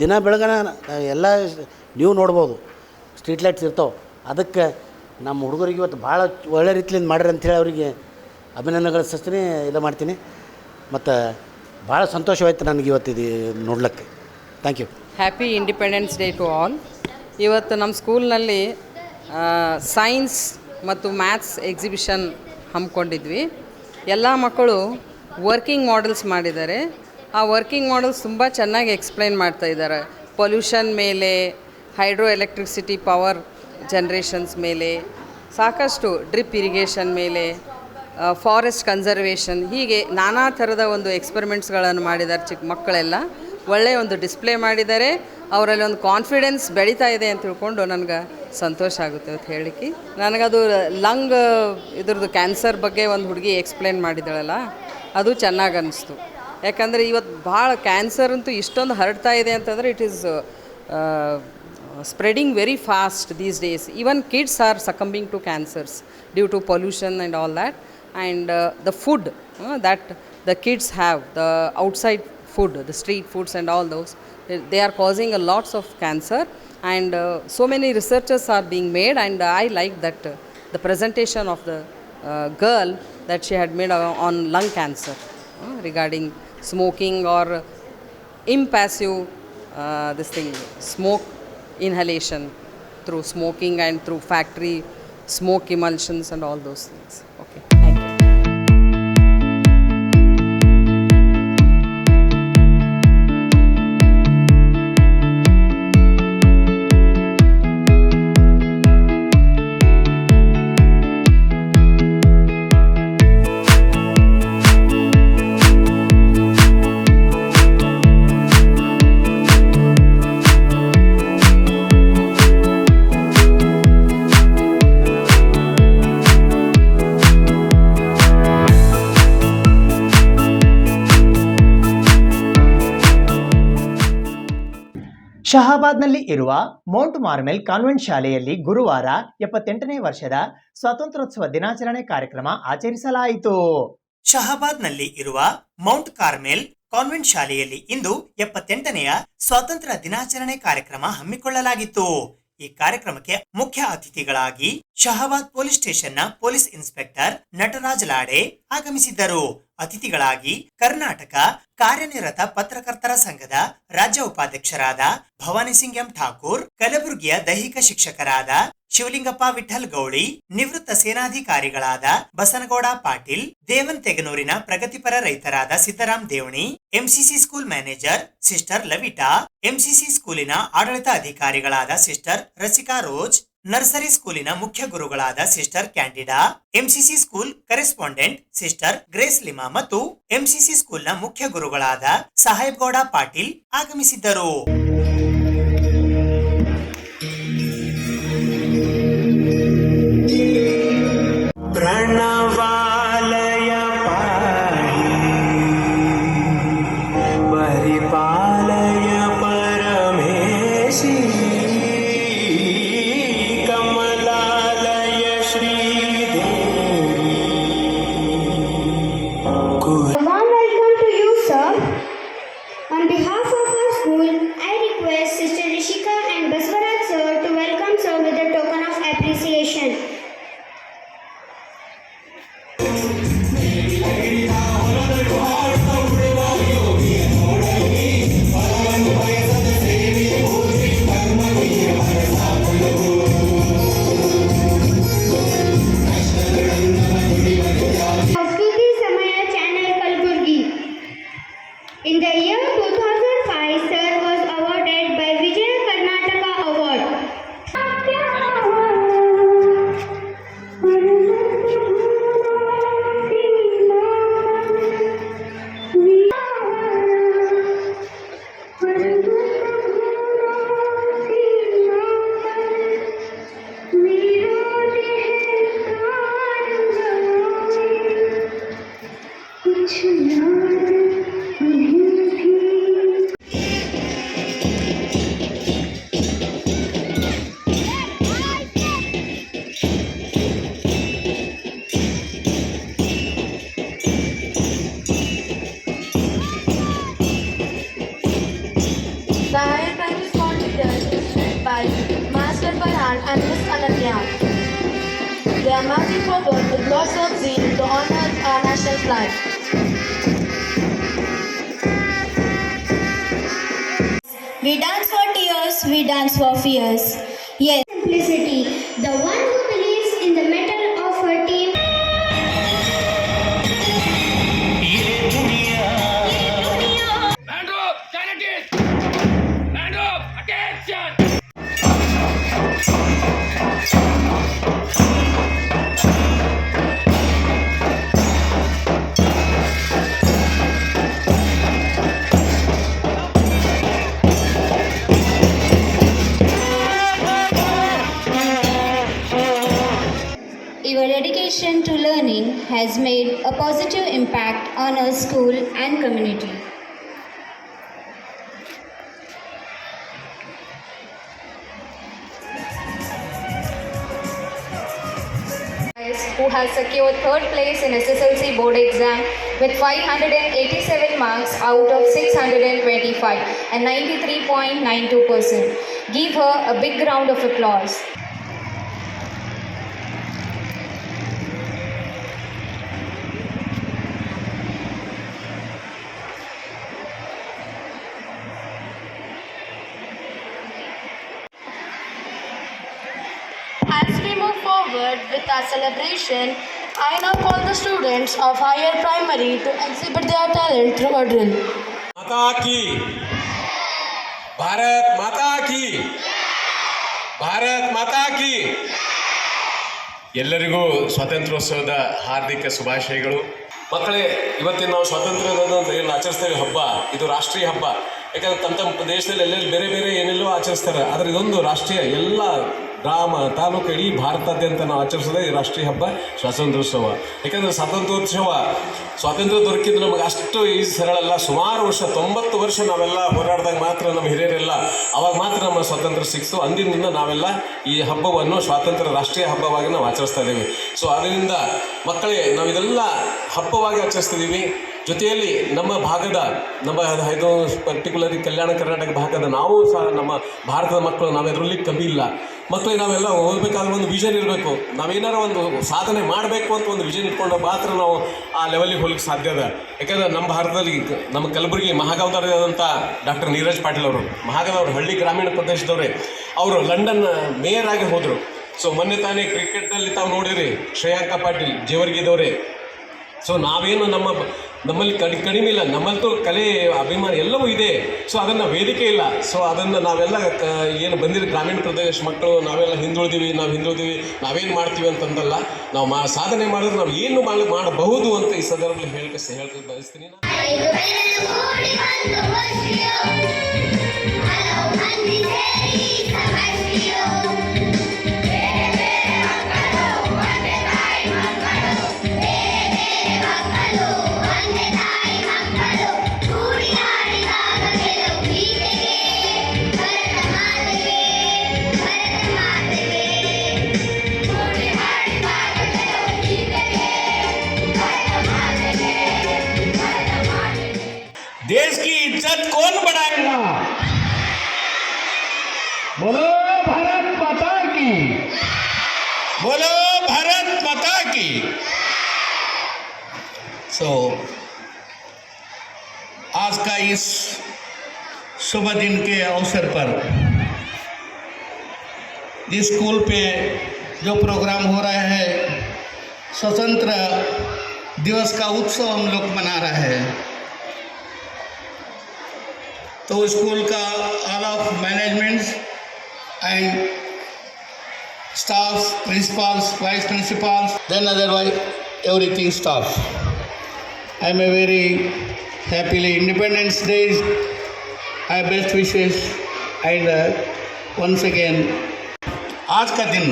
ದಿನ ಬೆಳಗನ ಎಲ್ಲ ನೀವು ನೋಡ್ಬೋದು ಸ್ಟ್ರೀಟ್ ಲೈಟ್ಸ್ ಇರ್ತಾವೆ. ಅದಕ್ಕೆ ನಮ್ಮ ಹುಡುಗರಿಗೆ ಇವತ್ತು ಭಾಳ ಒಳ್ಳೆ ರೀತಿಯಿಂದ ಮಾಡ್ರಿ ಅಂಥೇಳಿ ಅವರಿಗೆ ಅಭಿನಂದನೆಗಳು ಸಲ್ಲಿಸ್ತೀನಿ, ಇದು ಮಾಡ್ತೀನಿ. ಮತ್ತು ಭಾಳ ಸಂತೋಷವಾಯಿತು ನನಗೆ ಇವತ್ತು ಇದು ನೋಡ್ಲಿಕ್ಕೆ. Thank you. Happy independence day to all. ಇವತ್ತು ನಮ್ಮ ಸ್ಕೂಲ್ನಲ್ಲಿ ಸೈನ್ಸ್ ಮತ್ತು ಮ್ಯಾಥ್ಸ್ ಎಕ್ಸಿಬಿಷನ್ ಹಮ್ಮಿಕೊಂಡಿದ್ವಿ. ಎಲ್ಲ ಮಕ್ಕಳು ವರ್ಕಿಂಗ್ ಮಾಡೆಲ್ಸ್ ಮಾಡಿದ್ದಾರೆ. ಆ ವರ್ಕಿಂಗ್ ಮಾಡೆಲ್ಸ್ ತುಂಬ ಚೆನ್ನಾಗಿ ಎಕ್ಸ್ಪ್ಲೈನ್ ಮಾಡ್ತಾಯಿದ್ದಾರೆ. ಪೊಲ್ಯೂಷನ್ ಮೇಲೆ, ಹೈಡ್ರೋ ಎಲೆಕ್ಟ್ರಿಸಿಟಿ ಪವರ್ ಜನ್ರೇಷನ್ಸ್ ಮೇಲೆ, ಸಾಕಷ್ಟು ಡ್ರಿಪ್ ಇರಿಗೇಷನ್ ಮೇಲೆ, ಫಾರೆಸ್ಟ್ ಕನ್ಸರ್ವೇಷನ್, ಹೀಗೆ ನಾನಾ ಥರದ ಒಂದು ಎಕ್ಸ್ಪೆರಿಮೆಂಟ್ಸ್ಗಳನ್ನು ಮಾಡಿದ್ದಾರೆ. ಚಿಕ್ಕ ಮಕ್ಕಳೆಲ್ಲ ಒಳ್ಳೆಯ ಒಂದು ಡಿಸ್ಪ್ಲೇ ಮಾಡಿದ್ದಾರೆ. ಅವರಲ್ಲಿ ಒಂದು ಕಾನ್ಫಿಡೆನ್ಸ್ ಬೆಳೀತಾ ಇದೆ ಅಂತ ತಿಳ್ಕೊಂಡು ನನಗೆ ಸಂತೋಷ ಆಗುತ್ತೆ ಅಂತ ಹೇಳಲಿಕ್ಕೆ. ನನಗದು ಲಂಗ್ ಇದ್ರದ್ದು ಕ್ಯಾನ್ಸರ್ ಬಗ್ಗೆ ಒಂದು ಹುಡುಗಿ ಎಕ್ಸ್ಪ್ಲೇನ್ ಮಾಡಿದ್ದಾಳಲ್ಲ, ಅದು ಚೆನ್ನಾಗಿ ಅನ್ನಿಸ್ತು. ಯಾಕಂದರೆ ಇವತ್ತು ಭಾಳ ಕ್ಯಾನ್ಸರ್ ಅಂತೂ ಇಷ್ಟೊಂದು ಹರಡ್ತಾ ಇದೆ ಅಂತಂದರೆ it is spreading very fast these days. Even kids are succumbing to cancers due to pollution and all that. And the food that the kids have, the outside food, the street foods and all those, they are causing a lots of cancer. And so many researches are being made, and I like that the presentation of the girl that she had made on lung cancer regarding smoking or impassive this thing, smoke inhalation through smoking and through factory smoke emulsions and all those things. Okay, thank you. ಶಹಾಬಾದ್ನಲ್ಲಿ ಇರುವ Mount ಮಾರ್ಮೆಲ್ convent ಶಾಲೆಯಲ್ಲಿ ಗುರುವಾರ 78ನೇ ವರ್ಷದ ಸ್ವಾತಂತ್ರ್ಯೋತ್ಸವ ದಿನಾಚರಣೆ ಕಾರ್ಯಕ್ರಮ ಆಚರಿಸಲಾಯಿತು. ಶಹಾಬಾದ್ನಲ್ಲಿ ಇರುವ Mount Carmel convent ಶಾಲೆಯಲ್ಲಿ ಇಂದು 78ನೆಯ ಸ್ವಾತಂತ್ರ್ಯ ದಿನಾಚರಣೆ ಕಾರ್ಯಕ್ರಮ ಹಮ್ಮಿಕೊಳ್ಳಲಾಗಿತ್ತು. ಈ ಕಾರ್ಯಕ್ರಮಕ್ಕೆ ಮುಖ್ಯ ಅತಿಥಿಗಳಾಗಿ ಶಹಾಬಾದ್ ಪೊಲೀಸ್ ಸ್ಟೇಷನ್ನ ಪೊಲೀಸ್ ಇನ್ಸ್ಪೆಕ್ಟರ್ ನಟರಾಜ್ ಲಾಡೆ ಆಗಮಿಸಿದ್ದರು. ಅತಿಥಿಗಳಾಗಿ ಕರ್ನಾಟಕ ಕಾರ್ಯನಿರತ ಪತ್ರಕರ್ತರ ಸಂಘದ ರಾಜ್ಯ ಉಪಾಧ್ಯಕ್ಷರಾದ ಭವಾನಿ ಸಿಂಗ್ ಎಂ ಠಾಕೂರ್, ಕಲಬುರಗಿಯ ದೈಹಿಕ ಶಿಕ್ಷಕರಾದ ಶಿವಲಿಂಗಪ್ಪ ವಿಠಲ್ ಗೌಳಿ, ನಿವೃತ್ತ ಸೇನಾಧಿಕಾರಿಗಳಾದ ಬಸನಗೌಡ ಪಾಟೀಲ್, ದೇವನ್ತೆಗನೂರಿನ ಪ್ರಗತಿಪರ ರೈತರಾದ Siddaram Devani, MCC school manager sister Lavita, MCC ಸ್ಕೂಲಿನ ಆಡಳಿತ ಅಧಿಕಾರಿಗಳಾದ ಸಿಸ್ಟರ್ ರಸಿಕಾ ರೋಜ್, ನರ್ಸರಿ ಸ್ಕೂಲಿನ ಮುಖ್ಯ ಗುರುಗಳಾದ sister Candida, MCC school correspondent sister grace lima ಮತ್ತು ಎಂಸಿಸಿ ಸ್ಕೂಲ್ನ ಮುಖ್ಯ ಗುರುಗಳಾದ ಸಾಹೇಬ್ ಗೌಡ ಪಾಟೀಲ್ ಆಗಮಿಸಿದ್ದರು. ಪ್ರಣವಾಲಯ ಪರಿಪಾಲಯ ಪರಮೇಶಿ ಕಮಲಾಲಯ Sridevi. Welcome to you, sir. On behalf of our school, I request Sister Rishika and Baswaraj sir to welcome sir with a token of appreciation. In the year 2005, sir was awarded by Vijaya Karnataka Award. The higher primary competition is led by Master Farhan and Miss Ananya. They are marching forward with lots of zeal to honor our national flag. We dance for tears, we dance for fears. Yes. Simplicity, the one who believes in the mettle of her team. Your dedication to learning has made a positive impact on our school and community. Who has secured third place in SSLC board exam with 587 marks out of 625 and 93.92%. Give her a big round of applause. As we move forward with our celebration, I now call the students of higher primary to exhibit their talent through a drill. माता की, भारत माता की, ಭಾರತ್ ಮಾತಾ ಕಿ. ಎಲ್ಲರಿಗೂ ಸ್ವಾತಂತ್ರ್ಯೋತ್ಸವದ ಹಾರ್ದಿಕ ಶುಭಾಶಯಗಳು. ಮಕ್ಕಳೇ, ಇವತ್ತಿನ ನಾವು ಸ್ವಾತಂತ್ರ್ಯದ ಏನು ಆಚರಿಸ್ತೇವೆ ಹಬ್ಬ, ಇದು ರಾಷ್ಟ್ರೀಯ ಹಬ್ಬ. ಯಾಕಂದ್ರೆ ತಮ್ಮ ದೇಶದಲ್ಲಿ ಎಲ್ಲೆಲ್ಲಿ ಬೇರೆ ಬೇರೆ ಏನೆಲ್ಲೋ ಆಚರಿಸ್ತಾರೆ, ಆದರೆ ಇದೊಂದು ರಾಷ್ಟ್ರೀಯ, ಎಲ್ಲ ಗ್ರಾಮ ತಾಲೂಕು ಇಡೀ ಭಾರತಾದ್ಯಂತ ನಾವು ಆಚರಿಸೋದೇ ಈ ರಾಷ್ಟ್ರೀಯ ಹಬ್ಬ ಸ್ವಾತಂತ್ರ್ಯೋತ್ಸವ. ಯಾಕಂದರೆ ಸ್ವಾತಂತ್ರ್ಯ ದೊರಕಿದ್ದು ನಮಗೆ ಅಷ್ಟು ಈ ಸರಳಲ್ಲ. ಸುಮಾರು ವರ್ಷ 90 ವರ್ಷ ನಾವೆಲ್ಲ ಹೋರಾಡಿದಾಗ ಮಾತ್ರ ನಮ್ಮ ಹಿರಿಯರೆಲ್ಲ ಅವಾಗ ಮಾತ್ರ ನಮ್ಮ ಸ್ವಾತಂತ್ರ್ಯ ಸಿಕ್ತು. ಅಂದಿನಿಂದ ನಾವೆಲ್ಲ ಈ ಹಬ್ಬವನ್ನು ಸ್ವಾತಂತ್ರ್ಯ ರಾಷ್ಟ್ರೀಯ ಹಬ್ಬವಾಗಿ ನಾವು ಆಚರಿಸ್ತಾ ಇದ್ದೀವಿ. ಸೊ ಅದರಿಂದ ಮಕ್ಕಳೇ ನಾವು ಇದೆಲ್ಲ ಹಬ್ಬವಾಗಿ ಆಚರಿಸ್ತಿದ್ದೀವಿ. ಜೊತೆಯಲ್ಲಿ ನಮ್ಮ ಇದು ಪರ್ಟಿಕ್ಯುಲರ್ಲಿ ಕಲ್ಯಾಣ ಕರ್ನಾಟಕ ಭಾಗದ ನಾವು ಸಹ ನಮ್ಮ ಭಾರತದ ಮಕ್ಕಳು ನಾವೆದರಲ್ಲಿ ಕಮ್ಮಿ ಇಲ್ಲ. ಮಕ್ಕಳಿಗೆ ನಾವೆಲ್ಲ ಹೋಗ್ಬೇಕಾದ್ರೆ ಒಂದು ವಿಷನ್ ಇರಬೇಕು. ನಾವೇನಾರು ಒಂದು ಸಾಧನೆ ಮಾಡಬೇಕು ಅಂತ ಒಂದು ವಿಷನ್ ಇಟ್ಕೊಂಡು ಮಾತ್ರ ನಾವು ಆ ಲೆವೆಲಿಗೆ ಹೋಗ್ಲಿಕ್ಕೆ ಸಾಧ್ಯ ಅದ. ಯಾಕಂದರೆ ನಮ್ಮ ಭಾರತದಲ್ಲಿ ನಮ್ಮ ಕಲಬುರಗಿ ಮಹಾಗೌತರಾದಂಥ ಡಾಕ್ಟರ್ ನೀರಜ್ ಪಾಟೀಲ್ ಅವರು ಮಹಾಗೌತರು ಹಳ್ಳಿ ಗ್ರಾಮೀಣ ಪ್ರದೇಶದವರೇ, ಅವರು ಲಂಡನ್ ಮೇಯರ್ ಆಗಿ ಹೋದರು. ಸೊ ಮೊನ್ನೆ ತಾನೇ ಕ್ರಿಕೆಟ್ನಲ್ಲಿ ತಾವು ನೋಡಿದ್ರಿ ಶ್ರೇಯಾಂಕ ಪಾಟೀಲ್ ಜೇವರ್ಗಿದವರೇ. ಸೊ ನಾವೇನು ನಮ್ಮಲ್ಲಿ ಕಡಿಮೆ ಇಲ್ಲ, ನಮ್ಮಲ್ಲೂ ಕಲೆ ಅಭಿಮಾನ ಎಲ್ಲವೂ ಇದೆ. ಸೊ ಅದನ್ನು ವೇದಿಕೆ ಇಲ್ಲ. ಸೊ ಅದನ್ನು ನಾವೆಲ್ಲ ಏನು ಬಂದಿರೋ ಗ್ರಾಮೀಣ ಪ್ರದೇಶ ಮಕ್ಕಳು ನಾವೆಲ್ಲ ಹಿಂದುಳಿದೀವಿ ನಾವೇನು ಮಾಡ್ತೀವಿ ಅಂತಂದಲ್ಲ, ನಾವು ಸಾಧನೆ ಮಾಡಿದ್ರೆ ನಾವು ಏನು ಮಾಡಬಹುದು ಅಂತ ಈ ಸಂದರ್ಭದಲ್ಲಿ ಹೇಳಕ್ಕೆ ಬಯಸ್ತೀನಿ. देश की इज्जत कौन बढ़ाएगा? बोलो भारत माता की, बोलो भारत माता की। आज का इस शुभ दिन के अवसर पर इस स्कूल पे जो प्रोग्राम हो रहा है, स्वतंत्र दिवस का उत्सव हम लोग मना रहे हैं। तो स्कूल का all of managements and staff, principals, vice principals, then otherwise everything staff, I am a very happily independence day, I best wishes and once again आज का दिन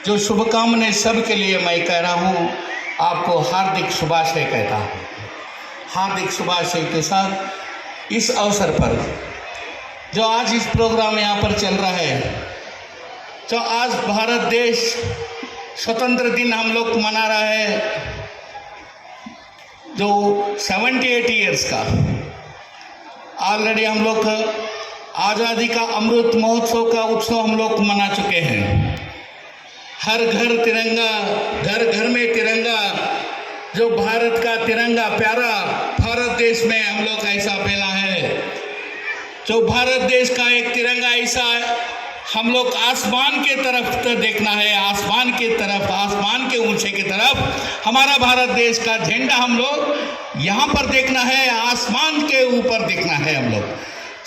जो शुभकामनाएं सबके लिए मैं कह रहा हूँ, आपको हार्दिक शुभाशय कहता हूँ। हार्दिक शुभाशय के साथ इस अवसर पर जो आज इस प्रोग्राम यहाँ पर चल रहा है, जो आज भारत देश स्वतंत्र दिन हम लोग मना रहा है, जो 78 इयर्स का ऑलरेडी हम लोग आज़ादी का अमृत महोत्सव का उत्सव हम लोग मना चुके हैं। हर घर तिरंगा, घर घर में तिरंगा, जो भारत का तिरंगा प्यारा भारत देश में हम लोग ऐसा फैला है। जो भारत देश का एक तिरंगा ऐसा हम लोग आसमान के तरफ तो देखना है, आसमान के तरफ, आसमान के ऊंचे की तरफ हमारा भारत देश का झंडा हम लोग यहाँ पर देखना है, आसमान के ऊपर देखना है। हम लोग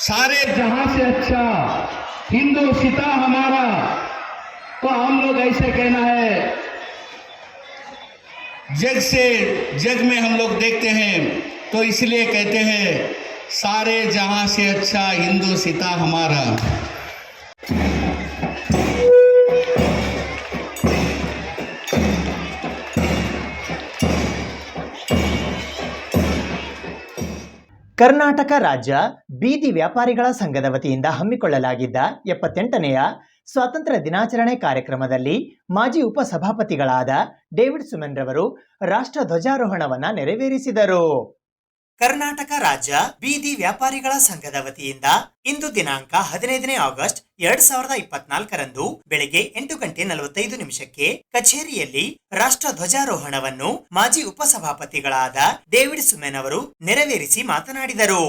सारे जहां से अच्छा हिंदुस्तान हमारा, तो हम लोग ऐसे कहना है, जग में हम लोग देखते हैं तो इसलिए कहते हैं सारे जहां से अच्छा हिंदुस्तान हमारा। ಕರ್ನಾಟಕ ರಾಜ್ಯ ಬೀದಿ ವ್ಯಾಪಾರಿಗಳ ಸಂಘದ ವತಿಯಿಂದ ಹಮ್ಮಿಕೊಳ್ಳಲಾಗಿದ್ದ 78ನೆಯ ಸ್ವಾತಂತ್ರ್ಯ ದಿನಾಚರಣೆ ಕಾರ್ಯಕ್ರಮದಲ್ಲಿ ಮಾಜಿ ಉಪಸಭಾಪತಿಗಳಾದ ಡೇವಿಡ್ ಸುಮನ್ ರವರು ರಾಷ್ಟ್ರ ಧ್ವಜಾರೋಹಣವನ್ನ ನೆರವೇರಿಸಿದರು. ಕರ್ನಾಟಕ ರಾಜ್ಯ ಬೀದಿ ವ್ಯಾಪಾರಿಗಳ ಸಂಘದ ವತಿಯಿಂದ ಇಂದು ದಿನಾಂಕ 15ನೇ ಆಗಸ್ಟ್ 2024ರಂದು ಬೆಳಗ್ಗೆ 8:45 ಕಚೇರಿಯಲ್ಲಿ ರಾಷ್ಟ್ರ ಧ್ವಜಾರೋಹಣವನ್ನು ಮಾಜಿ ಉಪಸಭಾಪತಿಗಳಾದ ಡೇವಿಡ್ ಸುಮೆನ್ ಅವರು ನೆರವೇರಿಸಿ ಮಾತನಾಡಿದರು.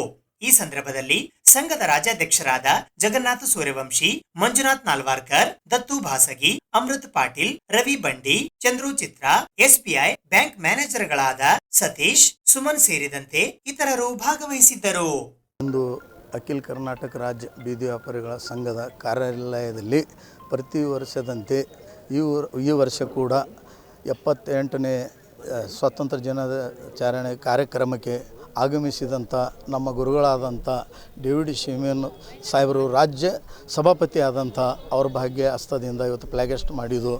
ಈ ಸಂದರ್ಭದಲ್ಲಿ ಸಂಘದ ರಾಜ್ಯಾಧ್ಯಕ್ಷರಾದ ಜಗನ್ನಾಥ ಸೂರ್ಯವಂಶಿ, ಮಂಜುನಾಥ್ ನಾಲ್ವಾರ್ಕರ್, ದತ್ತು ಭಾಸಗಿ, ಅಮೃತ್ ಪಾಟೀಲ್, ರವಿ ಬಂಡಿ, ಚಂದ್ರು ಚಿತ್ರ, ಎಸ್ಬಿಐ ಬ್ಯಾಂಕ್ ಮ್ಯಾನೇಜರ್ಗಳಾದ ಸತೀಶ್, ಸುಮನ್ ಸೇರಿದಂತೆ ಇತರರು ಭಾಗವಹಿಸಿದ್ದರು. ಒಂದು ಅಖಿಲ ಕರ್ನಾಟಕ ರಾಜ್ಯ ಬೀದಿ ವ್ಯಾಪಾರಿಗಳ ಸಂಘದ ಕಾರ್ಯಾಲಯದಲ್ಲಿ ಪ್ರತಿ ವರ್ಷದಂತೆ ಈ ವರ್ಷ ಕೂಡ 78ನೇ ಸ್ವಾತಂತ್ರ್ಯ ದಿನಾಚರಣೆ ಕಾರ್ಯಕ್ರಮಕ್ಕೆ ಆಗಮಿಸಿದಂಥ ನಮ್ಮ ಗುರುಗಳಾದಂಥ ಡೇವಿಡ್ ಶಿಮೇನ್ ಸಾಹೇಬರು ರಾಜ್ಯ ಸಭಾಪತಿ ಆದಂಥ ಅವ್ರ ಭಾಗ್ಯ ಹಸ್ತದಿಂದ ಇವತ್ತು ಫ್ಲ್ಯಾಗೆಸ್ಟ್ ಮಾಡಿದ್ದು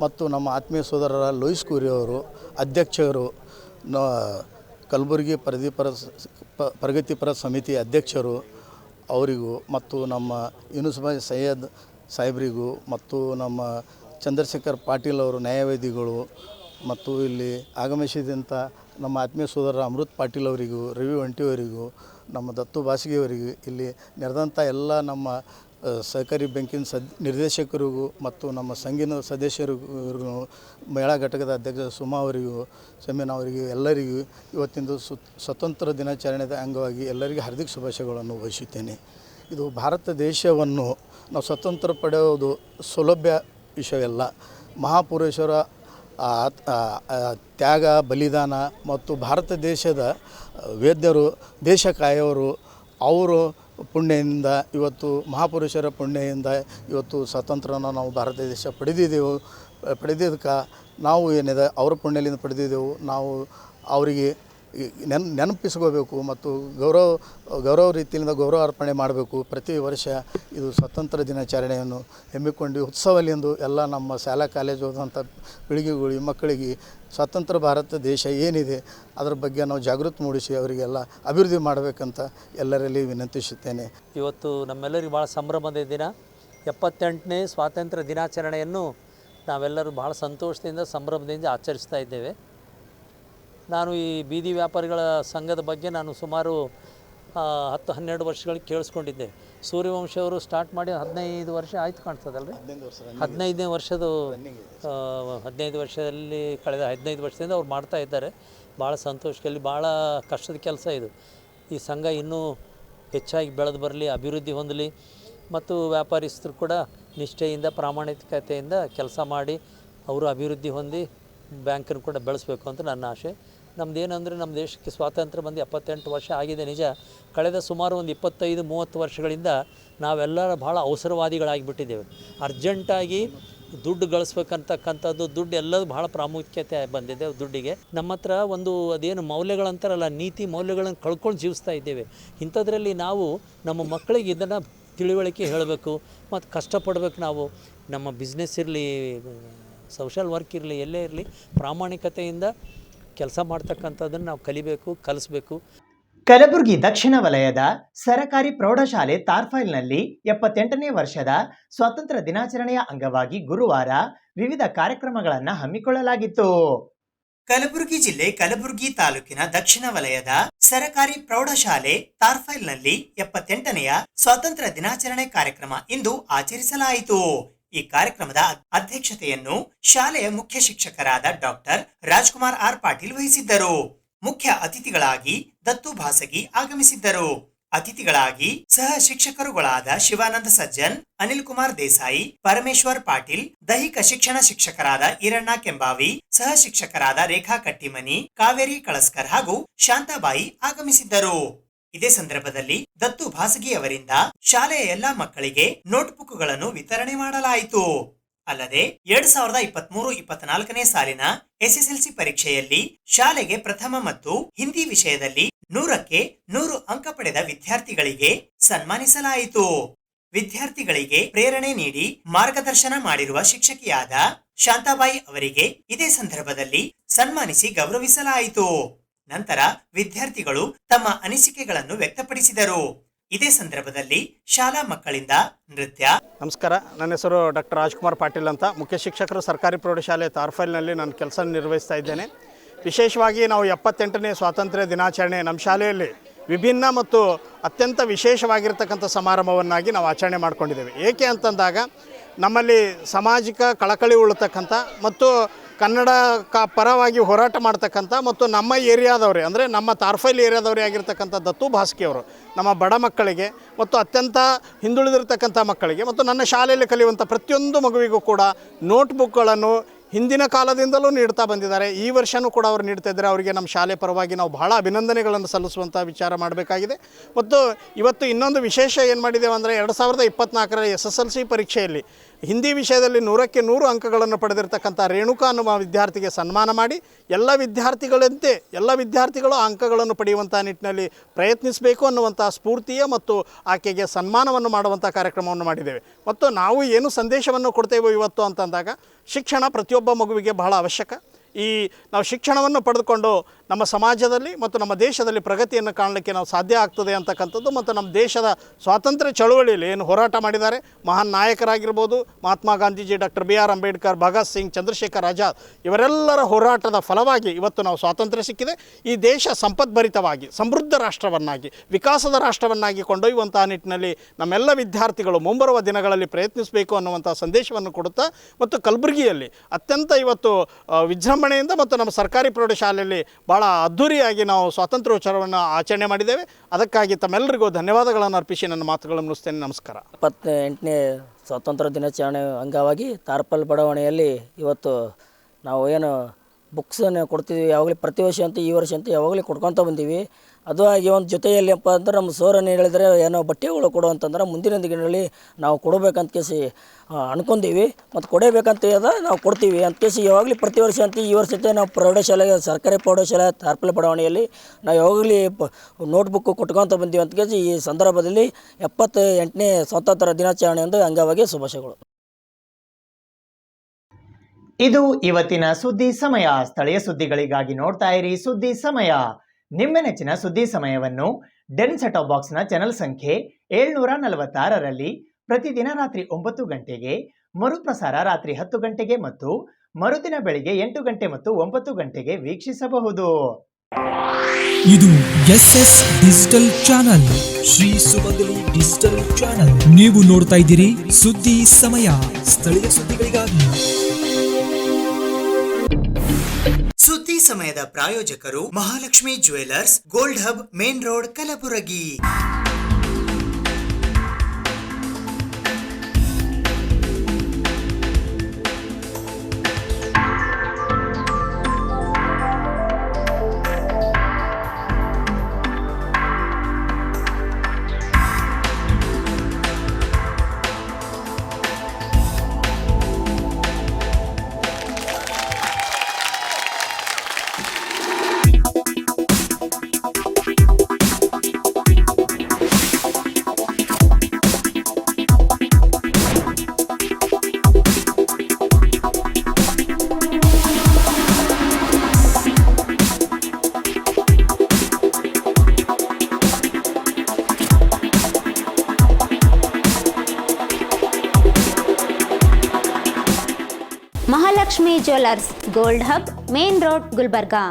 ಮತ್ತು ನಮ್ಮ ಆತ್ಮೀಯ ಸೋದರರ ಲೂಯಿಸ್ ಕೂರಿ ಅವರು ಅಧ್ಯಕ್ಷರು, ಕಲಬುರಗಿ ಪ್ರಗತಿಪರ ಸಮಿತಿ ಅಧ್ಯಕ್ಷರು ಅವರಿಗೂ ಮತ್ತು ನಮ್ಮ ಯೂನುಸ್ಬಾಯ್ ಸೈಯದ್ ಸಾಹೇಬರಿಗೂ ಮತ್ತು ನಮ್ಮ ಚಂದ್ರಶೇಖರ್ ಪಾಟೀಲ್ ಅವರು ನ್ಯಾಯವಾದಿಗಳು ಮತ್ತು ಇಲ್ಲಿ ಆಗಮಿಸಿದಂಥ ನಮ್ಮ ಆತ್ಮೀಯ ಸೋದರ ಅಮೃತ್ ಪಾಟೀಲ್ ಅವರಿಗೂ, ರವಿ ವಂಟಿಯವರಿಗೂ, ನಮ್ಮ ದತ್ತು ಬಾಸಿಗೆಯವರಿಗೂ, ಇಲ್ಲಿ ನೆರೆದಂಥ ಎಲ್ಲ ನಮ್ಮ ಸಹಕಾರಿ ಬ್ಯಾಂಕಿನ ನಿರ್ದೇಶಕರಿಗೂ ಮತ್ತು ನಮ್ಮ ಸಂಘಿನ ಸದಸ್ಯರಿಗೂ, ಮೇಳ ಘಟಕದ ಅಧ್ಯಕ್ಷ ಸುಮಾ ಅವರಿಗೂ, ಸೆಮಿನ್ ಅವರಿಗೂ ಎಲ್ಲರಿಗೂ ಇವತ್ತಿಂದು ಸ್ವತಂತ್ರ ದಿನಾಚರಣೆಯ ಅಂಗವಾಗಿ ಎಲ್ಲರಿಗೂ ಹಾರ್ದಿಕ ಶುಭಾಶಯಗಳನ್ನು ಬಯಸುತ್ತೇನೆ. ಇದು ಭಾರತ ದೇಶವನ್ನು ನಾವು ಸ್ವತಂತ್ರ ಪಡೆಯುವುದು ಸೌಲಭ್ಯ ವಿಷಯವಲ್ಲ. ಮಹಾಪುರುಷರ ತ್ಯಾಗ, ಬಲಿದಾನ ಮತ್ತು ಭಾರತ ದೇಶದ ವೇದ್ಯರು, ದೇಶ ಕಾಯೋರು, ಅವರು ಪುಣ್ಯದಿಂದ ಇವತ್ತು ಮಹಾಪುರುಷರ ಪುಣ್ಯದಿಂದ ಇವತ್ತು ಸ್ವಾತಂತ್ರ್ಯನ ನಾವು ಭಾರತ ದೇಶ ಪಡೆದಿದ್ದಕ್ಕೆ ನಾವು ಏನಿದೆ ಅವರ ಪುಣ್ಯದಿಂದ ಪಡೆದಿದ್ದೆವು. ನಾವು ಅವರಿಗೆ ನೆನಪಿಸ್ಕೋಬೇಕು ಮತ್ತು ಗೌರವ ರೀತಿಯಿಂದ ಗೌರವ ಅರ್ಪಣೆ ಮಾಡಬೇಕು. ಪ್ರತಿ ವರ್ಷ ಇದು ಸ್ವಾತಂತ್ರ್ಯ ದಿನಾಚರಣೆಯನ್ನು ಹಮ್ಮಿಕೊಂಡು ಉತ್ಸವಲೆಂದು ಎಲ್ಲ ನಮ್ಮ ಶಾಲಾ ಕಾಲೇಜು ಹೋದಂಥ ಪೀಳಿಗೆಗಳಿಗೆ, ಮಕ್ಕಳಿಗೆ ಸ್ವತಂತ್ರ ಭಾರತ ದೇಶ ಏನಿದೆ ಅದರ ಬಗ್ಗೆ ನಾವು ಜಾಗೃತಿ ಮೂಡಿಸಿ ಅವರಿಗೆಲ್ಲ ಅಭಿವೃದ್ಧಿ ಮಾಡಬೇಕಂತ ಎಲ್ಲರಲ್ಲಿ ವಿನಂತಿಸುತ್ತೇನೆ. ಇವತ್ತು ನಮ್ಮೆಲ್ಲರಿಗೂ ಭಾಳ ಸಂಭ್ರಮದ ದಿನ. 78ನೇ ಸ್ವಾತಂತ್ರ್ಯ ದಿನಾಚರಣೆಯನ್ನು ನಾವೆಲ್ಲರೂ ಭಾಳ ಸಂತೋಷದಿಂದ ಸಂಭ್ರಮದಿಂದ ಆಚರಿಸ್ತಾ ಇದ್ದೇವೆ. ನಾನು ಈ ಬೀದಿ ವ್ಯಾಪಾರಿಗಳ ಸಂಘದ ಬಗ್ಗೆ ನಾನು ಸುಮಾರು 10-12 ವರ್ಷಗಳಿಗೆ ಕೇಳಿಸ್ಕೊಂಡಿದ್ದೆ. ಸೂರ್ಯವಂಶ ಅವರು ಸ್ಟಾರ್ಟ್ ಮಾಡಿ 15 ವರ್ಷ ಆಯ್ತು ಕಾಣ್ತದಲ್ರಿ. 15ನೇ ವರ್ಷದ 15 ವರ್ಷದಲ್ಲಿ ಕಳೆದ 15 ವರ್ಷದಿಂದ ಅವ್ರು ಮಾಡ್ತಾ ಇದ್ದಾರೆ. ಭಾಳ ಸಂತೋಷದಲ್ಲಿ ಭಾಳ ಕಷ್ಟದ ಕೆಲಸ ಇದು. ಈ ಸಂಘ ಇನ್ನೂ ಹೆಚ್ಚಾಗಿ ಬೆಳೆದು ಬರಲಿ, ಅಭಿವೃದ್ಧಿ ಹೊಂದಲಿ ಮತ್ತು ವ್ಯಾಪಾರಿಸ್ತರು ಕೂಡ ನಿಷ್ಠೆಯಿಂದ ಪ್ರಾಮಾಣಿಕತೆಯಿಂದ ಕೆಲಸ ಮಾಡಿ ಅವರು ಅಭಿವೃದ್ಧಿ ಹೊಂದಿ ಬ್ಯಾಂಕನ್ನು ಕೂಡ ಬೆಳೆಸಬೇಕು ಅಂತ ನನ್ನ ಆಸೆ. ನಮ್ಮದೇನೆಂದರೆ ನಮ್ಮ ದೇಶಕ್ಕೆ ಸ್ವಾತಂತ್ರ್ಯ ಬಂದು 78 ವರ್ಷ ಆಗಿದೆ ನಿಜ. ಕಳೆದ ಸುಮಾರು ಒಂದು 25-30 ವರ್ಷಗಳಿಂದ ನಾವೆಲ್ಲರ ಭಾಳ ಅವಸರವಾದಿಗಳಾಗಿಬಿಟ್ಟಿದ್ದೇವೆ. ಅರ್ಜೆಂಟಾಗಿ ದುಡ್ಡು ಗಳಿಸ್ಬೇಕಂತಕ್ಕಂಥದ್ದು, ದುಡ್ಡು ಎಲ್ಲದೂ ಭಾಳ ಪ್ರಾಮುಖ್ಯತೆ ಬಂದಿದೆ ದುಡ್ಡಿಗೆ. ನಮ್ಮ ಹತ್ರ ಒಂದು ಅದೇನು ಮೌಲ್ಯಗಳಂತಾರಲ್ಲ, ನೀತಿ ಮೌಲ್ಯಗಳನ್ನು ಕಳ್ಕೊಂಡು ಜೀವಿಸ್ತಾ ಇದ್ದೇವೆ. ಇಂಥದ್ರಲ್ಲಿ ನಾವು ನಮ್ಮ ಮಕ್ಕಳಿಗೆ ಇದನ್ನು ತಿಳಿವಳಿಕೆ ಹೇಳಬೇಕು ಮತ್ತು ಕಷ್ಟಪಡಬೇಕು. ನಾವು ನಮ್ಮ ಬಿಸ್ನೆಸ್ ಇರಲಿ, ಸೋಷಲ್ ವರ್ಕ್ ಇರಲಿ, ಎಲ್ಲೇ ಇರಲಿ ಪ್ರಾಮಾಣಿಕತೆಯಿಂದ ಕೆಲಸ ಮಾಡ್ತಕ್ಕಂಥದ್ದನ್ನು ನಾವು ಕಲಿಸಬೇಕು. ಕಲಬುರಗಿ ದಕ್ಷಿಣ ವಲಯದ ಸರಕಾರಿ ಪ್ರೌಢಶಾಲೆ ತಾರ್ಫೈಲ್ನಲ್ಲಿ 78ನೇ ವರ್ಷದ ಸ್ವಾತಂತ್ರ್ಯ ದಿನಾಚರಣೆಯ ಅಂಗವಾಗಿ ಗುರುವಾರ ವಿವಿಧ ಕಾರ್ಯಕ್ರಮಗಳನ್ನು ಹಮ್ಮಿಕೊಳ್ಳಲಾಗಿತ್ತು. ಕಲಬುರಗಿ ಜಿಲ್ಲೆ ಕಲಬುರಗಿ ತಾಲೂಕಿನ ದಕ್ಷಿಣ ವಲಯದ ಸರಕಾರಿ ಪ್ರೌಢಶಾಲೆ ತಾರ್ಫೈಲ್ನಲ್ಲಿ 78ನೆಯ ಸ್ವಾತಂತ್ರ್ಯ ದಿನಾಚರಣೆ ಕಾರ್ಯಕ್ರಮ ಇಂದು ಆಚರಿಸಲಾಯಿತು. ಈ ಕಾರ್ಯಕ್ರಮದ ಅಧ್ಯಕ್ಷತೆಯನ್ನು ಶಾಲೆಯ ಮುಖ್ಯ ಶಿಕ್ಷಕರಾದ ಡಾಕ್ಟರ್ ರಾಜ್ಕುಮಾರ್ ಆರ್ ಪಾಟೀಲ್ ವಹಿಸಿದ್ದರು. ಮುಖ್ಯ ಅತಿಥಿಗಳಾಗಿ ದತ್ತು ಭಾಸಗಿ ಆಗಮಿಸಿದ್ದರು. ಅತಿಥಿಗಳಾಗಿ ಸಹ ಶಿಕ್ಷಕರುಗಳಾದ ಶಿವಾನಂದ ಸಜ್ಜನ್, ಅನಿಲ್ ಕುಮಾರ್ ದೇಸಾಯಿ, ಪರಮೇಶ್ವರ್ ಪಾಟೀಲ್, ದೈಹಿಕ ಶಿಕ್ಷಣ ಶಿಕ್ಷಕರಾದ ಈರಣ್ಣ ಕೆಂಬಾವಿ, ಸಹ ಶಿಕ್ಷಕರಾದ ರೇಖಾ ಕಟ್ಟಿಮನಿ, ಕಾವೇರಿ ಕಳಸ್ಕರ್ ಹಾಗೂ ಶಾಂತಾಬಾಯಿ ಆಗಮಿಸಿದ್ದರು. ಇದೇ ಸಂದರ್ಭದಲ್ಲಿ ದತ್ತು ಭಾಸಗಿ ಅವರಿಂದ ಶಾಲೆಯ ಎಲ್ಲಾ ಮಕ್ಕಳಿಗೆ ನೋಟ್ಬುಕ್ಗಳನ್ನು ವಿತರಣೆ ಮಾಡಲಾಯಿತು. ಅಲ್ಲದೆ 2023-24ನೇ ಸಾಲಿನ SSLC ಪರೀಕ್ಷೆಯಲ್ಲಿ ಶಾಲೆಗೆ ಪ್ರಥಮ ಮತ್ತು ಹಿಂದಿ ವಿಷಯದಲ್ಲಿ 100ಕ್ಕೆ 100 ಅಂಕ ಪಡೆದ ವಿದ್ಯಾರ್ಥಿಗಳಿಗೆ ಸನ್ಮಾನಿಸಲಾಯಿತು. ವಿದ್ಯಾರ್ಥಿಗಳಿಗೆ ಪ್ರೇರಣೆ ನೀಡಿ ಮಾರ್ಗದರ್ಶನ ಮಾಡಿರುವ ಶಿಕ್ಷಕಿಯಾದ ಶಾಂತಾಬಾಯಿ ಅವರಿಗೆ ಇದೇ ಸಂದರ್ಭದಲ್ಲಿ ಸನ್ಮಾನಿಸಿ ಗೌರವಿಸಲಾಯಿತು. ನಂತರ ವಿದ್ಯಾರ್ಥಿಗಳು ತಮ್ಮ ಅನಿಸಿಕೆಗಳನ್ನು ವ್ಯಕ್ತಪಡಿಸಿದರು. ಇದೇ ಸಂದರ್ಭದಲ್ಲಿ ಶಾಲಾ ಮಕ್ಕಳಿಂದ ನೃತ್ಯ. ನಮಸ್ಕಾರ, ನನ್ನ ಹೆಸರು ಡಾಕ್ಟರ್ ರಾಜ್ಕುಮಾರ್ ಪಾಟೀಲ್ ಅಂತ, ಮುಖ್ಯ ಶಿಕ್ಷಕರು ಸರ್ಕಾರಿ ಪ್ರೌಢಶಾಲೆ ತಾರ್ಫೈಲ್ನಲ್ಲಿ ನಾನು ಕೆಲಸ ನಿರ್ವಹಿಸ್ತಾ ಇದ್ದೇನೆ. ವಿಶೇಷವಾಗಿ ನಾವು 78ನೇ ಸ್ವಾತಂತ್ರ್ಯ ದಿನಾಚರಣೆ ನಮ್ಮ ಶಾಲೆಯಲ್ಲಿ ವಿಭಿನ್ನ ಮತ್ತು ಅತ್ಯಂತ ವಿಶೇಷವಾಗಿರ್ತಕ್ಕಂಥ ಸಮಾರಂಭವನ್ನಾಗಿ ನಾವು ಆಚರಣೆ ಮಾಡ್ಕೊಂಡಿದ್ದೇವೆ. ಏಕೆ ಅಂತಂದಾಗ ನಮ್ಮಲ್ಲಿ ಸಾಮಾಜಿಕ ಕಳಕಳಿ ಉಳ್ಳತಕ್ಕಂಥ ಮತ್ತು ಕನ್ನಡ ಪರವಾಗಿ ಹೋರಾಟ ಮಾಡ್ತಕ್ಕಂಥ ಮತ್ತು ನಮ್ಮ ಏರಿಯಾದವರೇ ಅಂದರೆ ನಮ್ಮ ತಾರ್ಫೈಲ್ ಏರಿಯಾದವರೇ ಆಗಿರ್ತಕ್ಕಂಥ ದತ್ತು ಭಾಸ್ಕಿಯವರು ನಮ್ಮ ಬಡ ಮಕ್ಕಳಿಗೆ ಮತ್ತು ಅತ್ಯಂತ ಹಿಂದುಳಿದಿರ್ತಕ್ಕಂಥ ಮಕ್ಕಳಿಗೆ ಮತ್ತು ನನ್ನ ಶಾಲೆಯಲ್ಲಿ ಕಲಿಯುವಂಥ ಪ್ರತಿಯೊಂದು ಮಗುವಿಗೂ ಕೂಡ ನೋಟ್ಬುಕ್ಗಳನ್ನು ಹಿಂದಿನ ಕಾಲದಿಂದಲೂ ನೀಡ್ತಾ ಬಂದಿದ್ದಾರೆ. ಈ ವರ್ಷವೂ ಕೂಡ ಅವರು ನೀಡ್ತಾ ಇದ್ದಾರೆ. ಅವರಿಗೆ ನಮ್ಮ ಶಾಲೆ ಪರವಾಗಿ ನಾವು ಬಹಳ ಅಭಿನಂದನೆಗಳನ್ನು ಸಲ್ಲಿಸುವಂಥ ವಿಚಾರ ಮಾಡಬೇಕಾಗಿದೆ. ಮತ್ತು ಇವತ್ತು ಇನ್ನೊಂದು ವಿಶೇಷ ಏನು ಮಾಡಿದ್ದೇವೆ ಅಂದರೆ 2024ರ SSLC ಪರೀಕ್ಷೆಯಲ್ಲಿ ಹಿಂದಿ ವಿಷಯದಲ್ಲಿ 100ಕ್ಕೆ 100 ಅಂಕಗಳನ್ನು ಪಡೆದಿರತಕ್ಕಂಥ ರೇಣುಕಾ ಅನ್ನುವ ವಿದ್ಯಾರ್ಥಿಗೆ ಸನ್ಮಾನ ಮಾಡಿ ಎಲ್ಲ ವಿದ್ಯಾರ್ಥಿಗಳು ಆ ಅಂಕಗಳನ್ನು ಪಡೆಯುವಂಥ ನಿಟ್ಟಿನಲ್ಲಿ ಪ್ರಯತ್ನಿಸಬೇಕು ಅನ್ನುವಂಥ ಸ್ಫೂರ್ತಿಯ ಮತ್ತು ಆಕೆಗೆ ಸನ್ಮಾನವನ್ನು ಮಾಡುವಂಥ ಕಾರ್ಯಕ್ರಮವನ್ನು ಮಾಡಿದ್ದೇವೆ. ಮತ್ತು ನಾವು ಏನು ಸಂದೇಶವನ್ನು ಕೊಡ್ತೇವೆ ಇವತ್ತು ಅಂತಂದಾಗ ಶಿಕ್ಷಣ ಪ್ರತಿಯೊಬ್ಬ ಮಗುವಿಗೆ ಬಹಳ ಅವಶ್ಯಕ. ನಾವು ಶಿಕ್ಷಣವನ್ನು ಪಡೆದುಕೊಂಡು ನಮ್ಮ ಸಮಾಜದಲ್ಲಿ ಮತ್ತು ನಮ್ಮ ದೇಶದಲ್ಲಿ ಪ್ರಗತಿಯನ್ನು ಕಾಣಲಿಕ್ಕೆ ನಾವು ಸಾಧ್ಯ ಆಗ್ತದೆ ಅಂತಕ್ಕಂಥದ್ದು ಮತ್ತು ನಮ್ಮ ದೇಶದ ಸ್ವಾತಂತ್ರ್ಯ ಚಳುವಳಿಯಲ್ಲಿ ಏನು ಹೋರಾಟ ಮಾಡಿದ್ದಾರೆ ಮಹಾನ್ ನಾಯಕರಾಗಿರ್ಬೋದು, ಮಹಾತ್ಮ ಗಾಂಧೀಜಿ, ಡಾಕ್ಟರ್ BR ಅಂಬೇಡ್ಕರ್, ಭಗತ್ ಸಿಂಗ್, ಚಂದ್ರಶೇಖರ್ ಆಜಾದ್ ಇವರೆಲ್ಲರ ಹೋರಾಟದ ಫಲವಾಗಿ ಇವತ್ತು ನಾವು ಸ್ವಾತಂತ್ರ್ಯ ಸಿಕ್ಕಿದೆ. ಈ ದೇಶ ಸಂಪದ್ಭರಿತವಾಗಿ ಸಮೃದ್ಧ ರಾಷ್ಟ್ರವನ್ನಾಗಿ ವಿಕಾಸದ ರಾಷ್ಟ್ರವನ್ನಾಗಿ ಕೊಂಡೊಯ್ಯುವಂಥ ನಿಟ್ಟಿನಲ್ಲಿ ನಮ್ಮೆಲ್ಲ ವಿದ್ಯಾರ್ಥಿಗಳು ಮುಂಬರುವ ದಿನಗಳಲ್ಲಿ ಪ್ರಯತ್ನಿಸಬೇಕು ಅನ್ನುವಂಥ ಸಂದೇಶವನ್ನು ಕೊಡುತ್ತಾ ಮತ್ತು ಕಲಬುರಗಿಯಲ್ಲಿ ಅತ್ಯಂತ ಇವತ್ತು ವಿಜೃಂಭಣೆಯಿಂದ ಮತ್ತು ನಮ್ಮ ಸರ್ಕಾರಿ ಪ್ರೌಢಶಾಲೆಯಲ್ಲಿ ಭಾಳ ಅದ್ಧೂರಿಯಾಗಿ ನಾವು ಸ್ವಾತಂತ್ರ್ಯೋತ್ಸವವನ್ನು ಆಚರಣೆ ಮಾಡಿದ್ದೇವೆ. ಅದಕ್ಕಾಗಿ ತಮ್ಮೆಲ್ಲರಿಗೂ ಧನ್ಯವಾದಗಳನ್ನು ಅರ್ಪಿಸಿ ನನ್ನ ಮಾತುಗಳನ್ನು ಮುಗಿಸ್ತೇನೆ. ನಮಸ್ಕಾರ. 28ನೇ ಸ್ವಾತಂತ್ರ್ಯ ದಿನಾಚರಣೆ ಅಂಗವಾಗಿ ತಾರ್ಪಲ್ ಬಡಾವಣೆಯಲ್ಲಿ ಇವತ್ತು ನಾವು ಏನು ಬುಕ್ಸನ್ನು ಕೊಡ್ತಿದ್ವಿ, ಯಾವಾಗಲೂ ಪ್ರತಿ ವರ್ಷ ಅಂತ ಈ ವರ್ಷ ಅಂತ ಯಾವಾಗಲೂ ಕೊಡ್ಕೊತ ಬಂದೀವಿ. ಅದು ಆಗಿ ಒಂದು ಜೊತೆಯಲ್ಲಿ ಏನಪ್ಪ ಅಂದ್ರೆ ನಮ್ಮ ಸೋರನ್ನು ಹೇಳಿದರೆ ಏನೋ ಬಟ್ಟೆಗಳು ಕೊಡು ಅಂತಂದ್ರೆ ಮುಂದಿನ ದಿನಗಳಲ್ಲಿ ನಾವು ಕೊಡಬೇಕಂತ ಕೇಸಿ ಅನ್ಕೊಂಡೀವಿ ಮತ್ತು ಕೊಡಬೇಕಂತ ನಾವು ಕೊಡ್ತೀವಿ ಅಂತ ಕೇಸಿ ಯಾವಾಗಲೂ ಪ್ರತಿ ವರ್ಷ ಅಂತ ಈ ವರ್ಷ ನಾವು ಸರ್ಕಾರಿ ಪ್ರೌಢಶಾಲೆ ತಾರ್ಪಲ್ ಬಡಾವಣೆಯಲ್ಲಿ ನಾವು ಯಾವಾಗಲೂ ನೋಟ್ಬುಕ್ಕು ಕೊಟ್ಕೊತ ಬಂದೀವಿ ಅಂತ ಕೇಸಿ ಈ ಸಂದರ್ಭದಲ್ಲಿ 78ನೇ ಸ್ವಾತಂತ್ರ್ಯ ದಿನಾಚರಣೆಯಂದು ಅಂಗವಾಗಿ ಶುಭಾಶಯಗಳು. ಇದು ಇವತ್ತಿನ ಸುದ್ದಿ ಸಮಯ. ಸ್ಥಳೀಯ ಸುದ್ದಿಗಳಿಗಾಗಿ ನೋಡ್ತಾ ಇರಿ ಸುದ್ದಿ ಸಮಯ. ನಿಮ್ಮ ನೆಚ್ಚಿನ ಸುದ್ದಿ ಸಮಯವನ್ನು ಡೆನ್ ಸೆಟಾಪ್ ಬಾಕ್ಸ್ನ ಚಾನೆಲ್ ಸಂಖ್ಯೆ 746ರಲ್ಲಿ ಪ್ರತಿದಿನ ರಾತ್ರಿ 9 ಗಂಟೆಗೆ, ಮರುಪ್ರಸಾರ ರಾತ್ರಿ 10 ಗಂಟೆಗೆ ಮತ್ತು ಮರುದಿನ ಬೆಳಿಗ್ಗೆ 8 ಗಂಟೆ ಮತ್ತು 9 ಗಂಟೆಗೆ ವೀಕ್ಷಿಸಬಹುದು. ಇದು SS ಡಿಜಿಟಲ್ ಚಾನಲ್, ಶ್ರೀ ಸುಮಂಗಲಿ ಡಿಜಿಟಲ್ ಚಾನಲ್. ನೀವು ನೋಡ್ತಾ ಇದ್ದೀರಿ ಸುದ್ದಿ ಸಮಯ, ಸ್ಥಳೀಯ ಸುದ್ದಿಗಳಿಗಾಗಿ. ಸುದ್ದಿ ಸಮಯದ ಪ್ರಾಯೋಜಕರು Mahalakshmi jewellers, gold hub, main road, Kalaburagi. Mahalakshmi jewellers, gold hub, main road, Gulbarga.